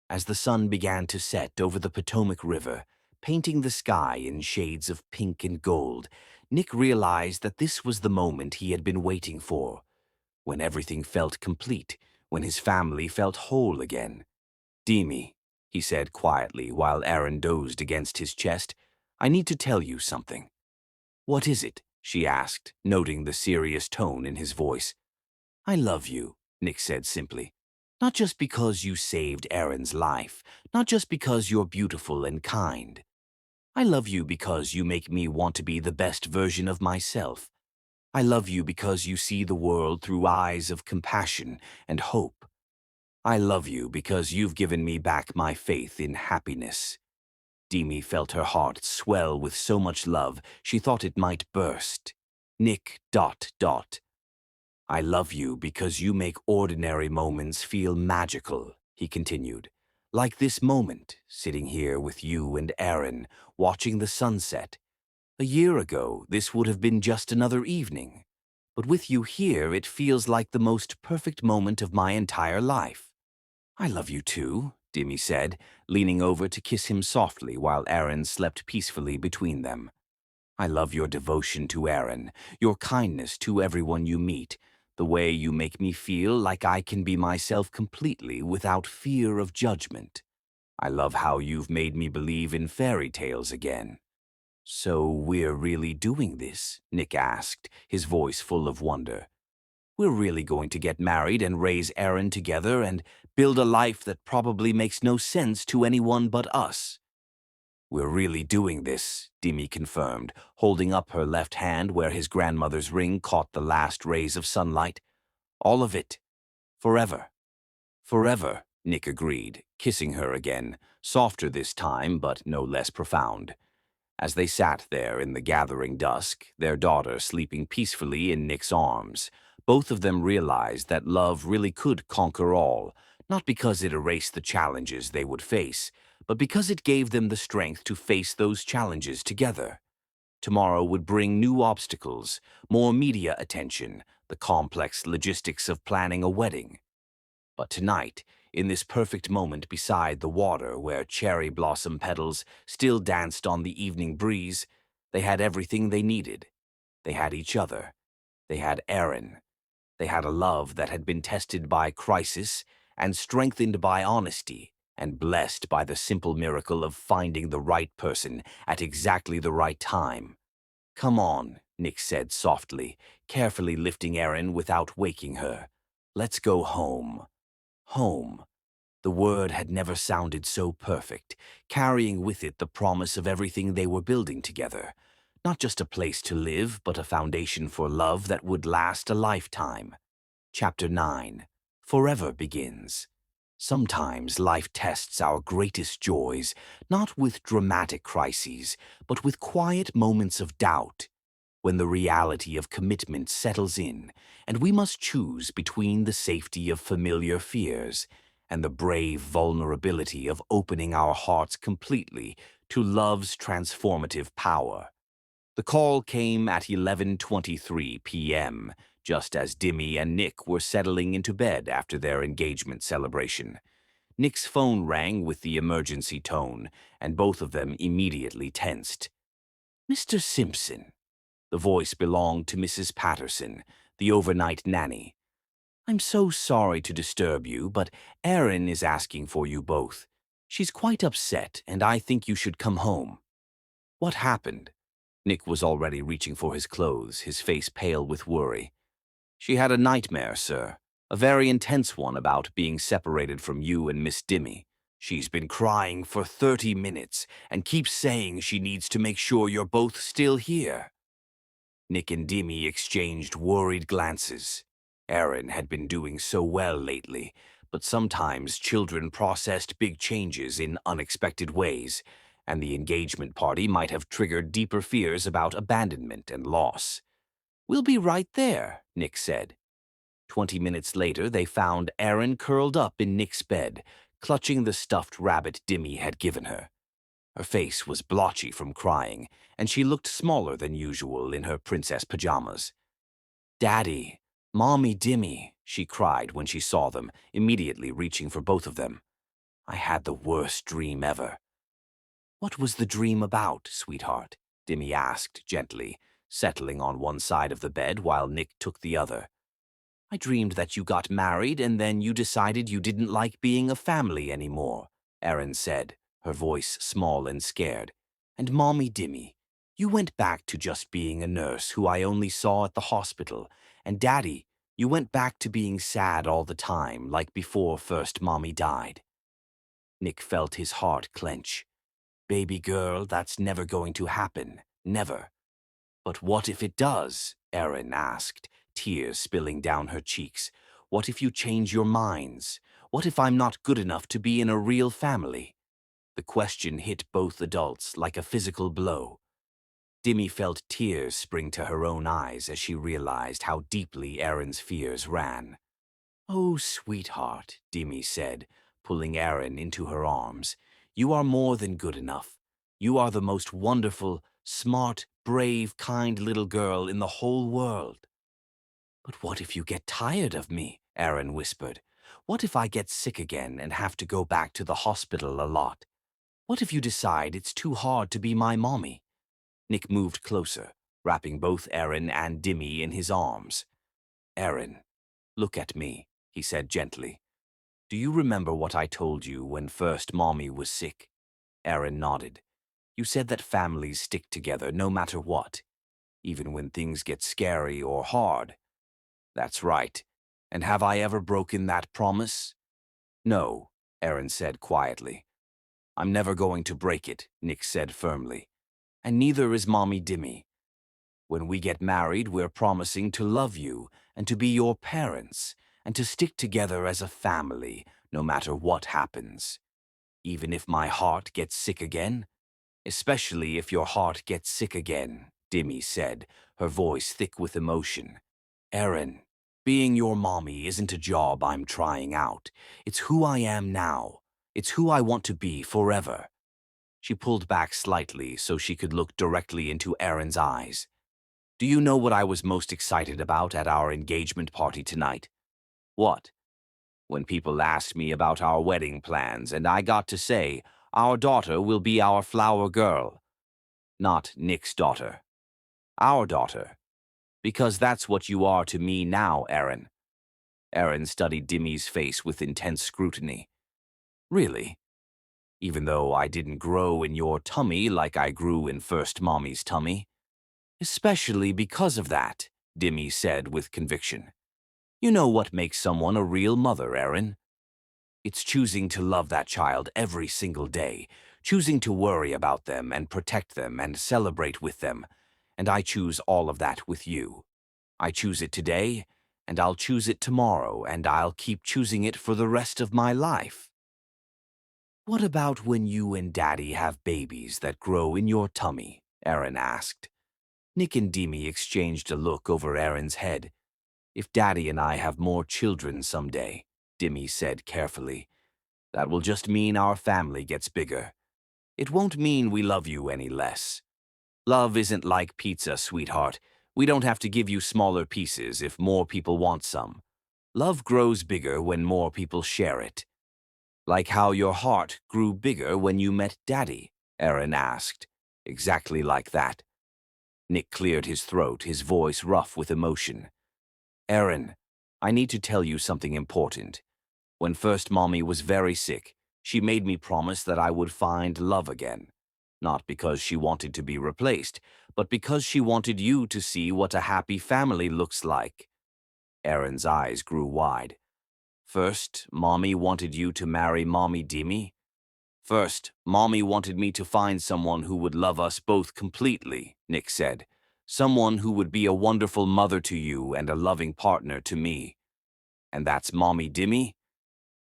As the sun began to set over the Potomac River, painting the sky in shades of pink and gold, Nick realized that this was the moment he had been waiting for, when everything felt complete, when his family felt whole again. "Dimmy," he said quietly while Erin dozed against his chest, "I need to tell you something." "What is it?" she asked, noting the serious tone in his voice. "I love you," Nick said simply. "Not just because you saved Erin's life, not just because you're beautiful and kind. I love you because you make me want to be the best version of myself. I love you because you see the world through eyes of compassion and hope. I love you because you've given me back my faith in happiness." Demi felt her heart swell with so much love she thought it might burst. Nick ... "I love you because you make ordinary moments feel magical," he continued. "Like this moment, sitting here with you and Erin, watching the sunset. A year ago, this would have been just another evening. But with you here, it feels like the most perfect moment of my entire life." "I love you too," Dimmy said, leaning over to kiss him softly while Erin slept peacefully between them. "I love your devotion to Erin, your kindness to everyone you meet, the way you make me feel like I can be myself completely without fear of judgment. I love how you've made me believe in fairy tales again." "So we're really doing this?" Nick asked, his voice full of wonder. "We're really going to get married and raise Erin together and build a life that probably makes no sense to anyone but us?" "We're really doing this," Demi confirmed, holding up her left hand where his grandmother's ring caught the last rays of sunlight. "All of it. Forever." "Forever," Nick agreed, kissing her again, softer this time but no less profound. As they sat there in the gathering dusk, their daughter sleeping peacefully in Nick's arms, both of them realized that love really could conquer all, not because it erased the challenges they would face, but because it gave them the strength to face those challenges together. Tomorrow would bring new obstacles, more media attention, the complex logistics of planning a wedding. But tonight, in this perfect moment beside the water where cherry blossom petals still danced on the evening breeze, they had everything they needed. They had each other. They had Aaron. They had a love that had been tested by crisis and strengthened by honesty and blessed by the simple miracle of finding the right person at exactly the right time. "Come on," Nick said softly, carefully lifting Aaron without waking her. "Let's go home." Home. The word had never sounded so perfect, carrying with it the promise of everything they were building together. Not just a place to live, but a foundation for love that would last a lifetime. Chapter 9. Forever begins. Sometimes life tests our greatest joys, not with dramatic crises, but with quiet moments of doubt, when the reality of commitment settles in, and we must choose between the safety of familiar fears and the brave vulnerability of opening our hearts completely to love's transformative power. The call came at 11:23 p.m., just as Dimmy and Nick were settling into bed after their engagement celebration. Nick's phone rang with the emergency tone, and both of them immediately tensed. "Mr. Simpson." The voice belonged to Mrs. Patterson, the overnight nanny. "I'm so sorry to disturb you, but Erin is asking for you both. She's quite upset, and I think you should come home." "What happened?" Nick was already reaching for his clothes, his face pale with worry. "She had a nightmare, sir. A very intense one about being separated from you and Miss Dimmy. She's been crying for 30 minutes and keeps saying she needs to make sure you're both still here." Nick and Dimmy exchanged worried glances. Erin had been doing so well lately, but sometimes children processed big changes in unexpected ways, and the engagement party might have triggered deeper fears about abandonment and loss. "We'll be right there," Nick said. 20 minutes later, they found Erin curled up in Nick's bed, clutching the stuffed rabbit Dimmy had given her. Her face was blotchy from crying, and she looked smaller than usual in her princess pajamas. "Daddy, Mommy Dimmy," she cried when she saw them, immediately reaching for both of them. "I had the worst dream ever." "What was the dream about, sweetheart?" Dimmy asked gently, settling on one side of the bed while Nick took the other. "I dreamed that you got married and then you decided you didn't like being a family anymore," Erin said, her voice small and scared. "And Mommy Dimmy, you went back to just being a nurse who I only saw at the hospital. And Daddy, you went back to being sad all the time, like before first Mommy died." Nick felt his heart clench. "Baby girl, that's never going to happen. Never." "But what if it does?" Erin asked, tears spilling down her cheeks. "What if you change your minds? What if I'm not good enough to be in a real family?" The question hit both adults like a physical blow. Dimmy felt tears spring to her own eyes as she realized how deeply Erin's fears ran. "Oh, sweetheart," Dimmy said, pulling Erin into her arms. "You are more than good enough. You are the most wonderful, smart, brave, kind little girl in the whole world." "But what if you get tired of me?" Erin whispered. "What if I get sick again and have to go back to the hospital a lot? What if you decide it's too hard to be my mommy?" Nick moved closer, wrapping both Erin and Dimmy in his arms. "Erin, look at me," he said gently. "Do you remember what I told you when first Mommy was sick?" Erin nodded. "You said that families stick together no matter what, even when things get scary or hard." "That's right. And have I ever broken that promise?" "No," Erin said quietly. "I'm never going to break it," Nick said firmly. "And neither is Mommy Dimmy. When we get married, we're promising to love you and to be your parents and to stick together as a family, no matter what happens. Even if my heart gets sick again?" "Especially if your heart gets sick again," Dimmy said, her voice thick with emotion. "Erin, being your mommy isn't a job I'm trying out. It's who I am now. It's who I want to be forever." She pulled back slightly so she could look directly into Erin's eyes. "Do you know what I was most excited about at our engagement party tonight?" "What?" when people asked me about our wedding plans, and I got to say, our daughter will be our flower girl. Not Nick's daughter. Our daughter. Because that's what you are to me now, Aaron. Aaron studied Dimmy's face with intense scrutiny. Really? Even though I didn't grow in your tummy like I grew in First Mommy's tummy? Especially because of that, Dimmy said with conviction. You know what makes someone a real mother, Aaron? It's choosing to love that child every single day, choosing to worry about them and protect them and celebrate with them. And I choose all of that with you. I choose it today, and I'll choose it tomorrow, and I'll keep choosing it for the rest of my life. What about when you and Daddy have babies that grow in your tummy? Aaron asked. Nick and Demi exchanged a look over Aaron's head. If Daddy and I have more children someday, Demi said carefully, that will just mean our family gets bigger. It won't mean we love you any less. Love isn't like pizza, sweetheart. We don't have to give you smaller pieces if more people want some. Love grows bigger when more people share it. Like how your heart grew bigger when you met Daddy, Aaron asked. Exactly like that. Nick cleared his throat, his voice rough with emotion. Aaron, I need to tell you something important. When First Mommy was very sick, she made me promise that I would find love again. Not because she wanted to be replaced, but because she wanted you to see what a happy family looks like. Aaron's eyes grew wide. First, Mommy wanted you to marry Mommy Demi. First, Mommy wanted me to find someone who would love us both completely, Nick said. Someone who would be a wonderful mother to you and a loving partner to me. And that's Mommy Demi?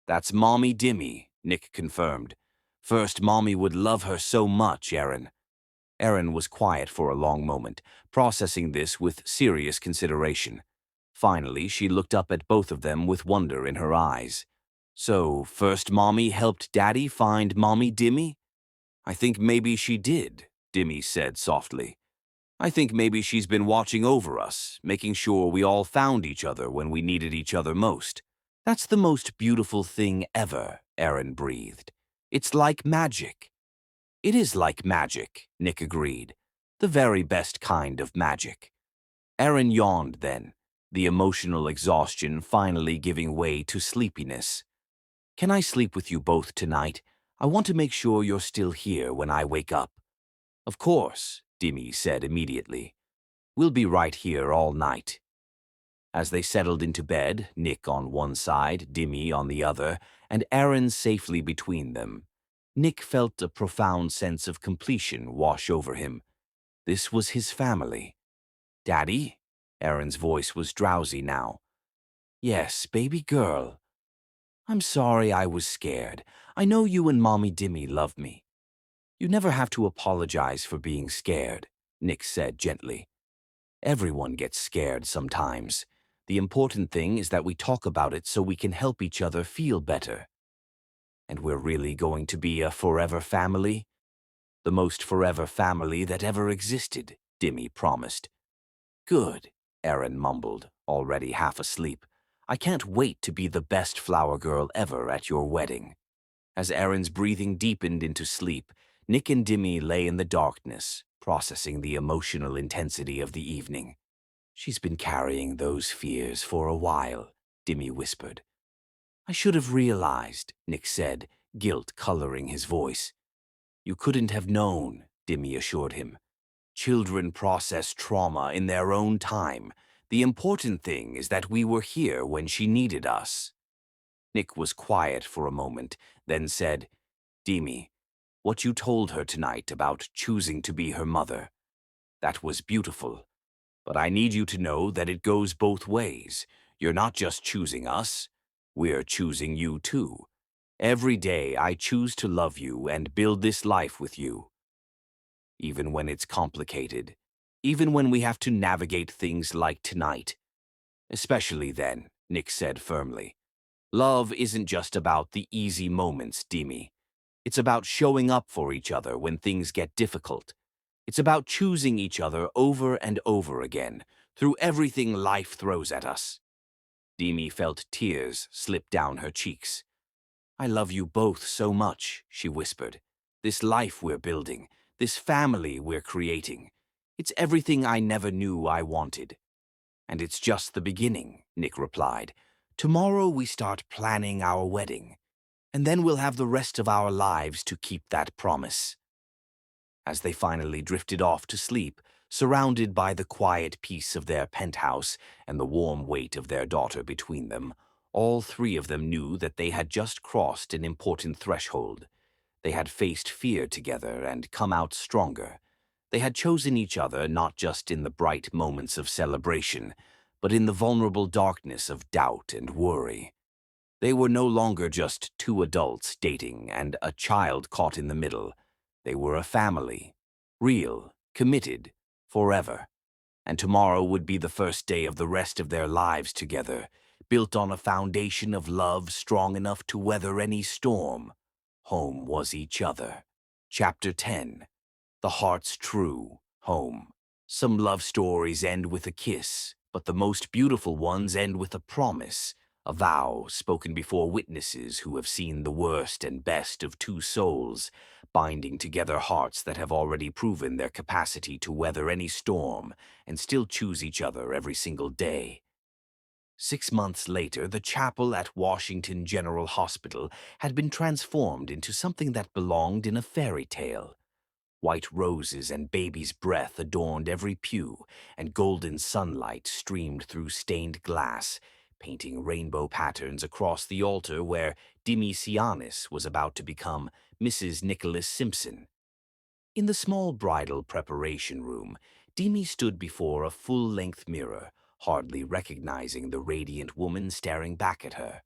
That's Mommy Demi, Nick confirmed. First, Mommy would love her so much, Aaron. Aaron was quiet for a long moment, processing this with serious consideration. Finally, she looked up at both of them with wonder in her eyes. So, First Mommy helped Daddy find Mommy Demi? I think maybe she did, Demi said softly. I think maybe she's been watching over us, making sure we all found each other when we needed each other most. That's the most beautiful thing ever, Aaron breathed. It's like magic. It is like magic, Nick agreed. The very best kind of magic. Aaron yawned then, the emotional exhaustion finally giving way to sleepiness. Can I sleep with you both tonight? I want to make sure you're still here when I wake up. Of course, Demi said immediately. We'll be right here all night. As they settled into bed, Nick on one side, Demi on the other, and Aaron safely between them, Nick felt a profound sense of completion wash over him. This was his family. Daddy? Aaron's voice was drowsy now. Yes, baby girl. I'm sorry I was scared. I know you and Mommy Demi love me. You never have to apologize for being scared, Nick said gently. Everyone gets scared sometimes. The important thing is that we talk about it so we can help each other feel better. And we're really going to be a forever family? The most forever family that ever existed, Demi promised. Good, Aaron mumbled, already half asleep. I can't wait to be the best flower girl ever at your wedding. As Aaron's breathing deepened into sleep, Nick and Demi lay in the darkness, processing the emotional intensity of the evening. She's been carrying those fears for a while, Demi whispered. I should have realized, Nick said, guilt coloring his voice. You couldn't have known, Demi assured him. Children process trauma in their own time. The important thing is that we were here when she needed us. Nick was quiet for a moment, then said, Demi, what you told her tonight about choosing to be her mother, that was beautiful. But I need you to know that it goes both ways. You're not just choosing us. We're choosing you too. Every day I choose to love you and build this life with you. Even when it's complicated. Even when we have to navigate things like tonight. Especially then, Nick said firmly. Love isn't just about the easy moments, Demi. It's about showing up for each other when things get difficult. It's about choosing each other over and over again, through everything life throws at us. Demi felt tears slip down her cheeks. "I love you both so much," she whispered. "This life we're building, this family we're creating. It's everything I never knew I wanted." "And it's just the beginning," Nick replied. "Tomorrow we start planning our wedding, and then we'll have the rest of our lives to keep that promise." As they finally drifted off to sleep, surrounded by the quiet peace of their penthouse and the warm weight of their daughter between them, all three of them knew that they had just crossed an important threshold. They had faced fear together and come out stronger. They had chosen each other not just in the bright moments of celebration, but in the vulnerable darkness of doubt and worry. They were no longer just two adults dating and a child caught in the middle. They were a family, real, committed, forever. And tomorrow would be the first day of the rest of their lives together, built on a foundation of love strong enough to weather any storm. Home was each other. Chapter 10. The Heart's True Home. Some love stories end with a kiss, but the most beautiful ones end with a promise, a vow spoken before witnesses who have seen the worst and best of two souls, binding together hearts that have already proven their capacity to weather any storm and still choose each other every single day. 6 months later, the chapel at Washington General Hospital had been transformed into something that belonged in a fairy tale. White roses and baby's breath adorned every pew, and golden sunlight streamed through stained glass, painting rainbow patterns across the altar where Demi Sianis was about to become Mrs. Nicholas Simpson. In the small bridal preparation room, Demi stood before a full-length mirror, hardly recognizing the radiant woman staring back at her.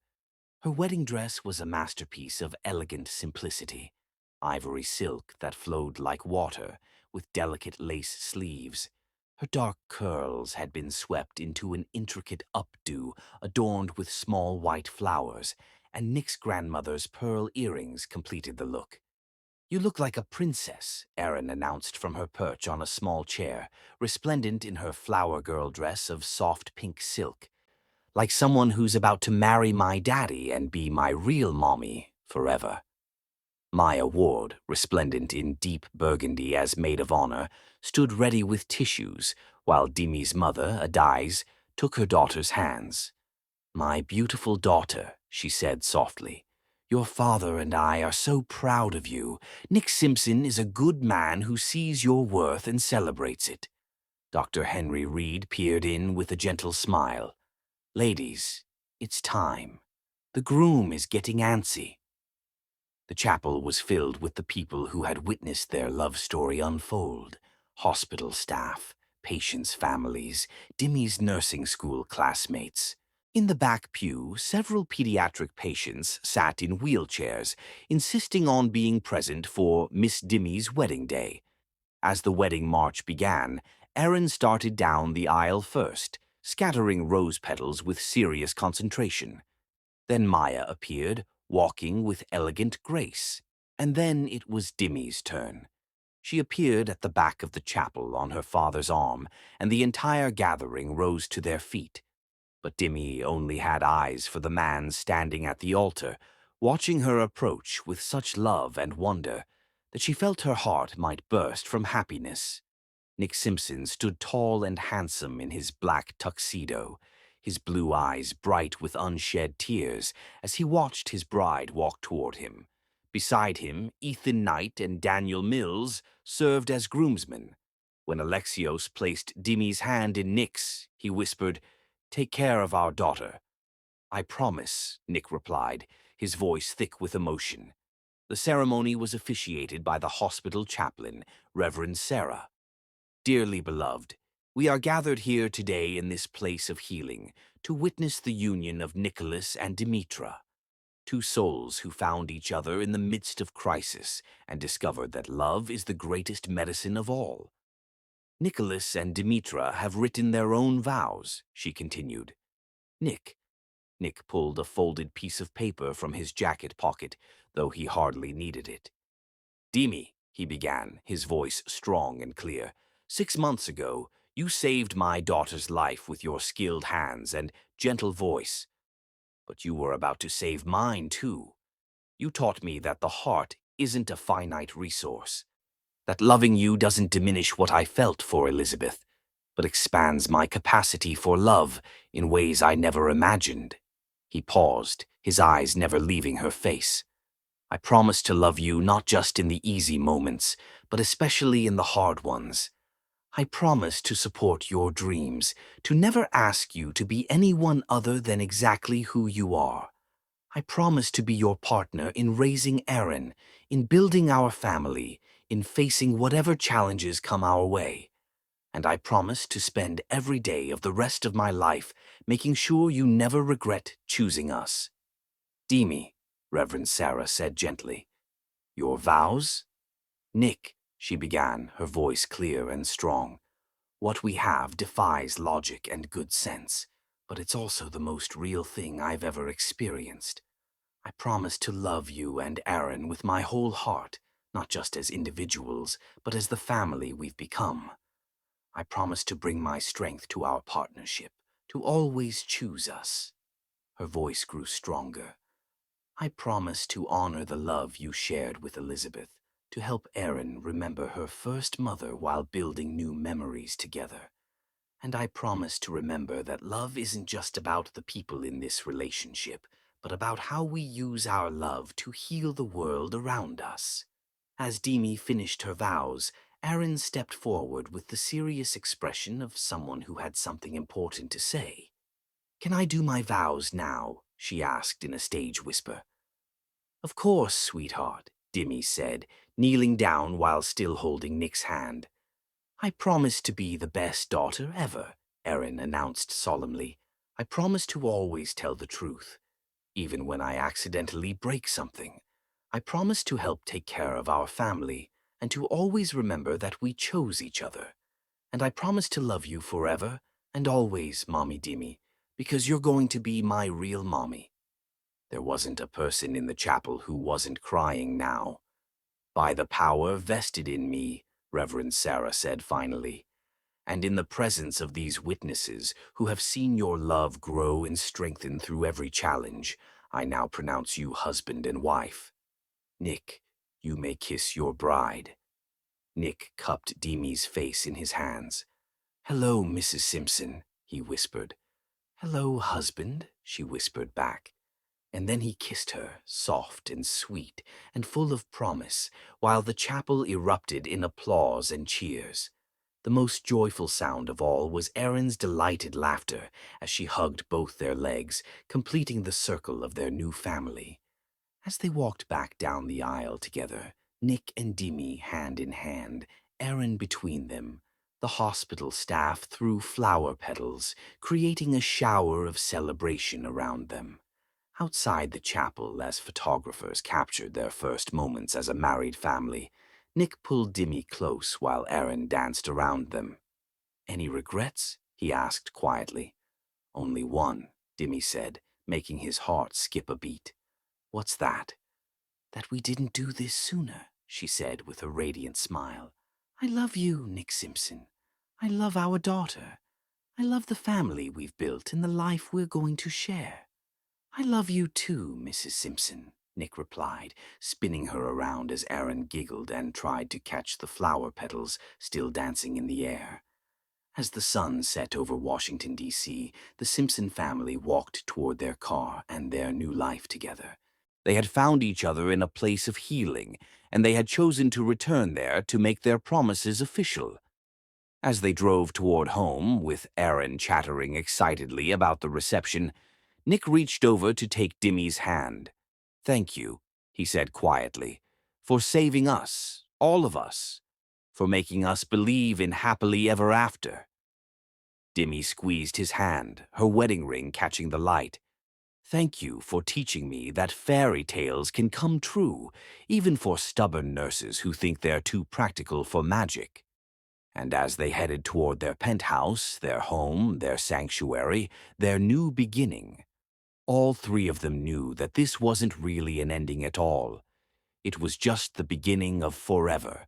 Her wedding dress was a masterpiece of elegant simplicity. Ivory silk that flowed like water, with delicate lace sleeves. Her dark curls had been swept into an intricate updo adorned with small white flowers, and Nick's grandmother's pearl earrings completed the look. "You look like a princess," Erin announced from her perch on a small chair, resplendent in her flower girl dress of soft pink silk. "Like someone who's about to marry my daddy and be my real mommy forever." Maya Ward, resplendent in deep burgundy as maid of honor, stood ready with tissues, while Demi's mother, Adize, took her daughter's hands. "My beautiful daughter," she said softly, "your father and I are so proud of you. Nick Simpson is a good man who sees your worth and celebrates it." Dr. Henry Reed peered in with a gentle smile. "Ladies, it's time. The groom is getting antsy." The chapel was filled with the people who had witnessed their love story unfold. Hospital staff, patients' families, Demi's nursing school classmates. In the back pew, several pediatric patients sat in wheelchairs, insisting on being present for Miss Demi's wedding day. As the wedding march began, Erin started down the aisle first, scattering rose petals with serious concentration. Then Maya appeared, walking with elegant grace. And then it was Demi's turn. She appeared at the back of the chapel on her father's arm, and the entire gathering rose to their feet. But Demi only had eyes for the man standing at the altar, watching her approach with such love and wonder that she felt her heart might burst from happiness. Nick Simpson stood tall and handsome in his black tuxedo, his blue eyes bright with unshed tears as he watched his bride walk toward him. Beside him, Ethan Knight and Daniel Mills served as groomsmen. When Alexios placed Demi's hand in Nick's, he whispered, "Take care of our daughter." "I promise," Nick replied, his voice thick with emotion. The ceremony was officiated by the hospital chaplain, Reverend Sarah. "Dearly beloved, we are gathered here today in this place of healing to witness the union of Nicholas and Demetra, two souls who found each other in the midst of crisis and discovered that love is the greatest medicine of all. Nicholas and Demetra have written their own vows," she continued. Nick pulled a folded piece of paper from his jacket pocket, though he hardly needed it. "Demi," he began, his voice strong and clear, "6 months ago, You saved my daughter's life with your skilled hands and gentle voice, but you were about to save mine too. You taught me that the heart isn't a finite resource, that loving you doesn't diminish what I felt for Elizabeth, but expands my capacity for love in ways I never imagined. He paused, his eyes never leaving her face. I promise to love you not just in the easy moments, but especially in the hard ones. I promise to support your dreams, to never ask you to be anyone other than exactly who you are. I promise to be your partner in raising Aaron, in building our family, in facing whatever challenges come our way. And I promise to spend every day of the rest of my life making sure you never regret choosing us. Demi, Reverend Sarah said gently. Your vows? Nick, she began, her voice clear and strong. What we have defies logic and good sense, but it's also the most real thing I've ever experienced. I promise to love you and Aaron with my whole heart, not just as individuals, but as the family we've become. I promise to bring my strength to our partnership, to always choose us. Her voice grew stronger. I promise to honor the love you shared with Elizabeth, to help Aaron remember her first mother while building new memories together. And I promise to remember that love isn't just about the people in this relationship, but about how we use our love to heal the world around us. As Demi finished her vows, Aaron stepped forward with the serious expression of someone who had something important to say. Can I do my vows now? She asked in a stage whisper. Of course, sweetheart, Demi said, kneeling down while still holding Nick's hand. I promise to be the best daughter ever, Aaron announced solemnly. I promise to always tell the truth, even when I accidentally break something. I promise to help take care of our family and to always remember that we chose each other. And I promise to love you forever and always, Mommy Demi, because you're going to be my real mommy. There wasn't a person in the chapel who wasn't crying now. By the power vested in me, Reverend Sarah said finally, and in the presence of these witnesses who have seen your love grow and strengthen through every challenge, I now pronounce you husband and wife. Nick, you may kiss your bride. Nick cupped Demi's face in his hands. Hello, Mrs. Simpson, he whispered. Hello, husband, she whispered back. And then he kissed her, soft and sweet and full of promise, while the chapel erupted in applause and cheers. The most joyful sound of all was Erin's delighted laughter as she hugged both their legs, completing the circle of their new family. As they walked back down the aisle together, Nick and Demi hand in hand, Erin between them, the hospital staff threw flower petals, creating a shower of celebration around them. Outside the chapel, as photographers captured their first moments as a married family, Nick pulled Demi close while Erin danced around them. Any regrets? He asked quietly. Only one, Demi said, making his heart skip a beat. What's that? That we didn't do this sooner, she said with a radiant smile. I love you, Nick Simpson. I love our daughter. I love the family we've built and the life we're going to share. I love you too, Mrs. Simpson, Nick replied, spinning her around as Erin giggled and tried to catch the flower petals still dancing in the air. As the sun set over Washington, D.C., the Simpson family walked toward their car and their new life together. They had found each other in a place of healing, and they had chosen to return there to make their promises official. As they drove toward home, with Erin chattering excitedly about the reception, Nick reached over to take Demi's hand. Thank you, he said quietly, for saving us, all of us, for making us believe in happily ever after. Demi squeezed his hand, her wedding ring catching the light. Thank you for teaching me that fairy tales can come true, even for stubborn nurses who think they're too practical for magic. And as they headed toward their penthouse, their home, their sanctuary, their new beginning, all three of them knew that this wasn't really an ending at all. It was just the beginning of forever,